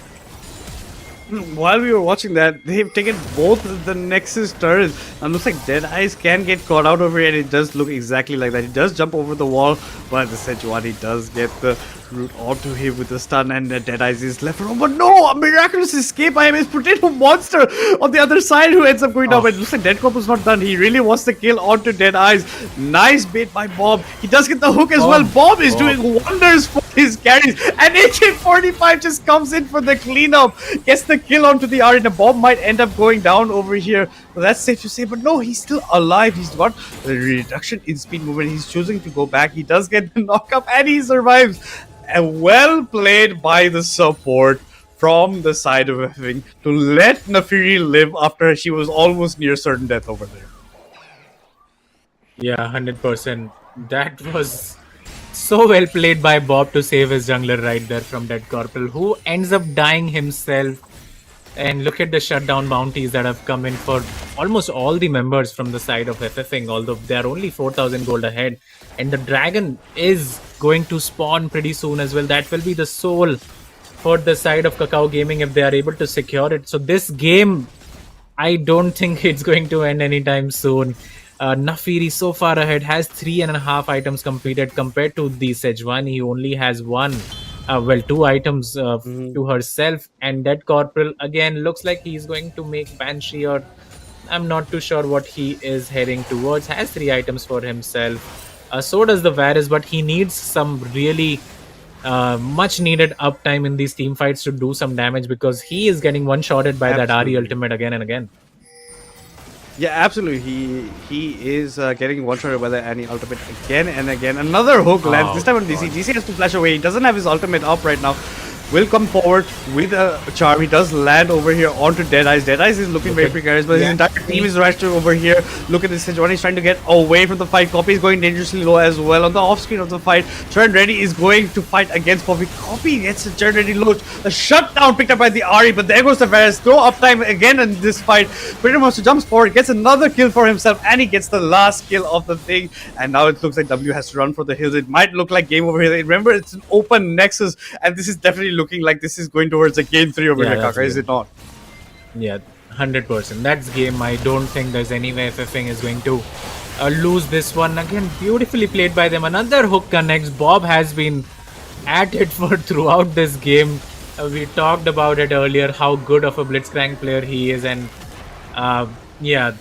While we were watching that, they've taken both of the Nexus turrets, and looks like Deadeyes can get caught out over here, and it does look exactly like that. He does jump over the wall, but the Sejuani does get the root onto him with the stun, and Deadeyes is left alone. But no, a miraculous escape by him. It's Potato Monster on the other side who ends up going down. But it looks like Dead Corp was not done. He really wants the kill onto Deadeyes. Nice bait by Bob. He does get the hook as well. Bob is doing wonders for his carries. And AK-45 just comes in for the cleanup. Gets the kill onto the Ari. And Bob might end up going down over here. Well, that's safe to say. But no, he's still alive. He's got a reduction in speed movement. He's choosing to go back. He does get the knockup and he survives. And well played by the support from the side of FFing to let Nafiri live after she was almost near certain death over there. Yeah, 100%. That was so well played by Bob to save his jungler right there from Dead Corporal, who ends up dying himself. And look at the shutdown bounties that have come in for almost all the members from the side of FFing, although they are only 4,000 gold ahead. And the dragon is going to spawn pretty soon as well. That will be the soul for the side of Kakao Gaming if they are able to secure it. So this game, I don't think it's going to end anytime soon. Nafiri so far ahead, has 3.5 items completed compared to the Sejuani. He only has one. 2 items to herself, and Dead Corporal again looks like he's going to make Banshee, or I'm not too sure what he is heading towards. Has 3 items for himself. So does the Varus, but he needs some really much needed uptime in these team fights to do some damage, because he is getting one-shotted by that Ari ultimate again and again. Yeah, absolutely. He is getting one-shotted by the Annie ultimate again and again. Another hook lands, this time on DC. DC has to flash away. He doesn't have his ultimate up right now. Will come forward with a charm. He does land over here onto Deadeyes. Deadeyes is looking very precarious, but his entire team is rushed over here. Look at this Sejuani. He's trying to get away from the fight. Copy is going dangerously low as well. On the off-screen of the fight, Turn Ready is going to fight against Poppy. Copy gets a Turn Ready low. A shutdown picked up by the Ari, but there goes the Varus. Throw uptime again in this fight. Pretty much jumps forward, gets another kill for himself, and he gets the last kill of the thing. And now it looks like W has to run for the hills. It might look like game over here. Remember, it's an open Nexus, and this is definitely looking like this is going towards a game 3 over here, Kakao, is it not? Yeah, 100%. That's game. I don't think there's any way FFing is going to lose this one. Again, beautifully played by them. Another hook connects. Bob has been at it for throughout this game. We talked about it earlier, how good of a Blitzcrank player he is. And yeah,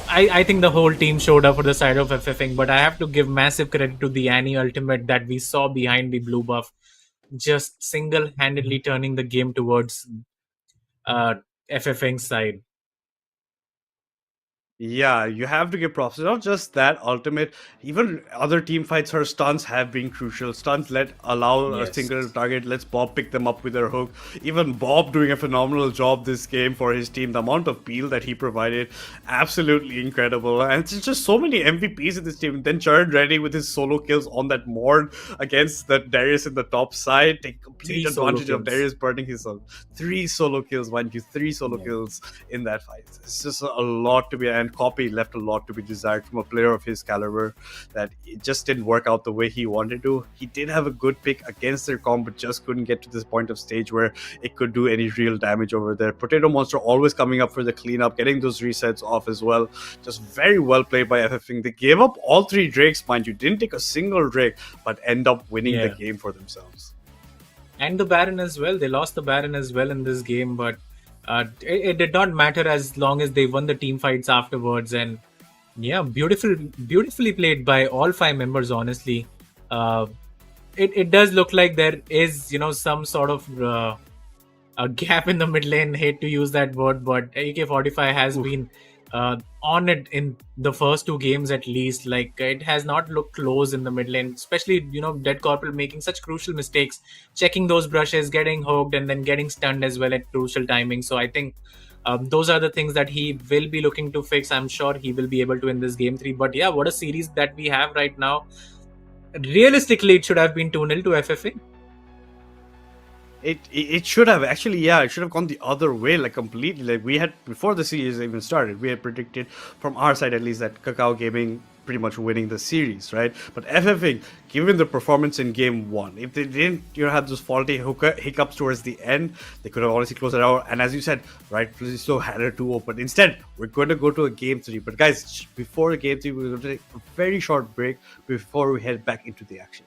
I think the whole team showed up for the side of FFing. But I have to give massive credit to the Annie ultimate that we saw behind the blue buff. Just single-handedly turning the game towards FFing's side. Yeah, you have to give props. Not just that ultimate, even other team fights, her stuns have been crucial. Stuns allow a single target, lets Bob pick them up with her hook. Even Bob doing a phenomenal job this game for his team. The amount of peel that he provided, absolutely incredible. And it's just so many MVPs in this team. Then Churn Ready with his solo kills on that Mord against that Darius in the top side. Take complete advantage of Darius burning himself. 3 solo kills, mind you, 3 solo kills in that fight. It's just a lot to be, and Copy left a lot to be desired from a player of his caliber, that it just didn't work out the way he wanted to. He did have a good pick against their comp, but just couldn't get to this point of stage where it could do any real damage over there. Potato Monster always coming up for the cleanup, getting those resets off as well. Just very well played by FFing. They gave up all 3 Drakes, mind you, didn't take a single Drake, but end up winning the game for themselves. And the Baron as well. They lost the Baron as well in this game, but it did not matter as long as they won the team fights afterwards. And yeah, beautifully played by all 5 members, honestly. It does look like there is, some sort of a gap in the mid lane. Hate to use that word, but AK-45 has been on it in the first 2 games at least. Like, it has not looked close in the mid lane, especially Dead Corporal making such crucial mistakes, checking those brushes, getting hooked, and then getting stunned as well at crucial timing. So I think those are the things that he will be looking to fix. I'm sure he will be able to in this game 3. But yeah, what a series that we have right now. Realistically, it should have been 2-0 to FFing. It should have actually, yeah, it should have gone the other way, like completely. Like we had, before the series even started, we had predicted from our side at least that Kakao Gaming pretty much winning the series, right? But FFing, given the performance in game 1, if they didn't have those faulty hiccups towards the end, they could have honestly closed it out. And as you said, rightfully so, had a 2-0. But instead, we're going to go to a game 3. But guys, before the game 3, we're going to take a very short break before we head back into the action.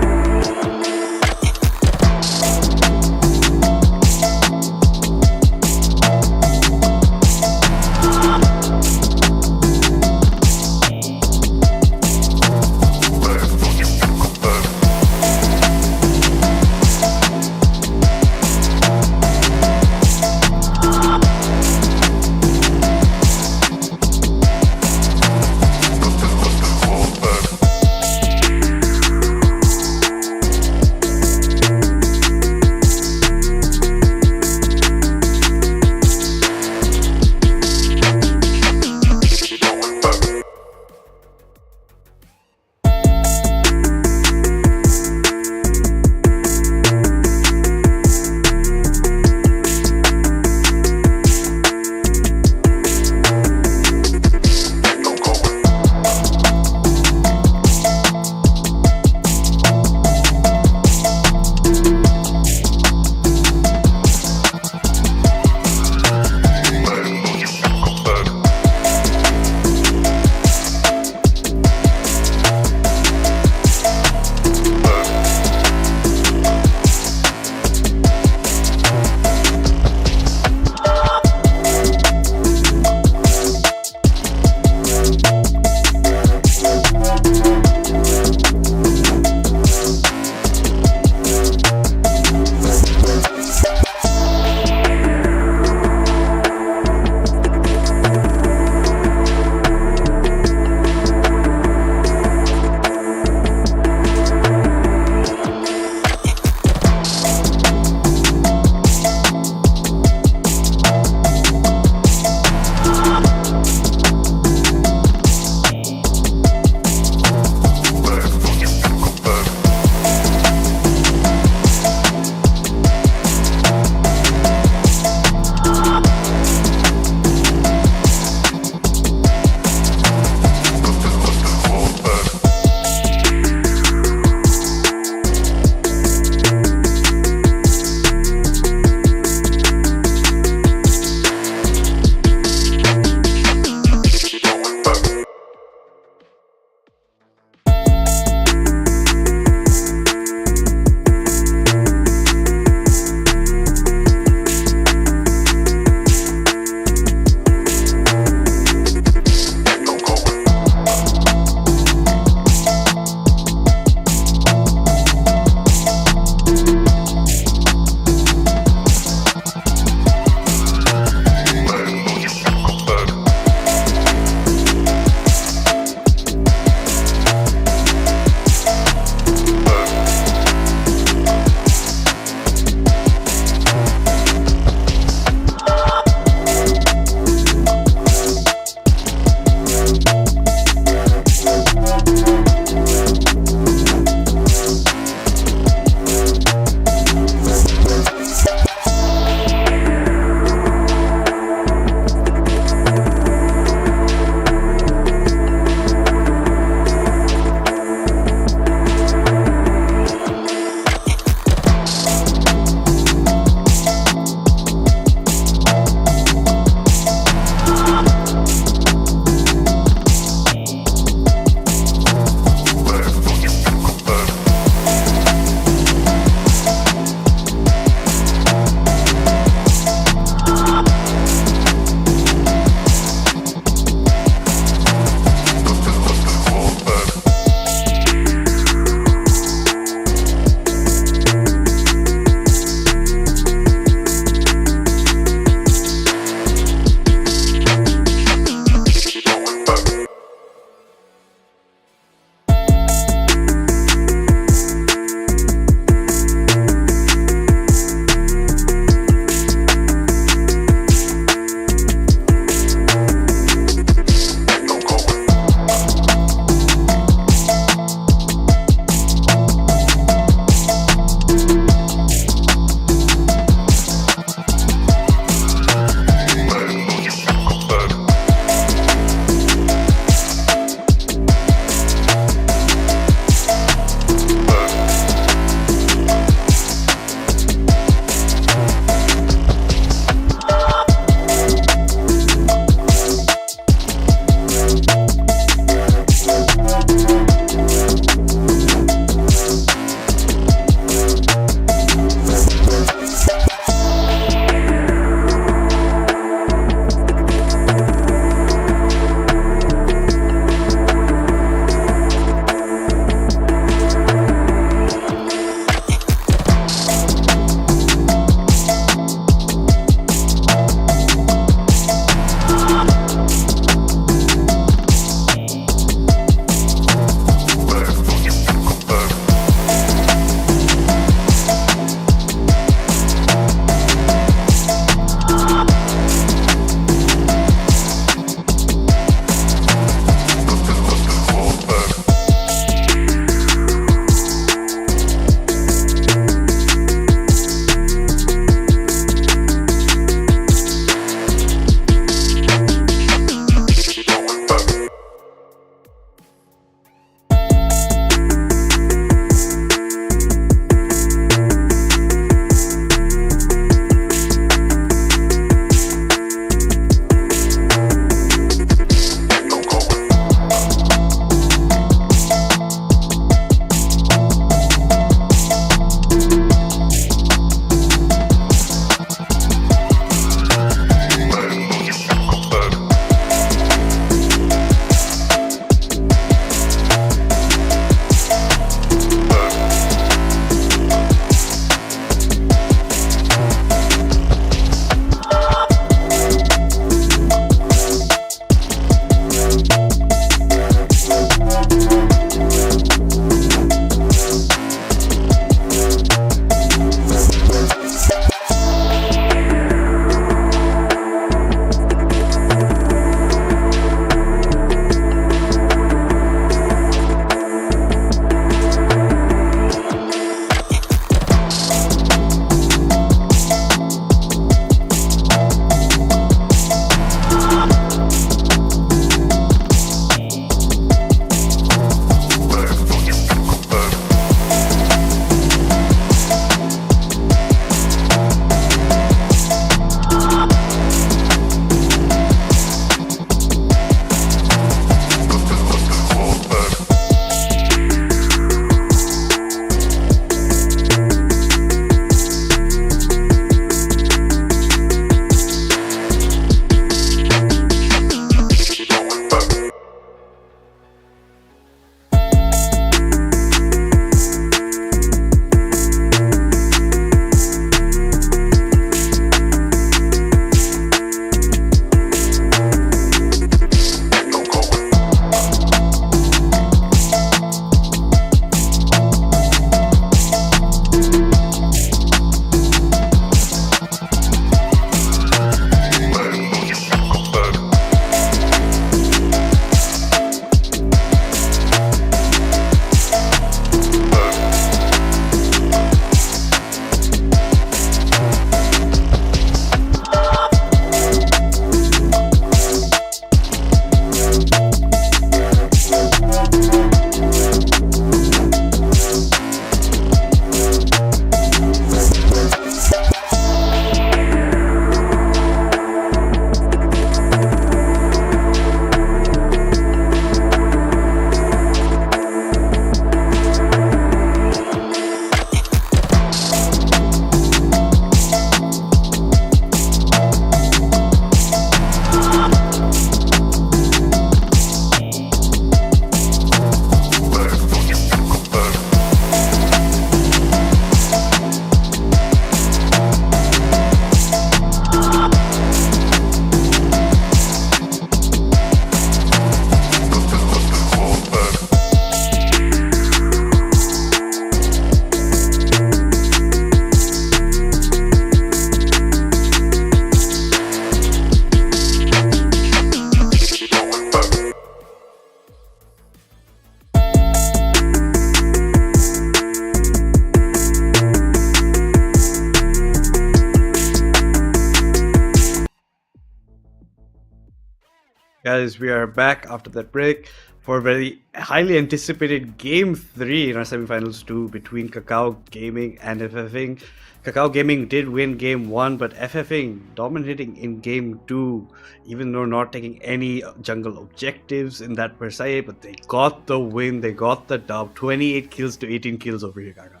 Guys, we are back after that break for a very highly anticipated Game 3 in our semifinals 2 between Kakao Gaming and FFing. Kakao Gaming did win Game 1, but FFing dominating in Game 2, even though not taking any jungle objectives in that per se, but they got the win, they got the dub, 28 kills to 18 kills over here, Kaka.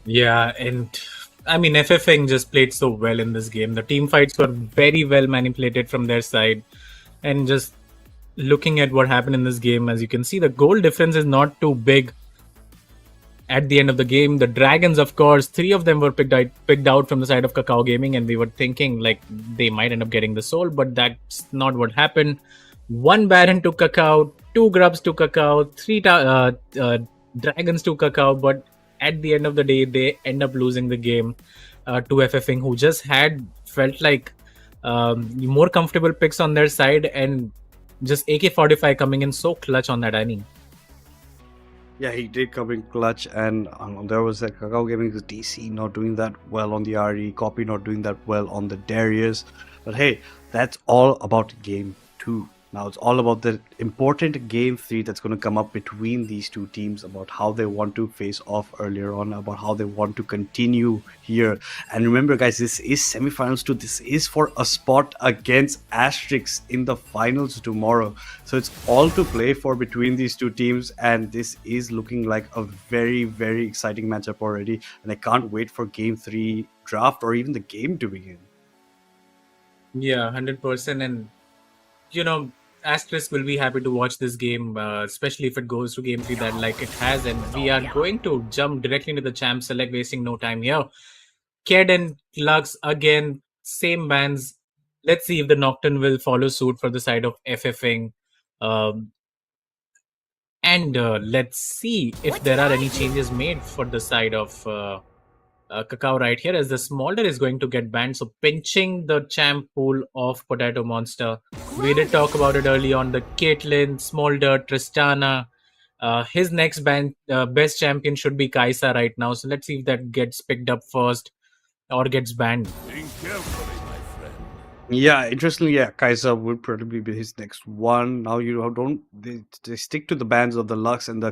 Yeah, and I mean, FFing just played so well in this game. The team fights were very well manipulated from their side. And just looking at what happened in this game, as you can see, the goal difference is not too big at the end of the game. The Dragons, of course, 3 of them were picked out from the side of Kakao Gaming, and we were thinking like they might end up getting the soul, but that's not what happened. 1 Baron to Kakao, 2 Grubs to Kakao, 3 Dragons to Kakao, but at the end of the day, they end up losing the game to FFing, who just felt like more comfortable picks on their side, and just AK-45 coming in so clutch on that inning. Yeah, he did come in clutch, and there was that Kakao Gaming's DC not doing that well on the RE, Copy not doing that well on the Darius. But hey, that's all about Game 2. Now it's all about the important Game 3 that's going to come up between these two teams, about how they want to face off earlier on, about how they want to continue here. And remember, guys, this is semifinals 2. This is for a spot against Asterix in the finals tomorrow. So it's all to play for between these two teams, and this is looking like a very, very exciting matchup already. And I can't wait for Game 3 draft or even the game to begin. Yeah, 100%. And, you know, Asterisk will be happy to watch this game, especially if it goes to Game 3 that like it has. And we are going to jump directly into the champ select, wasting no time here. Ked and Lux, again, same bans. Let's see if the Nocturne will follow suit for the side of FFing. And let's see if there are any changes made for the side of Kakao right here, as the Smolder is going to get banned. So pinching the champ pool of Potato Monster. We did talk about it early on. The Caitlyn, Smolder, Tristana. His next best champion should be Kaisa right now. So let's see if that gets picked up first or gets banned. Yeah, interestingly, yeah, Kaiser would probably be his next one. Now they stick to the bans of the Lux and the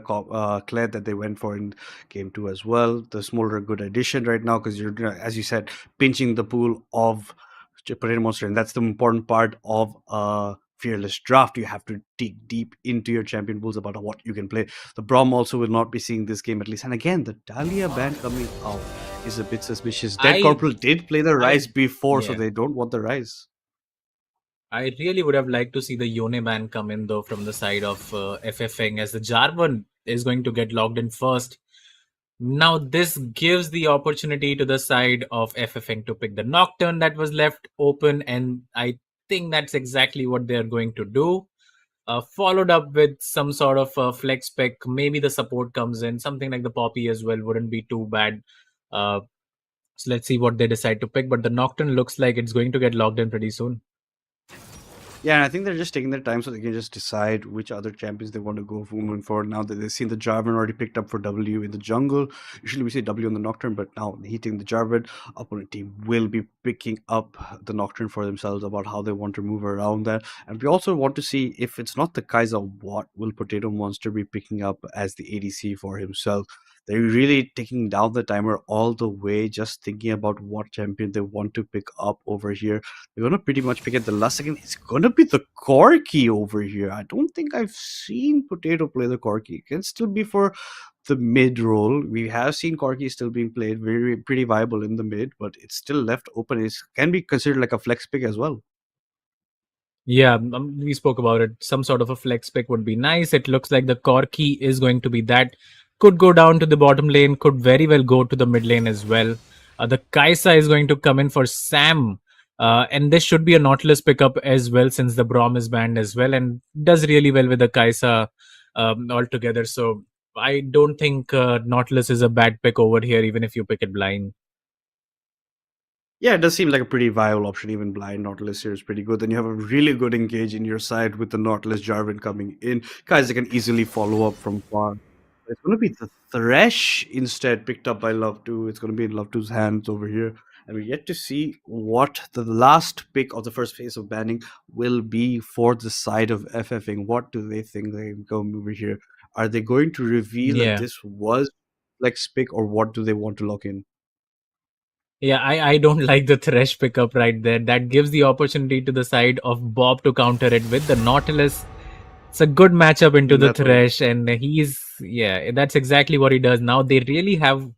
Claire that they went for in Game 2 as well. The Smolder good addition right now, because you're, as you said, pinching the pool of Potato Monster, and that's the important part of Fearless Draft. You have to dig deep into your champion pools about what you can play. The Brom also will not be seeing this game at least. And again, the Dahlia ban coming out is a bit suspicious. Dead Corporal did play the Rise before, so they don't want the Rise. I really would have liked to see the Yone ban come in, though, from the side of FFing, as the Jarvan is going to get logged in first. Now, this gives the opportunity to the side of FFing to pick the Nocturne that was left open, and I think that's exactly what they're going to do. Followed up with some sort of flex pick. Maybe the support comes in. Something like the Poppy as well wouldn't be too bad. So let's see what they decide to pick. But the Nocturne looks like it's going to get logged in pretty soon. Yeah, and I think they're just taking their time so they can just decide which other champions they want to go moving forward. Now that they've seen the Jarvan already picked up for W in the jungle, usually we see W in the Nocturne, but now hitting the Jarvan, opponent team will be picking up the Nocturne for themselves about how they want to move around that. And we also want to see if it's not the Kaiser, what will Potato Monster be picking up as the ADC for himself? They're really taking down the timer all the way, just thinking about what champion they want to pick up over here. We're gonna pretty much pick at the last second. It's gonna be the Corki over here. I don't think I've seen Potato play the Corki. It can still be for the mid role. We have seen Corki still being played, very pretty viable in the mid, but it's still left open. It can be considered like a flex pick as well. Yeah, we spoke about it. Some sort of a flex pick would be nice. It looks like the Corki is going to be that. Could go down to the bottom lane, could very well go to the mid lane as well. The Kaisa is going to come in for Sam. And this should be a Nautilus pickup as well, since the Brom is banned as well and does really well with the Kaisa altogether. So I don't think Nautilus is a bad pick over here, even if you pick it blind. Yeah, it does seem like a pretty viable option. Even blind Nautilus here is pretty good. Then you have a really good engage in your side with the Nautilus Jarvan coming in. Guys, they can easily follow up from far. It's going to be the Thresh instead, picked up by Love 2. It's going to be in Love 2's hands over here. And we get to see what the last pick of the first phase of banning will be for the side of FFing. What do they think they can come over here? Are they going to reveal that Yeah. this was flex pick, or what do they want to lock in? Yeah, I don't like the Thresh pickup right there. That gives the opportunity to the side of Bob to counter it with the Nautilus. It's a good matchup into the That's what Thresh, and yeah, that's exactly what he does. Now they really have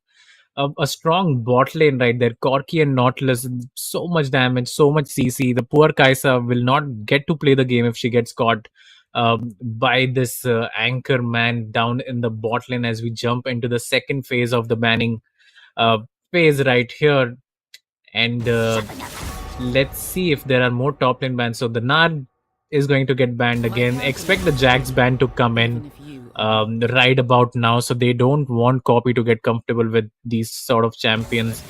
a strong bot lane right there. Corki and Nautilus, so much damage, so much CC. The poor Kaisa will not get to play the game if she gets caught by this anchor man down in the bot lane as we jump into the second phase of the banning uh, phase right here. And let's see if there are more top lane bans. So the Nard is going to get banned again. Expect the Jax ban to come in right about now. So they don't want Copy to get comfortable with these sort of champions.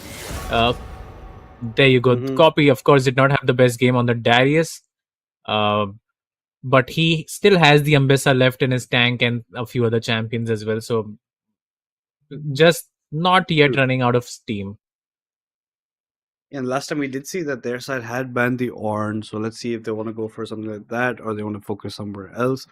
Uh, there you go. Mhm. Copy, of course, did not have the best game on the Darius. Uh, but he still has the Ambessa left in his tank and a few other champions as well. So just not yet running out of steam. And last time we did see that their side had banned the Ornn, so let's see if they want to go for something like that or they want to focus somewhere else.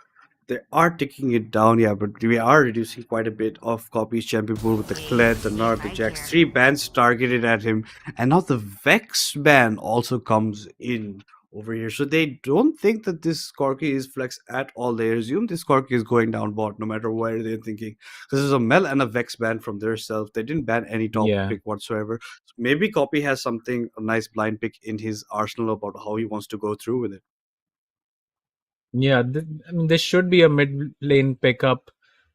They are taking it down, yeah, but we are reducing quite a bit of Copy's champion pool with the Kled, the Nard, the Jax. 3 bans targeted at him, and now the Vex ban also comes in over here. So they don't think that this Corki is flex at all. They assume this Corki is going down bot no matter where they're thinking. Because there's a Mel and a Vex ban from their self. They didn't ban any top Yeah. pick whatsoever. So maybe Copy has something, a nice blind pick in his arsenal about how he wants to go through with it. Yeah, I mean, this should be a mid lane pickup.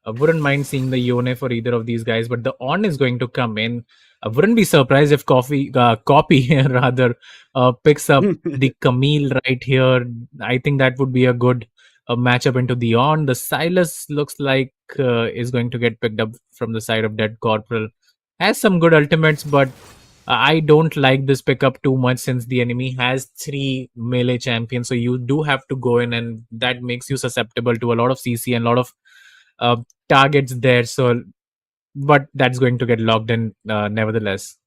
I wouldn't mind seeing the Yone for either of these guys, but the On is going to come in. I wouldn't be surprised if Copy rather picks up the Camille right here. I think that would be a good matchup into the On. The Silas looks like is going to get picked up from the side of Dead Corporal. Has some good ultimates, but I don't like this pickup too much since the enemy has 3 melee champions. So you do have to go in, and that makes you susceptible to a lot of CC and a lot of uh, targets there. So, but that's going to get locked in nevertheless.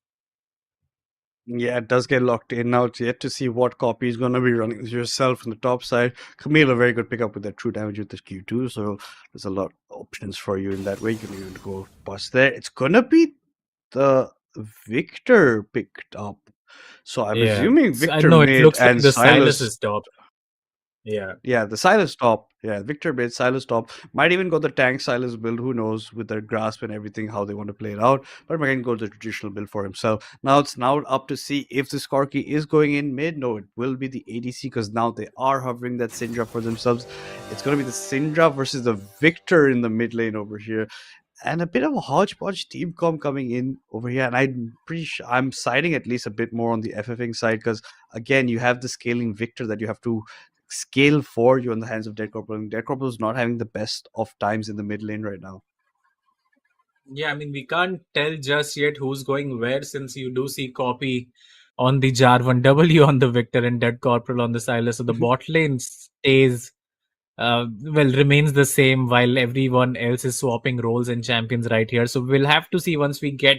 Yeah, it does get locked in now. It's yet to see what copy is going to be running yourself on the top side. Camille, a very good pickup with that true damage with the Q2. So there's a lot of options for you in that way. You can even go past there. It's going to be the Victor picked up. So I'm Yeah, assuming so, I Victor know it mid looks like and the Silas Silas. is top. Yeah. Yeah, the Silas top. Yeah, Victor mid, Silas top. Might even go the tank Silas build. Who knows with their grasp and everything, how they want to play it out. But might go the traditional build for himself. Now it's now up to see if this Corki is going in mid. No, it will be the ADC because now they are hovering that Syndra for themselves. It's going to be the Syndra versus the Victor in the mid lane over here. And a bit of a hodgepodge team comp coming in over here. And I'm pretty sure I'm siding at least a bit more on the FFing side because, again, you have the scaling Victor that you have to scale for you in the hands of Dead Corporal. And Dead Corporal is not having the best of times in the mid lane right now. Yeah, I mean, we can't tell just yet who's going where since you do see Copy on the Jarvan, W on the Victor, and Dead Corporal on the Silas. So the bot lane stays, remains the same while everyone else is swapping roles and champions right here. So we'll have to see once we get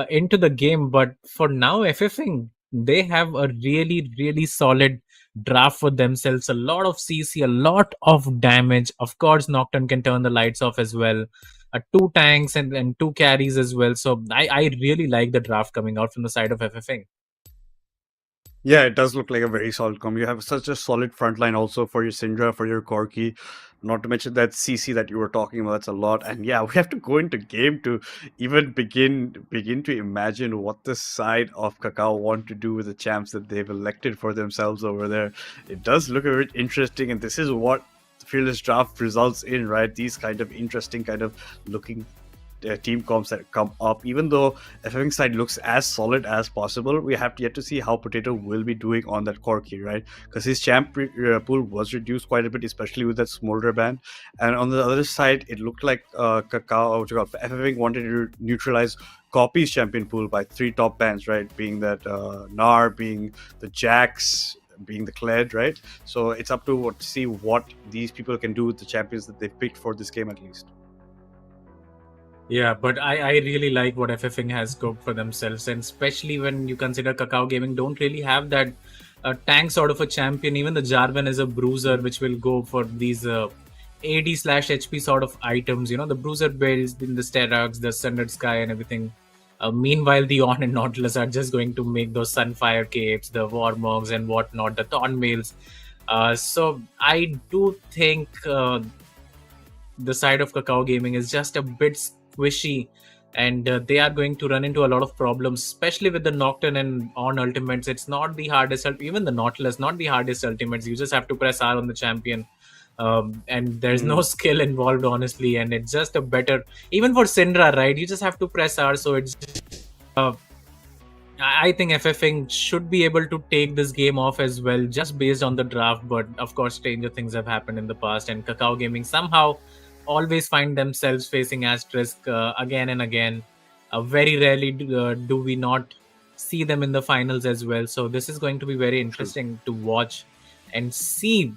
into the game. But for now, FFing, they have a really, really solid draft for themselves. A lot of CC, a lot of damage. Of course, Nocturne can turn the lights off as well. Two tanks and two carries as well. So I really like the draft coming out from the side of FFing. Yeah, it does look like a very solid combo. You have such a solid front line also for your Syndra, for your Corki. Not to mention that CC that you were talking about, that's a lot. And yeah, we have to go into game to even begin to imagine what the side of Kakao want to do with the champs that they've elected for themselves over there. It does look a bit interesting, and this is what Fearless Draft results in, right? These kind of interesting kind of looking team comps that come up. Even though FFing side looks as solid as possible, we have yet to see how Potato will be doing on that Corki, right? Because his champ pool was reduced quite a bit, especially with that Smolder ban. And on the other side, it looked like Kakao, FFing wanted to neutralize Copy's champion pool by 3 top bans, right? Being that Nar, being the Jax, being the Kled, right? So it's up to see what these people can do with the champions that they've picked for this game at least. Yeah, but I really like what FFing has scoped for themselves, and especially when you consider Kakao Gaming don't really have that tank sort of a champion. Even the Jarvan is a bruiser, which will go for these AD/HP sort of items. You know, the bruiser builds in the Sterox, the Sundered Sky, and everything. Meanwhile, the On and Nautilus are just going to make those Sunfire capes, the Warmogs, and whatnot, the Thorn Mails. So I do think the side of Kakao Gaming is just a bit squishy, and they are going to run into a lot of problems, especially with the Nocturne and On ultimates. It's not the hardest, even the Nautilus, not the hardest ultimates. You just have to press R on the champion. And there's no skill involved, honestly, and it's just a better, even for Syndra, right? You just have to press R. So it's I think FFing should be able to take this game off as well, just based on the draft. But of course, stranger things have happened in the past, and Kakao Gaming somehow always find themselves facing Asterisk again and again. Very rarely do we not see them in the finals as well. So this is going to be very interesting to watch and see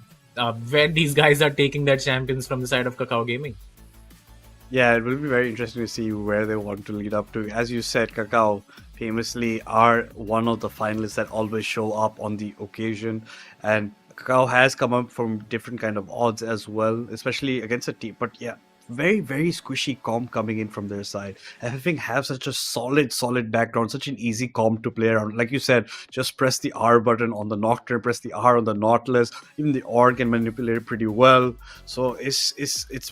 where these guys are taking their champions from the side of Kakao Gaming. Yeah, it will be very interesting to see where they want to lead up to. As you said, Kakao famously are one of the finalists that always show up on the occasion, and Kakao has come up from different kind of odds as well, especially against a team. But yeah, very, very squishy comp coming in from their side. FFing have such a solid background, such an easy comp to play around. Like you said, just press the R button on the Nocturne, press the R on the Nautilus. Even the Orn can manipulate it pretty well. So it's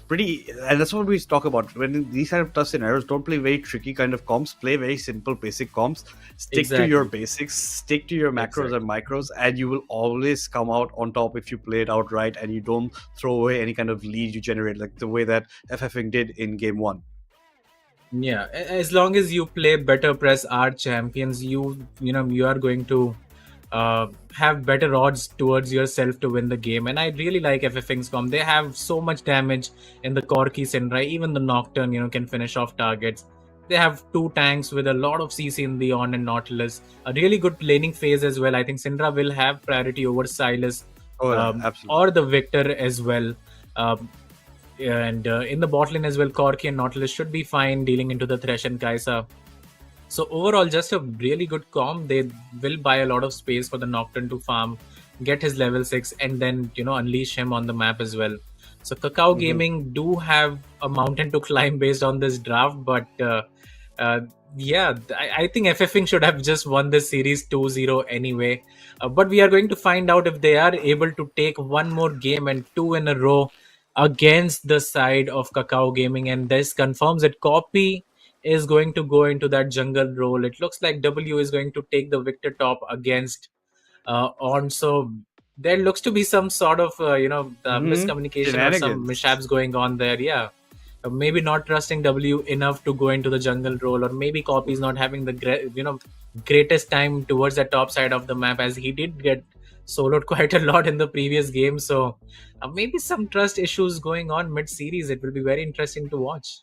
pretty, and that's what we talk about. When these kind of tough scenarios, don't play very tricky kind of comps. Play very simple, basic comps. Stick to your basics, stick to your macros and micros, and you will always come out on top if you play it out right and you don't throw away any kind of lead you generate, like the way that FFing did in game 1. Yeah, as long as you play better press R champions, you are going to have better odds towards yourself to win the game. And I really like FFing's comp. They have so much damage in the Corki Syndra. Even the Nocturne, can finish off targets. They have 2 tanks with a lot of CC in the On and Nautilus. A really good laning phase as well. I think Syndra will have priority over Silas or the Victor as well. And in the bot lane as well, Corki and Nautilus should be fine dealing into the Thresh and Kaisa. So overall, just a really good comp. They will buy a lot of space for the Nocturne to farm, get his level 6, and then unleash him on the map as well. So Kakao Gaming do have a mountain to climb based on this draft, but yeah, I think FFing should have just won this series 2-0 anyway. But we are going to find out if they are able to take one more game and 2 in a row against the side of Kakao Gaming, and this confirms that Copy is going to go into that jungle role. It looks like W is going to take the Victor top against On. So there looks to be some sort of miscommunication or some mishaps going on there. Yeah, maybe not trusting W enough to go into the jungle role, or maybe Copy is not having the greatest time towards the top side of the map, as he did get soloed quite a lot in the previous game. So maybe some trust issues going on mid-series. It will be very interesting to watch.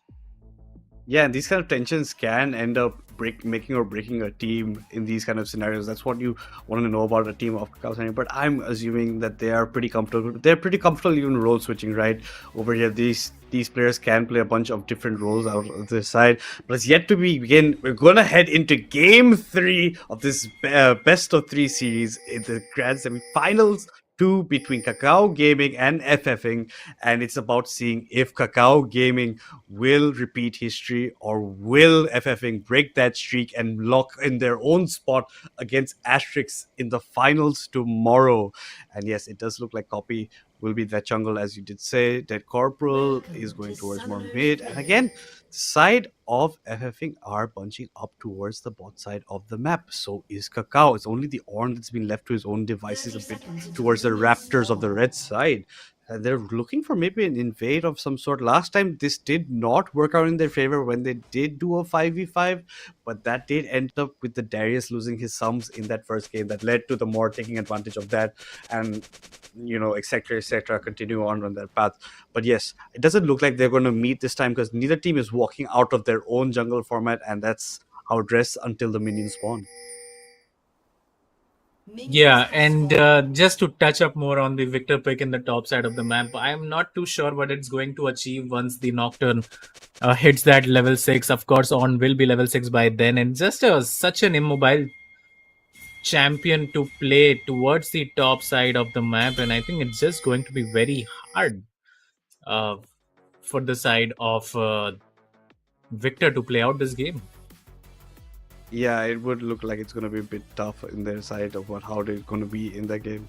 Yeah, these kind of tensions can end up making or breaking a team in these kind of scenarios. That's what you want to know about a team of Kakao. But I'm assuming that they are pretty comfortable. They're pretty comfortable even role switching, right? Over here, these players can play a bunch of different roles out of this side, but it's yet to begin. We're gonna head into Game 3 of this best of 3 series in the Grand Semi-Finals 2 between Kakao Gaming and FFing, and it's about seeing if Kakao Gaming will repeat history or will FFing break that streak and lock in their own spot against Asterix in the finals tomorrow. And yes, it does look like Copy will be that jungle, as you did say. Dead Corporal is going towards more mid. And again, the side of FFing are bunching up towards the bot side of the map. So is Kakao. It's only the Ornn that's been left to his own devices a bit towards the Raptors of the red side. And they're looking for maybe an invade of some sort. Last time, this did not work out in their favor when they did do a 5v5, but that did end up with the Darius losing his sums in that first game. That led to the Mort taking advantage of that and, etc., continue on that path. But yes, it doesn't look like they're going to meet this time because neither team is walking out of their own jungle format, and that's how it rests until the minions spawn. Yeah, and just to touch up more on the Victor pick in the top side of the map, I'm not too sure what it's going to achieve once the Nocturne hits that level 6. Of course, Ornn will be level 6 by then, and just such an immobile champion to play towards the top side of the map, and I think it's just going to be very hard for the side of Victor to play out this game. Yeah, it would look like it's going to be a bit tough in their side of how they're going to be in that game.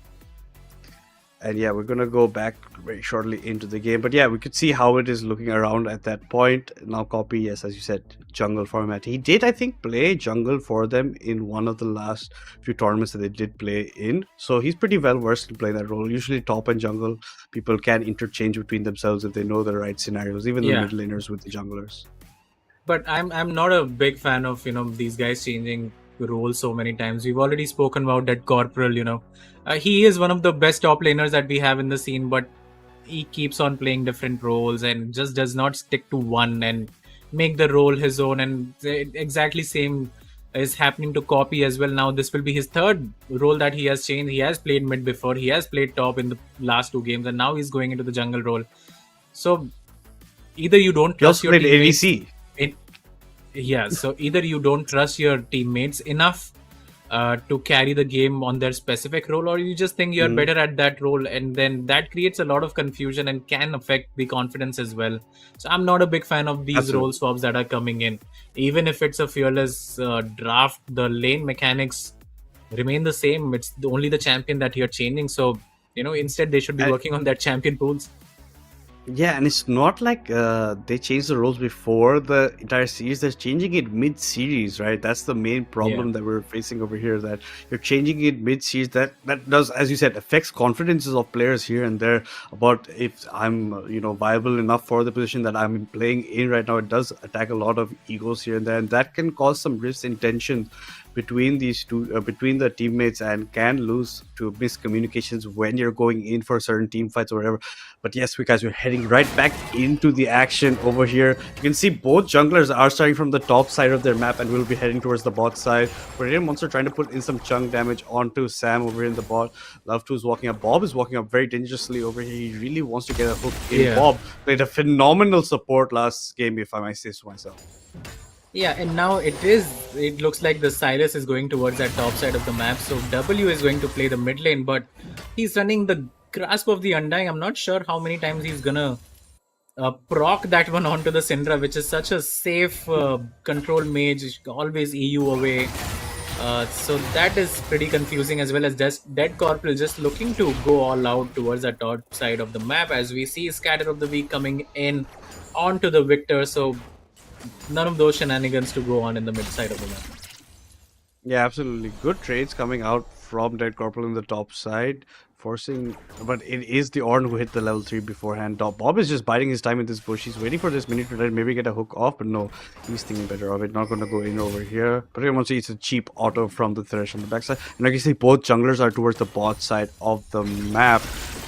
And yeah, we're going to go back very shortly into the game. But yeah, we could see how it is looking around at that point. Now Copy, yes, as you said, jungle format. He did, I think, play jungle for them in one of the last few tournaments that they did play in. So he's pretty well versed in playing that role. Usually top and jungle, people can interchange between themselves if they know the right scenarios, even the mid laners with the junglers. But I'm not a big fan of these guys changing roles so many times. We've already spoken about that Corporal. He is one of the best top laners that we have in the scene, but he keeps on playing different roles and just does not stick to one and make the role his own. And exactly same is happening to Copy as well. Now this will be his third role that he has changed. He has played mid before. He has played top in the last 2 games, and now he's going into the jungle role. So either you don't trust your teammates. ADC. So either you don't trust your teammates enough to carry the game on their specific role, or you just think you're better at that role, and then that creates a lot of confusion and can affect the confidence as well. So I'm not a big fan of these role swaps that are coming in. Even if it's a fearless draft, the lane mechanics remain the same. It's only the champion that you're changing. So instead they should be working on that champion pools. Yeah, and it's not like they changed the roles before the entire series. They're changing it mid-series, right? That's the main problem that we're facing over here, that you're changing it mid-series. That does, as you said, affects confidences of players here and there about if I'm, viable enough for the position that I'm playing in right now. It does attack a lot of egos here and there, and that can cause some rifts in tension between these two, between the teammates, and can lose to miscommunications when you're going in for certain team fights or whatever. But yes, we're heading right back into the action over here. You can see both junglers are starting from the top side of their map, and we'll be heading towards the bot side. Korean Monster trying to put in some chunk damage onto Sam over here in the bot. Love2 is walking up. Bob is walking up very dangerously over here. He really wants to get a hook in. Bob played a phenomenal support last game, if I might say so myself. Yeah, and now it looks like the Silas is going towards that top side of the map. So W is going to play the mid lane, but he's running the Grasp of the Undying. I'm not sure how many times he's gonna proc that one onto the Syndra, which is such a safe control mage, always EU away. So that is pretty confusing, as well as just Dead Corporal just looking to go all out towards the top side of the map, as we see Scatter of the Week coming in onto the Victor. So none of those shenanigans to go on in the mid side of the map. Yeah, absolutely. Good trades coming out from Dead Corporal in the top side, forcing, but it is the Ornn who hit the level 3 beforehand. Bob is just biding his time in this bush. He's waiting for this minute to maybe get a hook off, but no, he's thinking better of it. Not going to go in over here. But you want to see it's a cheap auto from the Thresh on the backside. And like you see, both junglers are towards the bot side of the map.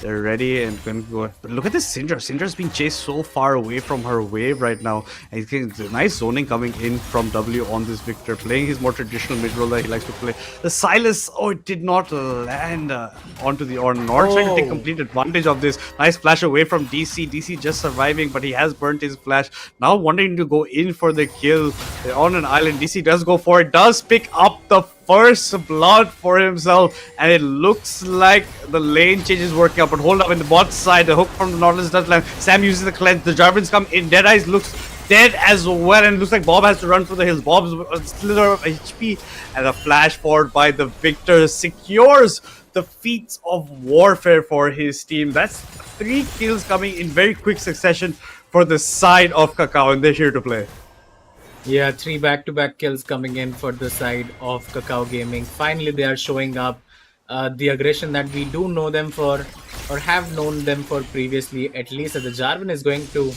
They're ready and going to go. But look at this Syndra. Syndra's being chased so far away from her wave right now. And he's getting a nice zoning coming in from W on this Victor, playing his more traditional mid role that he likes to play. The Silas, oh, it did not land onto the Ornn. Nord trying to take complete advantage of this. Nice flash away from DC. DC just surviving, but he has burnt his flash. Now wanting to go in for the kill. They're on an island. DC does go for it, does pick up the first blood for himself, and it looks like the lane change is working out. But hold up in the bot side, the hook from the Nautilus does land. Sam uses the cleanse, the Jarvins come in, Deadeyes looks dead as well, and looks like Bob has to run for the hills. Bob's a slither of HP, and a flash forward by the Victor secures the feats of warfare for his team. That's 3 kills coming in very quick succession for the side of Kakao, and they're here to play. Yeah, 3 back-to-back kills coming in for the side of Kakao Gaming. Finally, they are showing up the aggression that we do know them for, or have known them for previously. At least the Jarvan is going to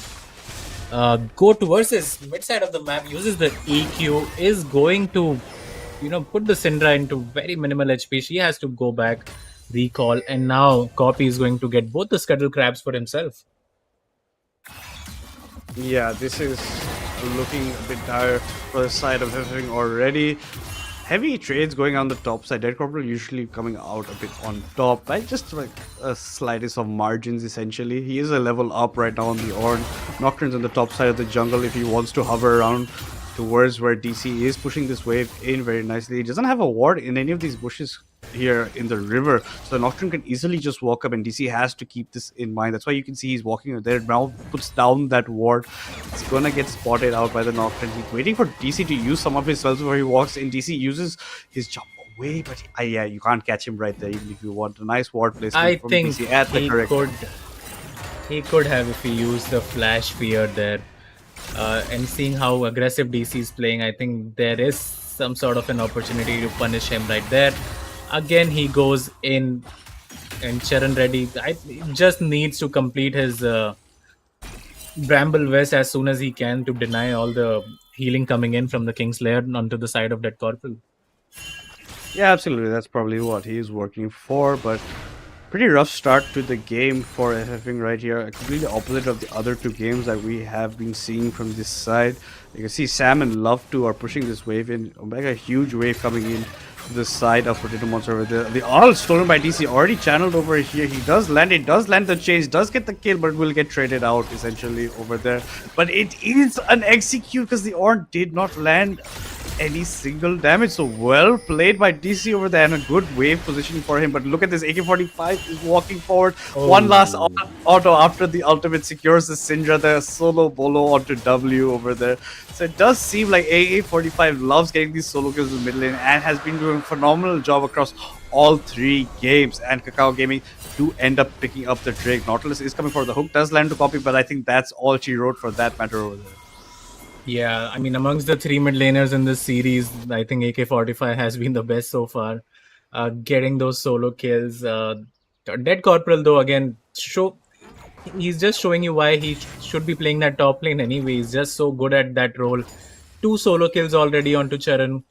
go towards his mid side of the map, uses the EQ, is going to, put the Syndra into very minimal HP. She has to go back, recall, and now Copy is going to get both the Scuttle Crabs for himself. Yeah, this is looking a bit dire for the side of FFing already. Heavy trades going on the top side. Dead Corporal usually coming out a bit on top, right? Just like a slightest of margins essentially. He is a level up right now on the Ornn. Nocturne's on the top side of the jungle if he wants to hover around towards where DC is pushing this wave in very nicely. He doesn't have a ward in any of these bushes here in the river, so Nocturne can easily just walk up, and DC has to keep this in mind. That's why you can see he's walking there now, puts down that ward. It's gonna get spotted out by the Nocturne. He's waiting for DC to use some of his spells before he walks in. DC uses his jump away, but yeah, you can't catch him right there even if you want. A nice ward placement from DC at the correct. He could have if he used the flash fear there. And seeing how aggressive DC is playing, I think there is some sort of an opportunity to punish him right there. Again, he goes in, and Charan Reddy just needs to complete his Bramble West as soon as he can to deny all the healing coming in from the Kingslayer onto the side of Dead Corporal. Yeah, absolutely. That's probably what he is working for, but pretty rough start to the game for FFing right here. Completely opposite of the other 2 games that we have been seeing from this side. You can see Sam and Love2 are pushing this wave in. Omega, huge wave coming in to the side of Potato Monster over there. The all stolen by DC, already channeled over here. He does land it, does land the chase, does get the kill, but will get traded out essentially over there. But it is an execute because the Ornn did not land any single damage. So well played by DC over there, and a good wave positioning for him. But look at this, AK-45 is walking forward. One last auto after the ultimate secures the Syndra, the solo bolo onto W over there. So it does seem like AK-45 loves getting these solo kills in the mid lane and has been doing a phenomenal job across all 3 games. And Kakao Gaming do end up picking up the Drake. Nautilus is coming for the hook, does land to Copy, but I think that's all she wrote for that matter over there. Yeah, I mean, amongst the 3 mid laners in this series, I think AK-45 has been the best so far, getting those solo kills. Dead Corporal, though, again, he's just showing you why he should be playing that top lane anyway. He's just so good at that role. 2 solo kills already onto Charan.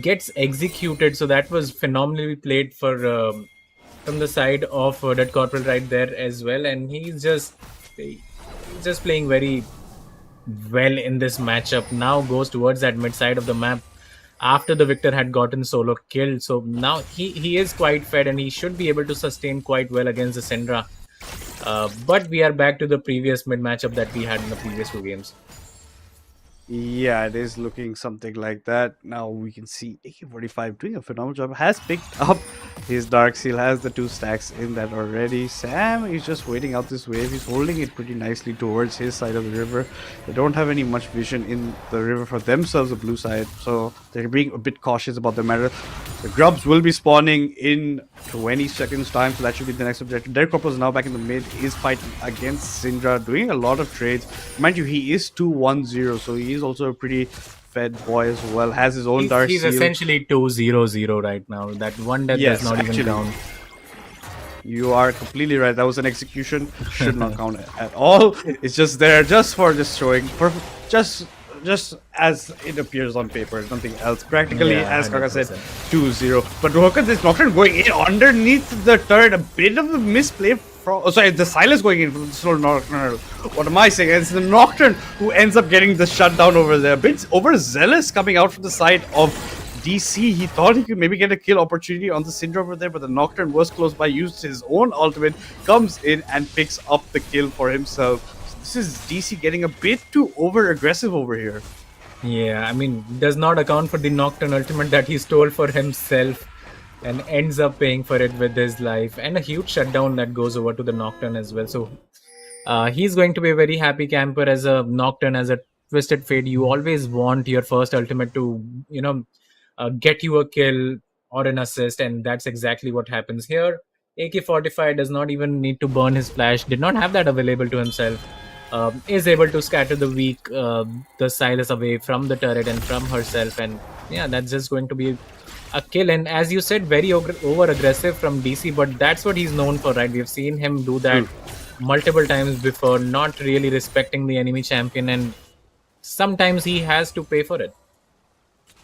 Gets executed, so that was phenomenally played for from the side of Dead Corporal right there as well. And he's just playing very well in this matchup. Now goes towards that mid side of the map after the Victor had gotten solo killed. So now he is quite fed, and he should be able to sustain quite well against the Syndra. But we are back to the previous mid matchup that we had in the previous 2 games. Yeah, it is looking something like that. Now we can see AK-45 doing a phenomenal job. Has picked up his Dark Seal, has the 2 stacks in that already. Sam is just waiting out this wave. He's holding it pretty nicely towards his side of the river. They don't have any much vision in the river for themselves, the blue side, so they're being a bit cautious about the matter. The grubs will be spawning in 20 seconds time, so that should be the next objective. Dead Corporal is now back in the mid, is fighting against Syndra, doing a lot of trades. Mind you, he is 2-1-0, so he is also a pretty fed boy as well. Has his own Dark Seal. He's essentially 2-0-0 right now. That one death does not even count. You are completely right. That was an execution. Should not count at all. It's just there just for just showing, just just as it appears on paper, nothing else. Practically, Yeah, as Kaka said, 100%. 2-0. But look at this Nocturne going in underneath the turret. A bit of a misplay from... Oh, sorry, the Silas going in. What am I saying? It's the Nocturne who ends up getting the shutdown over there. A bit overzealous coming out from the side of DC. He thought he could maybe get a kill opportunity on the Syndra over there, but the Nocturne was close by, used his own ultimate, comes in and picks up the kill for himself. This is DC getting a bit too over-aggressive over here. Yeah, I mean, does not account for the Nocturne ultimate that he stole for himself and ends up paying for it with his life, and a huge shutdown that goes over to the Nocturne as well. So he's going to be a very happy camper as a Nocturne, as a Twisted Fate. You always want your first ultimate to, get you a kill or an assist, and that's exactly what happens here. AK-45 does not even need to burn his flash, did not have that available to himself. Is able to scatter the weak, the Silas away from the turret and from herself, and yeah, that's just going to be a kill. And as you said, very over aggressive from DC, but that's what he's known for, right? We've seen him do that multiple times before, not really respecting the enemy champion, and sometimes he has to pay for it.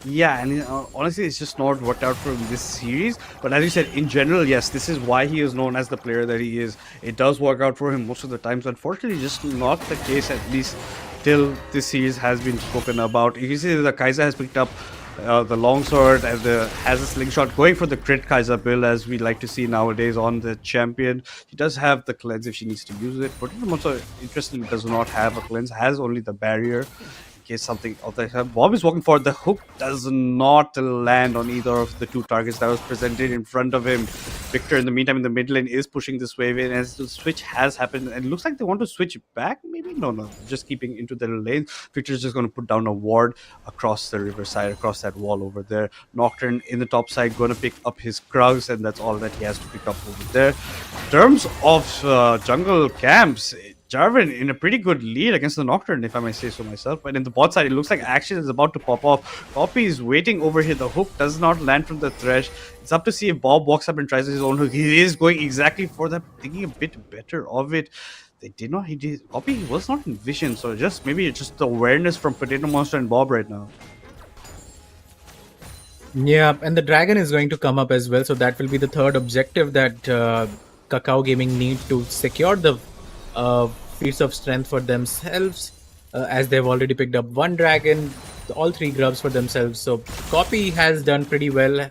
Yeah, and honestly, it's just not worked out for him this series. But as you said, in general, yes, this is why he is known as the player that he is. It does work out for him most of the times. Unfortunately, just not the case, at least till this series has been spoken about. You can see that the Kaiser has picked up the longsword and has a slingshot, going for the crit Kaiser build, as we like to see nowadays on the champion. She does have the cleanse if she needs to use it, but also interestingly does not have a cleanse, has only the barrier. Case something of that. Bob is walking forward. The hook does not land on either of the two targets that was presented in front of him. Victor, in the meantime, in the mid lane, is pushing this wave in as the switch has happened. And it looks like they want to switch back. Maybe no, just keeping into their lane. Victor's just going to put down a ward across the riverside, across that wall over there. Nocturne in the top side, going to pick up his Krugs, and that's all that he has to pick up over there. In terms of jungle camps, Jarvan in a pretty good lead against the Nocturne, if I may say so myself. But in the bot side, it looks like action is about to pop off. Poppy is waiting over here. The hook does not land from the Thresh. It's up to see if Bob walks up and tries his own hook. He is going exactly for that, thinking a bit better of it. They did not. He did. Poppy was not in vision, so maybe just the awareness from Potato Monster and Bob right now. Yeah, and the dragon is going to come up as well, so that will be the third objective that Kakao Gaming need to secure the feats of strength for themselves, as they've already picked up one dragon, all three grubs for themselves. So Copy has done pretty well,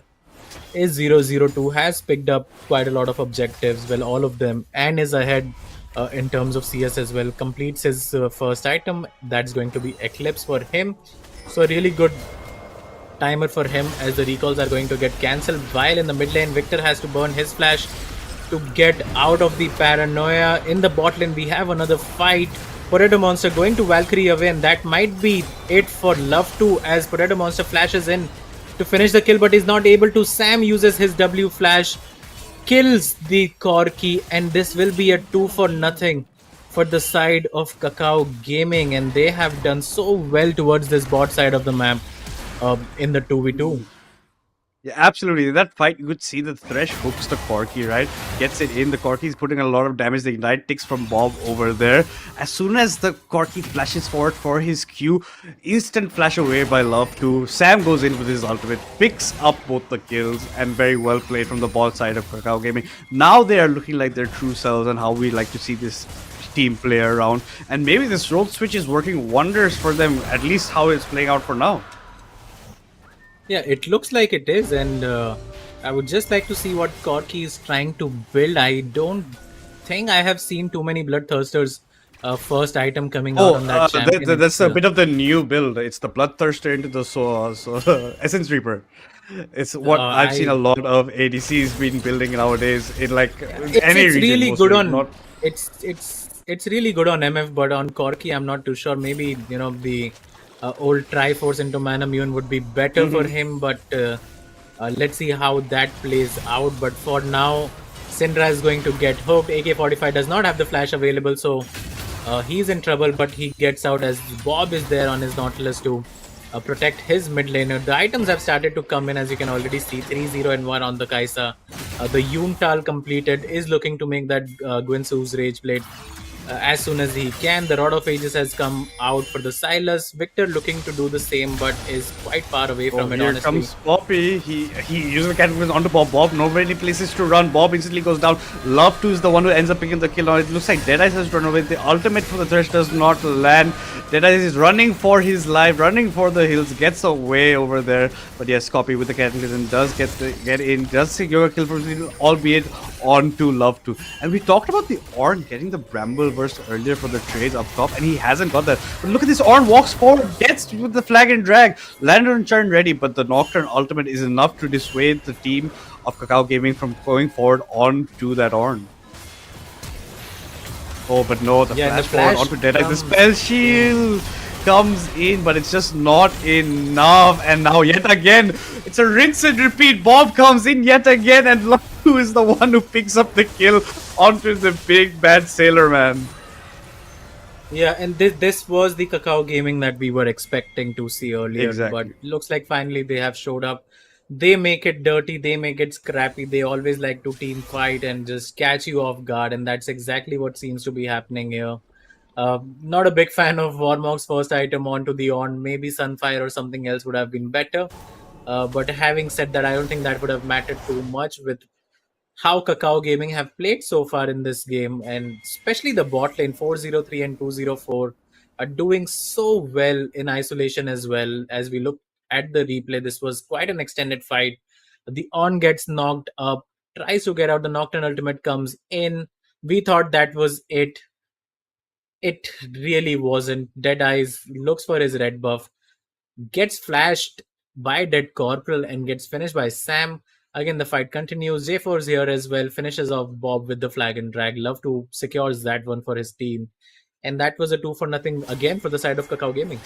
is 0-0-2, has picked up quite a lot of objectives, well, all of them, and is ahead in terms of CS as well. Completes his first item, that's going to be Eclipse for him. So a really good timer for him, as the recalls are going to get cancelled. While in the mid lane, Victor has to burn his flash to get out of the paranoia. In the bot lane, we have another fight. Potato Monster going to Valkyrie away, and that might be it for Love 2, as Potato Monster flashes in to finish the kill, but is not able to. Sam uses his W flash, kills the Corki, and this will be a 2-0 for the side of Kakao Gaming, and they have done so well towards this bot side of the map in the 2v2. Yeah, absolutely. In that fight, you could see the Thresh hooks the Corki, right? Gets it in. The Corki is putting a lot of damage. The Ignite ticks from Bob over there. As soon as the Corki flashes forward for his Q, instant flash away by Love 2. Sam goes in with his ultimate, picks up both the kills, and very well played from the bot side of Kakao Gaming. Now they are looking like their true selves and how we like to see this team play around. And maybe this role switch is working wonders for them, at least how it's playing out for now. Yeah, it looks like it is, and I would just like to see what Corki is trying to build. I don't think I have seen too many Bloodthirsters first item coming out on that champion. That's a bit of the new build. It's the Bloodthirster into the Essence Reaper. It's what I've seen a lot of ADCs been building nowadays in like any it's region. Really good on not... it's really good on MF, but on Corki I'm not too sure. Maybe the old Triforce into Manamune would be better for him, but let's see how that plays out. But for now, Syndra is going to get hooked. AK-45 does not have the flash available, so he's in trouble, but he gets out as Bob is there on his Nautilus to protect his mid laner. The items have started to come in, as you can already see. 3-0 and 1 on the Kaisa. The Yuntal completed, is looking to make that Gwynsu's Rage Blade. as soon as he can. The Rod of Ages has come out for the Silas. Victor looking to do the same, but is quite far away Oh, from it, here honestly. comes Poppy. He uses the catapult onto Bob. Bob, no many places to run. Bob instantly goes down. Love 2 is the one who ends up picking the kill. Now it looks like Deadice has run away. The ultimate for the Thresh does not land. Deadice is running for his life, running for the hills, gets away over there. But yes, Copy with the cataclysm does get in, does secure a kill from Zidane, albeit onto Love 2. And we talked about the Ornn getting the Bramble burst earlier for the trades up top, and he hasn't got that. But look at this, Ornn walks forward, gets with the flag and drag, Lantern Churn ready, but the Nocturne ultimate is enough to dissuade the team of Kakao Gaming from going forward onto that Ornn. Oh, but no, the Yeah, flash the forward flash onto Deadice. The comes- spell shield comes in, but it's just not enough. And now, yet again, it's a rinse and repeat. Bob comes in yet again, and look who is the one who picks up the kill onto the big bad Sailor Man. Yeah, and this was the Kakao Gaming that we were expecting to see earlier. Exactly. But looks like finally they have showed up. They make it dirty, they make it scrappy. They always like to team fight and just catch you off guard, and that's exactly what seems to be happening here. Not a big fan of Warmog's first item onto the Ornn. Maybe Sunfire or something else would have been better. But having said that, I don't think that would have mattered too much with how Kakao Gaming have played so far in this game, and especially the bot lane 403 and 204 are doing so well in isolation as well. As we look at the replay, this was quite an extended fight. The On gets knocked up, tries to get out, the Nocturne ultimate comes in. We thought that was it. It really wasn't. Dead Eyes looks for his red buff, gets flashed by Dead Corporal and gets finished by Sam. Again, the fight continues. J4's here as well, finishes off Bob with the flag and drag. Love to secures that one for his team. And that was a 2-0 again for the side of Kakao Gaming.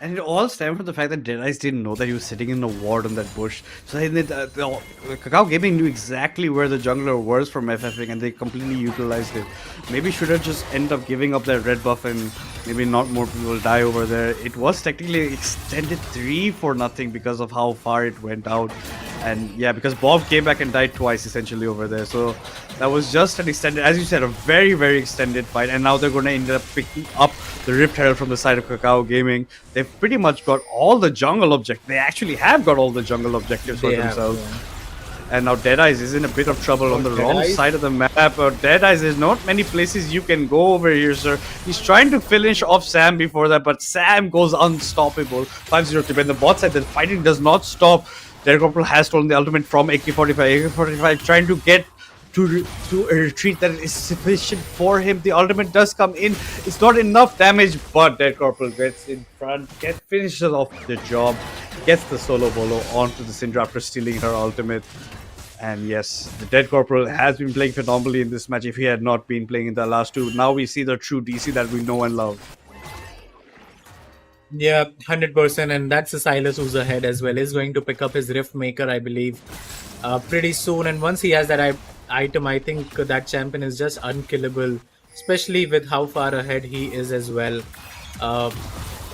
And it all stemmed from the fact that Deadice didn't know that he was sitting in a ward on that bush. So the Kakao Gaming knew exactly where the jungler was from FFing, and they completely utilized it. Maybe should have just ended up giving up that red buff and maybe not more people die over there. It was technically extended 3-0 because of how far it went out. And yeah, because Bob came back and died twice essentially over there. So that was just an extended, as you said, a very, very extended fight. And now they're going to end up picking up the Rift Herald from the side of Kakao Gaming. They've pretty much got all the jungle objectives. They actually have got all the jungle objectives for themselves. And now Deadice is in a bit of trouble on the wrong side of the map. Deadice, there's not many places you can go over here, sir. He's trying to finish off Sam before that, but Sam goes unstoppable. 5-0 to the bot side. The fighting does not stop. Derek Corporal has stolen the ultimate from AK-45. AK-45 trying to get to a retreat that is sufficient for him. The ultimate does come in. It's not enough damage, but Dead Corporal gets in front, finishes off the job, gets the solo bolo onto the Syndra after stealing her ultimate. And yes, the Dead Corporal has been playing phenomenally in this match if he had not been playing in the last two. Now we see the true DC that we know and love. Yeah, 100%. And that's the Silas who's ahead as well. He's going to pick up his Rift Maker, I believe, pretty soon. And once he has that item, I think that champion is just unkillable, especially with how far ahead he is as well.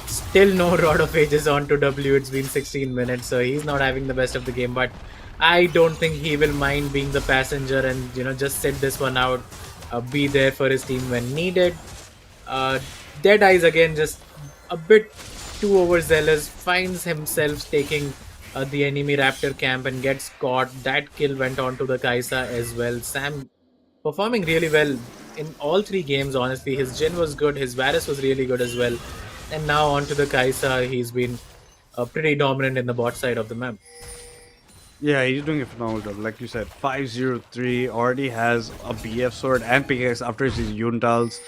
Still no Rod of Ages onto W. It's been 16 minutes, so he's not having the best of the game. But I don't think he will mind being the passenger and, just sit this one out, be there for his team when needed. Dead Eyes again, just a bit too overzealous, finds himself taking the enemy Raptor camp and gets caught. That kill went on to the Kaisa as well. Sam performing really well in all three games, honestly. His Jhin was good, his Varus was really good as well. And now on to the Kaisa, he's been pretty dominant in the bot side of the map. Yeah, he's doing a phenomenal job. Like you said, 5-0-3, already has a BF sword and pickaxe after his Yundals.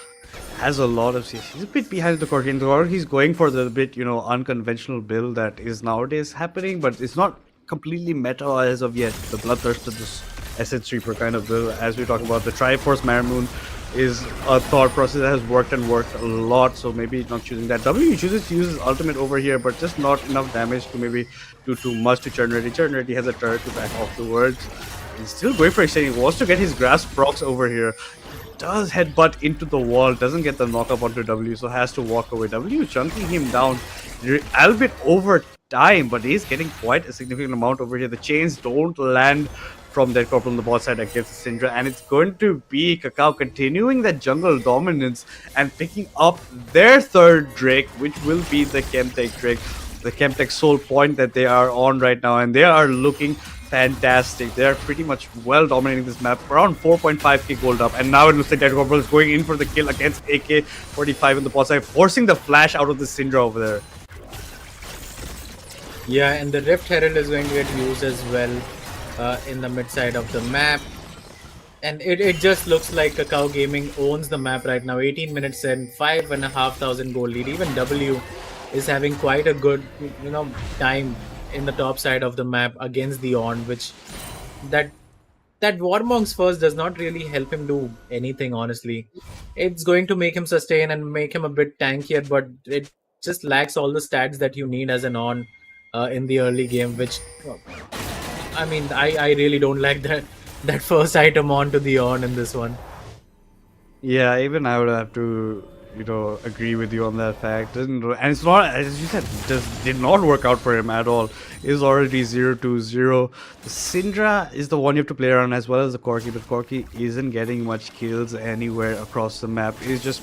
Has a lot of CS. He's a bit behind the curtain. He's going for the bit, unconventional build that is nowadays happening, but it's not completely meta as of yet. The Bloodthirster, this Essence Reaper kind of build, as we talk about. The Triforce Maramoon is a thought process that has worked and worked a lot, so maybe not choosing that. W chooses to use his ultimate over here, but just not enough damage to maybe do too much to Churn Ready. Churn Ready has a turret to back off towards. He's still going for extending. He wants to get his grasp procs over here. Does headbutt into the wall, doesn't get the knockup onto W, so has to walk away. W chunking him down, albeit over time, but he's getting quite a significant amount over here. The chains don't land from Dead Corporal on the bot side against Syndra, and it's going to be Kakao continuing that jungle dominance and picking up their third Drake, which will be the Chemtech Drake, the Chemtech Soul Point that they are on right now, and they are looking fantastic. They are pretty much well dominating this map, around 4.5k gold up, and now it looks like Dead Corporal is going in for the kill against AK-45 on the bot side, forcing the flash out of the Syndra over there. Yeah, and the Rift Herald is going to get used as well in the mid side of the map. And it just looks like Kakao Gaming owns the map right now. 18 minutes in, 5,500 gold lead. Even W is having quite a good, time in the top side of the map against the On, which that Warmong's first does not really help him do anything, honestly. It's going to make him sustain and make him a bit tankier, but it just lacks all the stats that you need as an On in the early game, which I really don't like that first item onto the On in this one. Yeah, even I would have to, agree with you on that fact. And it's not, as you said, just did not work out for him at all. Is already 0-2-0. The Syndra is the one you have to play around, as well as the Corki, but Corki isn't getting much kills anywhere across the map. He's just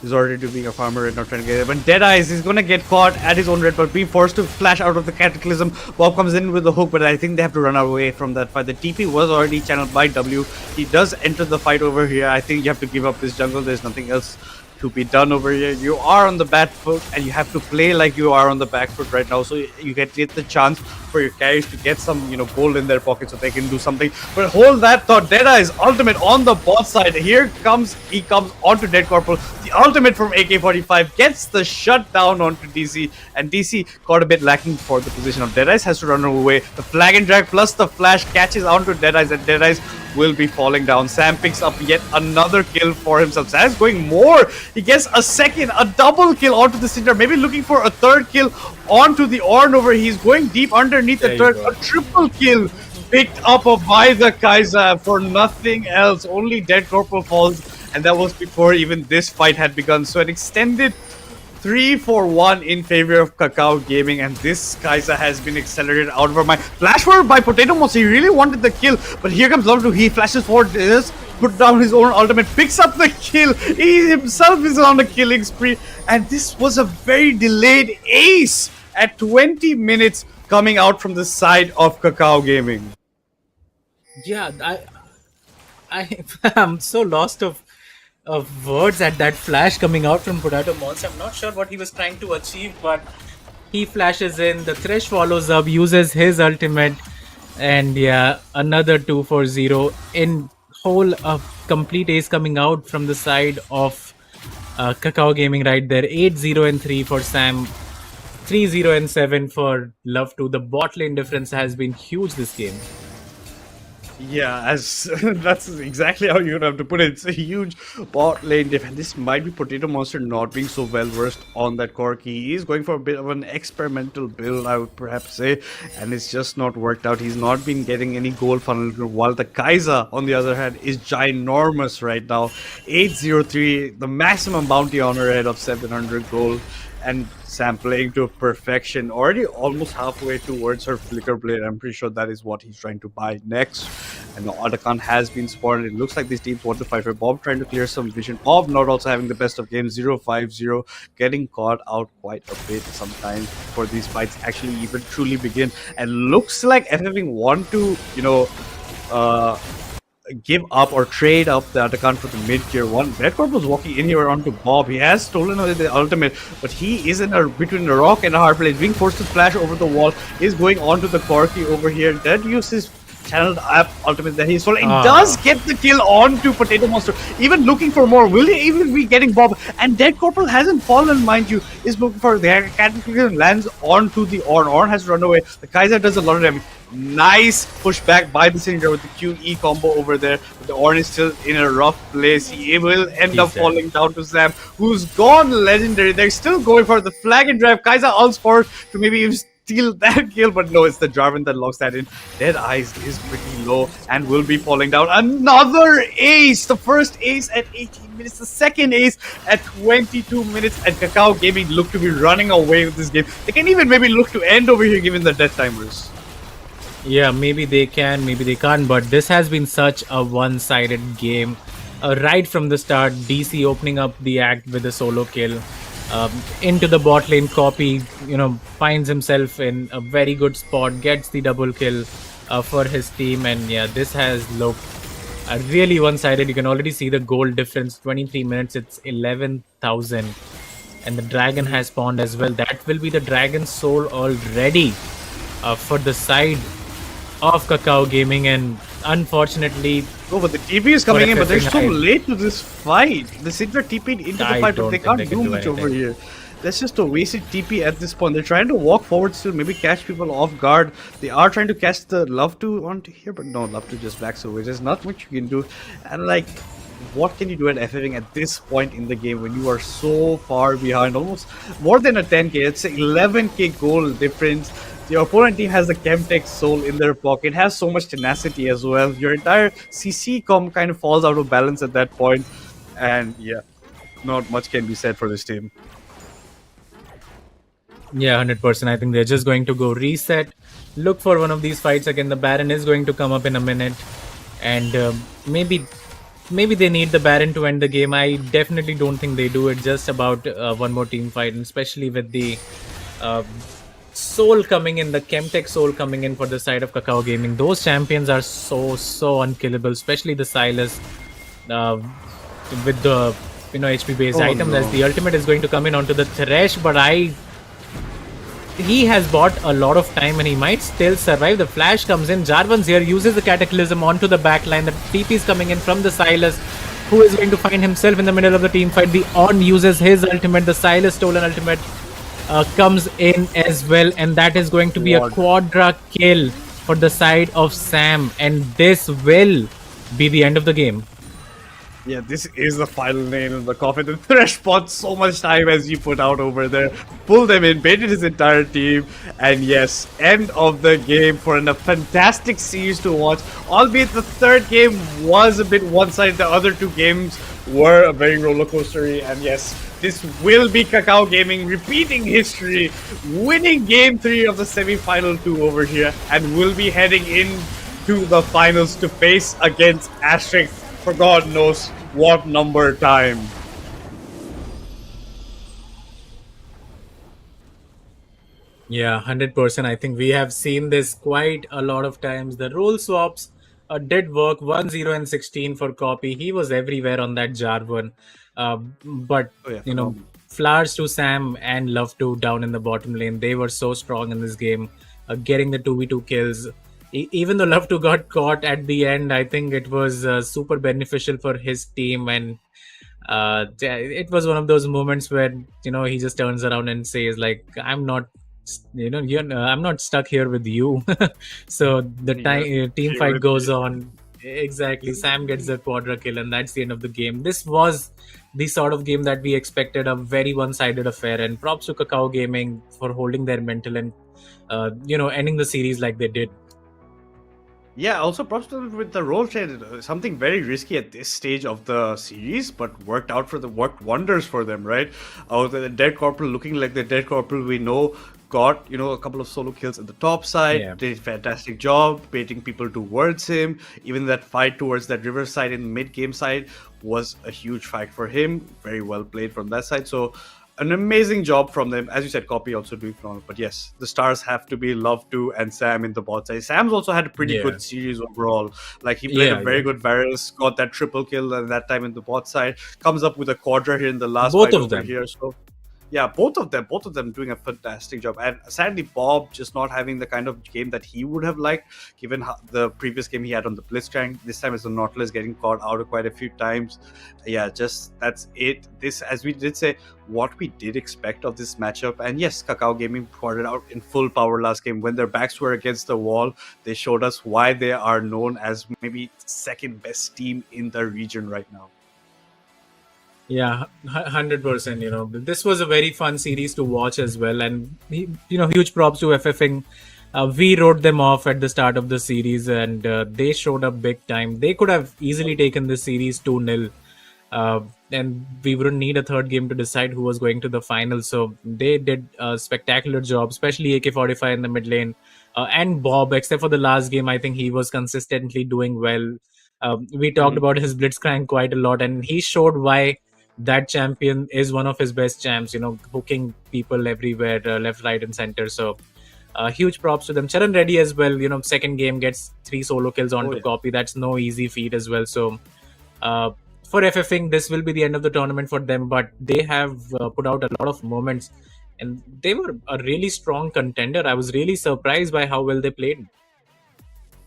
resorted to being a farmer and not trying to get it. But Deadeyes is gonna get caught at his own red, but being forced to flash out of the Cataclysm. Bob comes in with the hook, but I think they have to run away from that fight. The TP was already channeled by W. He does enter the fight over here. I think you have to give up this jungle. There's nothing else to be done over here. You are on the back foot, and you have to play like you are on the back foot right now, so you get the chance for your carries to get some gold in their pocket so they can do something. But hold that thought, Deadeye's ultimate on the bot side. He comes onto Dead Corporal. The ultimate from AK-45 gets the shutdown onto DC, and DC got a bit lacking for the position of Deadeyes, has to run away. The flag and drag plus the flash catches onto Deadeyes, and Deadeyes will be falling down. Sam picks up yet another kill for himself. Sam's going more. He gets a double kill onto the Syndra, maybe looking for a third kill onto the Ornn over. He's going deep underneath the turret. A triple kill picked up by the Kaiser for nothing else. Only Dead Corporal falls, and that was before even this fight had begun. So an extended 3-1 in favor of Kakao Gaming, and this Kaiser has been accelerated out of our mind. Flash forward by Potato Monster. He really wanted the kill, but here comes Level 2. He flashes forward, put down his own ultimate, picks up the kill. He himself is on a killing spree, and this was a very delayed ace at 20 minutes coming out from the side of Kakao Gaming. Yeah, I am so lost of words at that flash coming out from Potato Monster. I'm not sure what he was trying to achieve, but he flashes in, the Thresh follows up, uses his ultimate, and yeah, another 2-4-0 in whole complete ace coming out from the side of Kakao Gaming right there. 8-0-3 for Sam, 3-0-7 for Love 2. The bot lane difference has been huge this game. Yeah, that's exactly how you would have to put it. It's a huge bot lane diff, and this might be Potato Monster not being so well versed on that Corki. He is going for a bit of an experimental build, I would perhaps say, and it's just not worked out. He's not been getting any gold funnel, while the Kaiser, on the other hand, is ginormous right now. 803, the maximum bounty on her head of 700 gold. And Sam playing to perfection, already almost halfway towards her Flicker Blade. I'm pretty sure that is what he's trying to buy next. And the Otacon has been spotted. It looks like these teams want to fight for Bob, trying to clear some vision. Bob not also having the best of games, 0-5-0, getting caught out quite a bit sometimes before these fights actually even truly begin. And looks like FFing want to, give up or trade up the Otacon for the mid-tier one. Red Corp was walking in here onto Bob. He has stolen away the ultimate, but he is between a rock and a hard place. Being forced to splash over the wall, is going onto the Corki over here. That uses channeled up ultimate that he's stolen. He does get the kill onto Potato Monster. Even looking for more. Will he even be getting Bob? And Dead Corporal hasn't fallen, mind you. Is looking for the Cataclysm, lands onto the Ornn. Ornn has run away. The Kaiser does a lot of damage. Nice pushback by the Syndra with the QE combo over there. But the Ornn is still in a rough place. He will end up falling down to Sam, who's gone legendary. They're still going for the flag and drive. Kaiser ults forward to maybe even steal that kill, but no, it's the Jarvan that locks that in. Deadeyes is pretty low and will be falling down. Another ace! The first ace at 18 minutes, the second ace at 22 minutes, and Kakao Gaming look to be running away with this game. They can even maybe look to end over here given the death timers. Yeah, maybe they can, maybe they can't, but this has been such a one-sided game. Right from the start, DC opening up the act with a solo kill. Into the bot lane, Copy, finds himself in a very good spot, gets the double kill for his team, and yeah, this has looked really one-sided. You can already see the goal difference. 23 minutes, it's 11,000, and the dragon has spawned as well. That will be the dragon soul already for the side of Kakao Gaming, and unfortunately, Oh, but the TP is coming in, but they're FFing, so late to this fight. The Six are TP'd into the I fight, but don't they think can't they can do do much over anything. here. That's just a wasted TP at this point. They're trying to walk forward still, maybe catch people off guard. They are trying to catch the Love to onto here, but no, Love to just backs away. There's not much you can do. And like, what can you do at FFing at this point in the game when you are so far behind? Almost more than a 10k. It's an 11k goal difference. Your opponent team has the Chemtech Soul in their pocket, has so much tenacity as well. Your entire CC com kind of falls out of balance at that point. And yeah, not much can be said for this team. Yeah, 100%. I think they're just going to go reset, look for one of these fights again. The Baron is going to come up in a minute, and maybe they need the Baron to end the game. I definitely don't think they do. It's just about one more team fight, and especially with the uh, Soul coming in, the Chemtech Soul coming in for the side of Kakao Gaming. Those champions are so unkillable, especially the Silas uh, with the HP based Oh, items. As no. the ultimate is going to come in onto the Thresh, but he has bought a lot of time and he might still survive. The flash comes in. Jarvan's here, uses the Cataclysm onto the backline. The TP is coming in from the Silas, who is going to find himself in the middle of the team fight. The On uses his ultimate. The Silas stolen ultimate comes in as well, and that is going to be a quadra kill for the side of Sam, and this will be the end of the game. Yeah, this is the final nail in the coffin. The Thresh spent so much time as you put out over there. Pull them in, baited his entire team. And yes, end of the game for a fantastic series to watch. Albeit the third game was a bit one-sided. The other two games were a very rollercoastery. And yes, this will be Kakao Gaming repeating history, winning game 3 of the semi-final 2 over here. And will be heading in to the finals to face against Asterisk for God knows what number time. Yeah, 100%. I think we have seen this quite a lot of times. The role swaps did work. 1-0 and 16 for Copy. He was everywhere on that Jarvan. But, Oh yeah, phenomenal. Flowers to Sam and Love to down in the bottom lane. They were so strong in this game, getting the 2v2 kills. Even though Love to got caught at the end, I think it was super beneficial for his team. And it was one of those moments where he just turns around and says like, I'm not I'm not stuck here with you. So the team here fight with goes me. on. Exactly, Sam gets the quadra kill, and that's the end of the game. This was the sort of game that we expected, a very one-sided affair, and props to Kakao Gaming for holding their mental and ending the series like they did. Yeah, also props to them with the role trade. Something very risky at this stage of the series, but worked wonders for them, right? The Dead Corporal looking like the Dead Corporal we know got a couple of solo kills at the top side. Yeah. Did a fantastic job baiting people towards him. Even that fight towards that river side in mid game side was a huge fight for him. Very well played from that side. So an amazing job from them. As you said, Copy also doing phenomenal. But yes, the stars have to be Love to and Sam in the bot side. Sam's also had a pretty good series overall. Like he played a very good Varus, got that triple kill and that time in the bot side. Comes up with a quadra here in the last Both fight of over them. here. So yeah, both of them doing a fantastic job. And sadly, Bob just not having the kind of game that he would have liked, given the previous game he had on the Blitzcrank. This time it's the Nautilus getting caught out quite a few times. Yeah, just that's it. This, as we did say, what we did expect of this matchup. And yes, Kakao Gaming poured it out in full power last game. When their backs were against the wall, they showed us why they are known as maybe second best team in the region right now. Yeah, 100%. This was a very fun series to watch as well, and huge props to FFing. We wrote them off at the start of the series, and they showed up big time. They could have easily taken this series 2-0, and we wouldn't need a third game to decide who was going to the final. So they did a spectacular job, especially AK-45 in the mid lane. And Bob, except for the last game, I think he was consistently doing well. We talked about his blitzcrank quite a lot, and he showed why that champion is one of his best champs. Hooking people everywhere, left, right, and center. So huge props to them. Charan Reddy as well. Second game gets 3 solo kills onto yeah. copy. That's no easy feat as well. So for FFing, this will be the end of the tournament for them. But they have put out a lot of moments, and they were a really strong contender. I was really surprised by how well they played.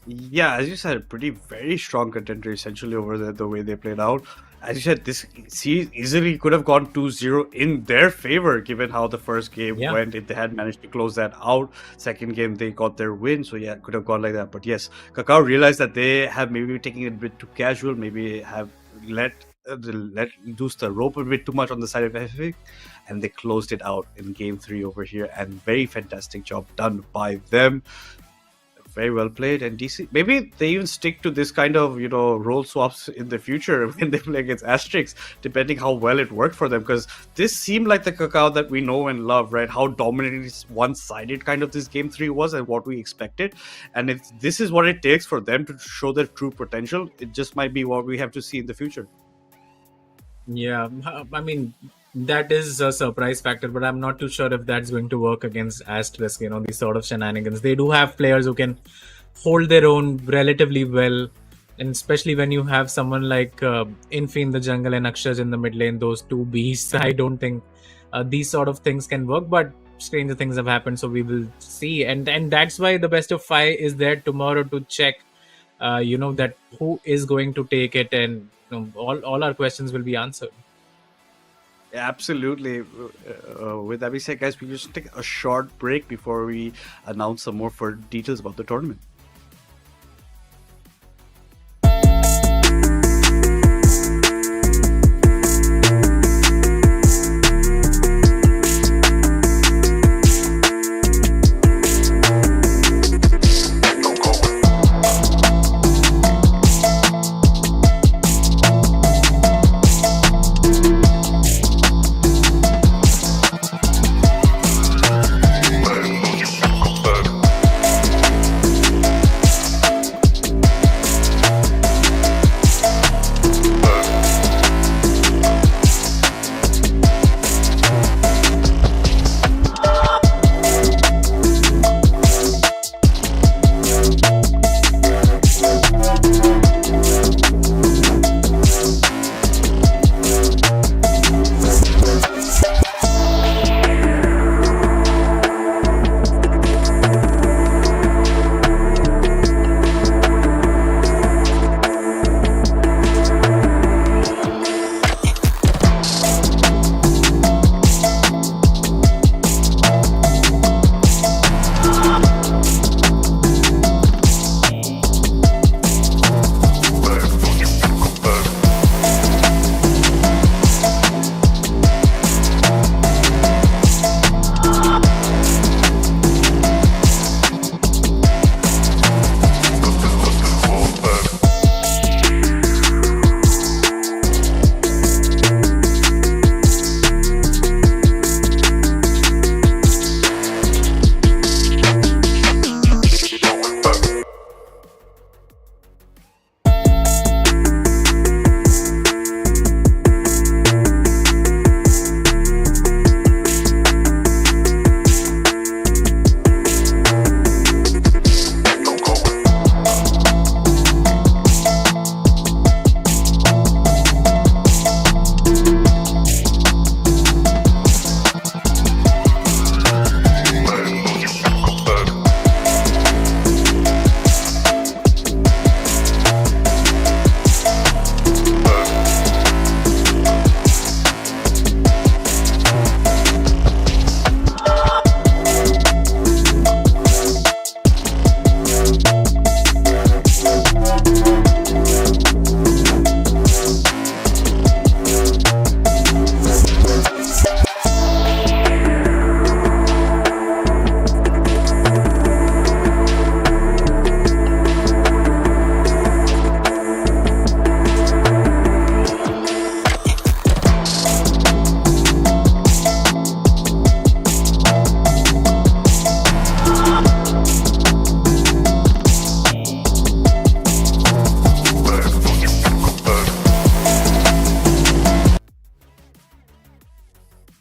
Yeah, as you said, pretty very strong contender essentially over there, the way they played out. As you said, this series easily could have gone 2-0 in their favor, given how the first game Yeah. went. If they had managed to close that out, second game they got their win. So yeah, it could have gone like that. But yes, Kakao realized that they have maybe taken it a bit too casual, maybe have let loose the rope a bit too much on the side of FFing, and they closed it out in game 3 over here. And very fantastic job done by them. Very well played. And DC, maybe they even stick to this kind of role swaps in the future when they play against Asterix, depending how well it worked for them, because this seemed like the Kakao that we know and love, right? How dominantly one-sided kind of this game 3 was and what we expected. And if this is what it takes for them to show their true potential, it just might be what we have to see in the future. Yeah, I mean, that is a surprise factor, but I'm not too sure if that's going to work against Asterisk, these sort of shenanigans. They do have players who can hold their own relatively well, and especially when you have someone like Infi in the jungle and Akshaj in the mid lane, those two beasts, I don't think these sort of things can work, but stranger things have happened, so we will see. And that's why the best of 5 is there tomorrow to check, that who is going to take it, and all our questions will be answered. Absolutely. With that being said, guys, we just take a short break before we announce some more further details about the tournament.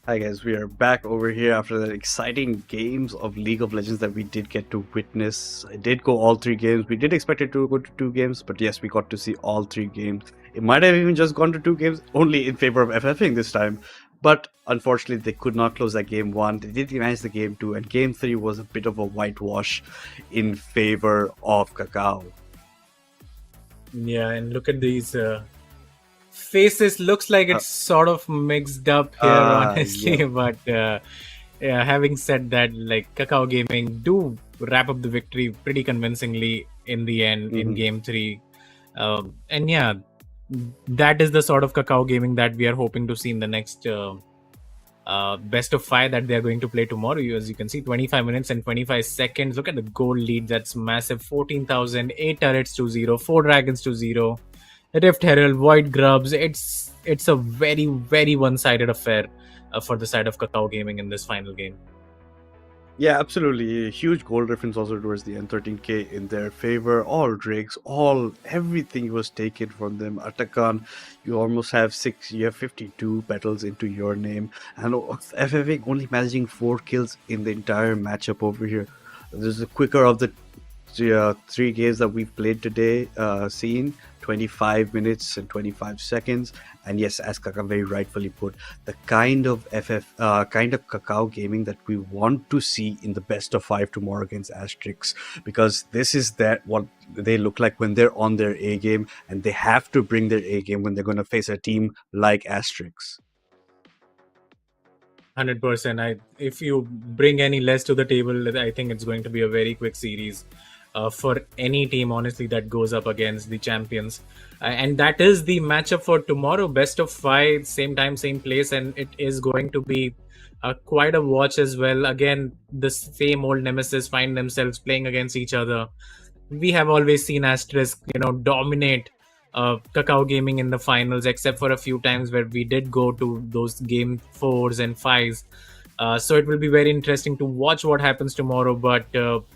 Hi guys, we are back over here after the exciting games of League of Legends that we did get to witness. I did go all 3 games. We did expect it to go to 2 games, but yes, we got to see all 3 games. It might have even just gone to 2 games, only in favor of FFing this time. But unfortunately, they could not close that game 1. They did manage the game 2, and game 3 was a bit of a whitewash in favor of Kakao. Yeah, and look at these faces. Looks like it's sort of mixed up here, honestly. Yeah. But yeah, having said that, like Kakao Gaming do wrap up the victory pretty convincingly in the end in game 3. And yeah, that is the sort of Kakao Gaming that we are hoping to see in the next best of 5 that they are going to play tomorrow. As you can see, 25 minutes and 25 seconds. Look at the goal lead. That's massive. 14,000, 8 turrets to 0, 4 dragons to 0. Rift Herald, Void Grubs. It's a very, very one-sided affair for the side of Kakao Gaming in this final game. Yeah, absolutely. A huge goal difference also towards the end, 13k in their favor. All rigs, everything was taken from them. Atakan, you almost have 52 battles into your name. And FFing only managing 4 kills in the entire matchup over here. This is the quicker of the 3 games that we've played today, seen 25 minutes and 25 seconds. And yes, as Kaka very rightfully put, the kind of Kakao Gaming that we want to see in the best of 5 tomorrow against Asterix, because this is what they look like when they're on their A game, and they have to bring their A game when they're going to face a team like Asterix. 100%. If you bring any less to the table, I think it's going to be a very quick series for any team, honestly, that goes up against the champions. And that is the matchup for tomorrow. Best of 5, same time, same place, and it is going to be quite a watch as well. Again, the same old nemesis find themselves playing against each other. We have always seen Asterisk, dominate Kakao Gaming in the finals, except for a few times where we did go to those game 4s and 5s. So it will be very interesting to watch what happens tomorrow. But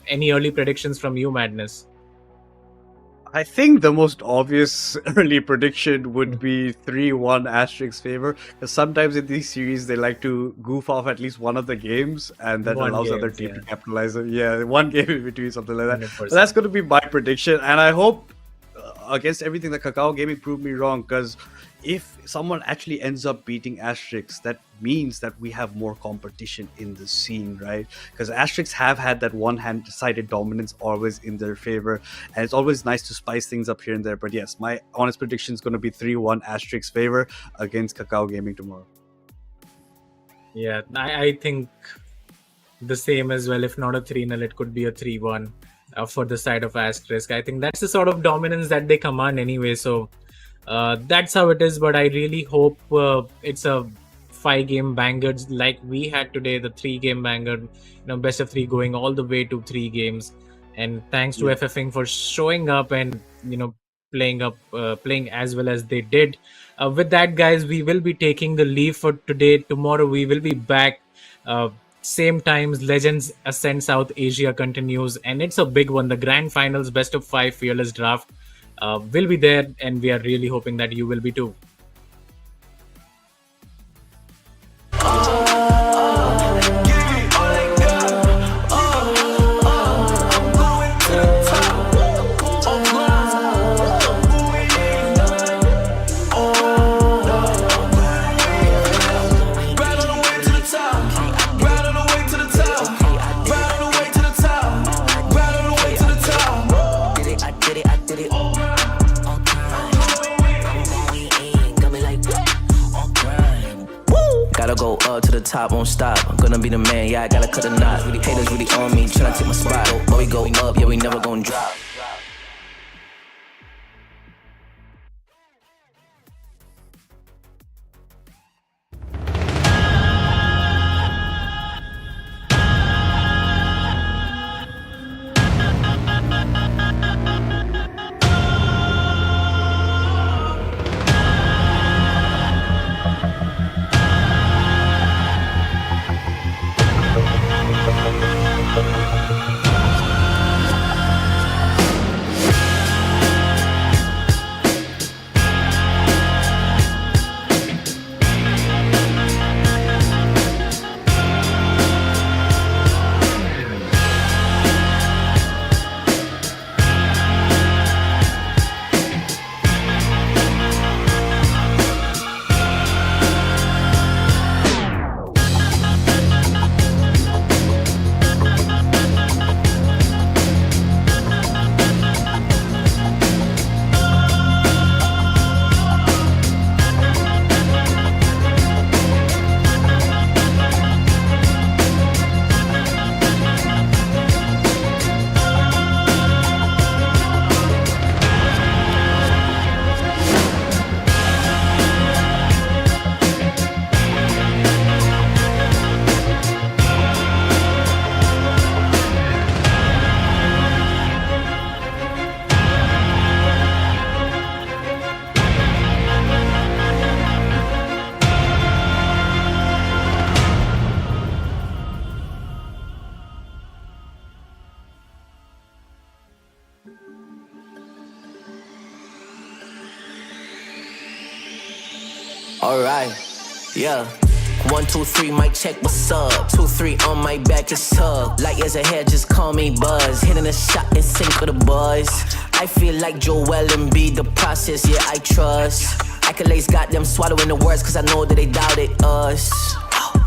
any early predictions from you, Madness? I think the most obvious early prediction would be 3-1 Asterix favor, because sometimes in these series they like to goof off at least one of the games, and that allows other team to capitalize. Yeah, one game in between, something like that. But that's going to be my prediction, and I hope against everything that Kakao Gaming proved me wrong, because if someone actually ends up beating Asterix, that means that we have more competition in the scene, right? Because Asterix have had that one-sided dominance always in their favor, and it's always nice to spice things up here and there. But yes, my honest prediction is going to be 3-1 Asterix favor against Kakao Gaming tomorrow. Yeah, I think the same as well. If not a 3-0, it could be a 3-1 for the side of Asterisk. I think that's the sort of dominance that they command anyway. So that's how it is. But I really hope it's a 5-game banger like we had today, the 3-game banger, best of 3 going all the way to 3 games. And thanks to FFing for showing up and playing as well as they did. With that, guys, we will be taking the leave for today. Tomorrow we will be back. Same times, Legends Ascent South Asia continues, and it's a big one. The grand finals, best of 5 fearless draft will be there, and we are really hoping that you will be too. Top won't stop. I'm gonna be the man, yeah, I gotta cut a knot. Really haters really on me, tryna take my spot. But we go up, yeah, we never gonna drop. Alright, yeah. 1, 2, 3, mic check, what's up? 2, 3 on my back, it's tug. Light years ahead, just call me Buzz. Hitting a shot in sync with the buzz. I feel like Joel Embiid, the process, yeah, I trust. Accolades got them swallowing the words, cause I know that they doubted us.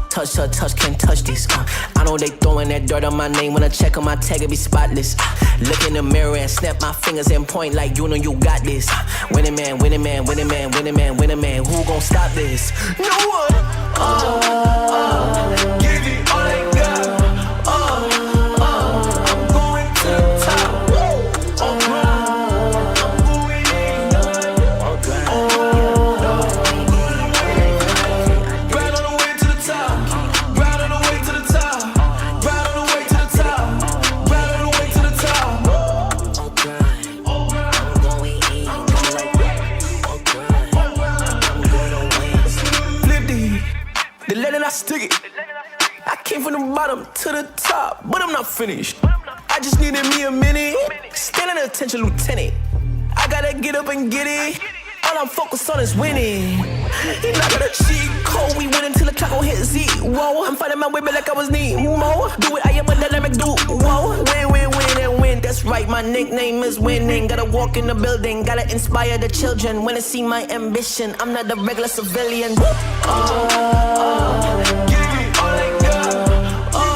Touch, can't touch this. I know they throwing that dirt on my name. When I check on my tag, it be spotless. Look in the mirror and snap my fingers and point like you know you got this. Winning man, winning man, winning man, winning man, winning man. Who gon' stop this? No one. Give it all I got. I'm going to the top. I'm going in. Right on the way to the top. Right on the way to the top. Right on the way to the top. Right on the way to the top. Flip the letter I stick it. I came from the bottom to the top, but I'm not finished. I just needed me a minute. Stand at attention, lieutenant. I gotta get up and get it. All I'm focused on is winning. He not gonna cheat code. We win until the clock gon' hit zero. I'm finding my way back like I was Nemo. Do it, I am a dynamic duo. Win, and win. That's right, my nickname is winning. Gotta walk in the building, gotta inspire the children. When they see my ambition, I'm not a regular civilian. Give it all I got. I'm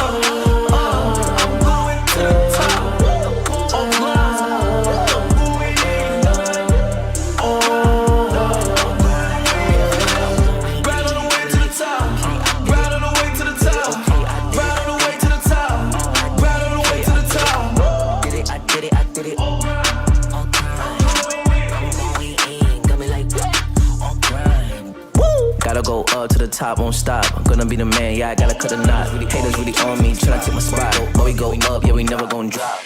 going to the top. Right on the way to the top. Right on the way to the top. Right on the way to the top. Right on the way to the top. I did it. I'm going in, got me like on grind. Gotta go up to the top, won't stop. I'm gonna be the man, yeah, I gotta cut the knot. Haters really on me, tryna take my spot. But we go up, yeah, we never gon' drop.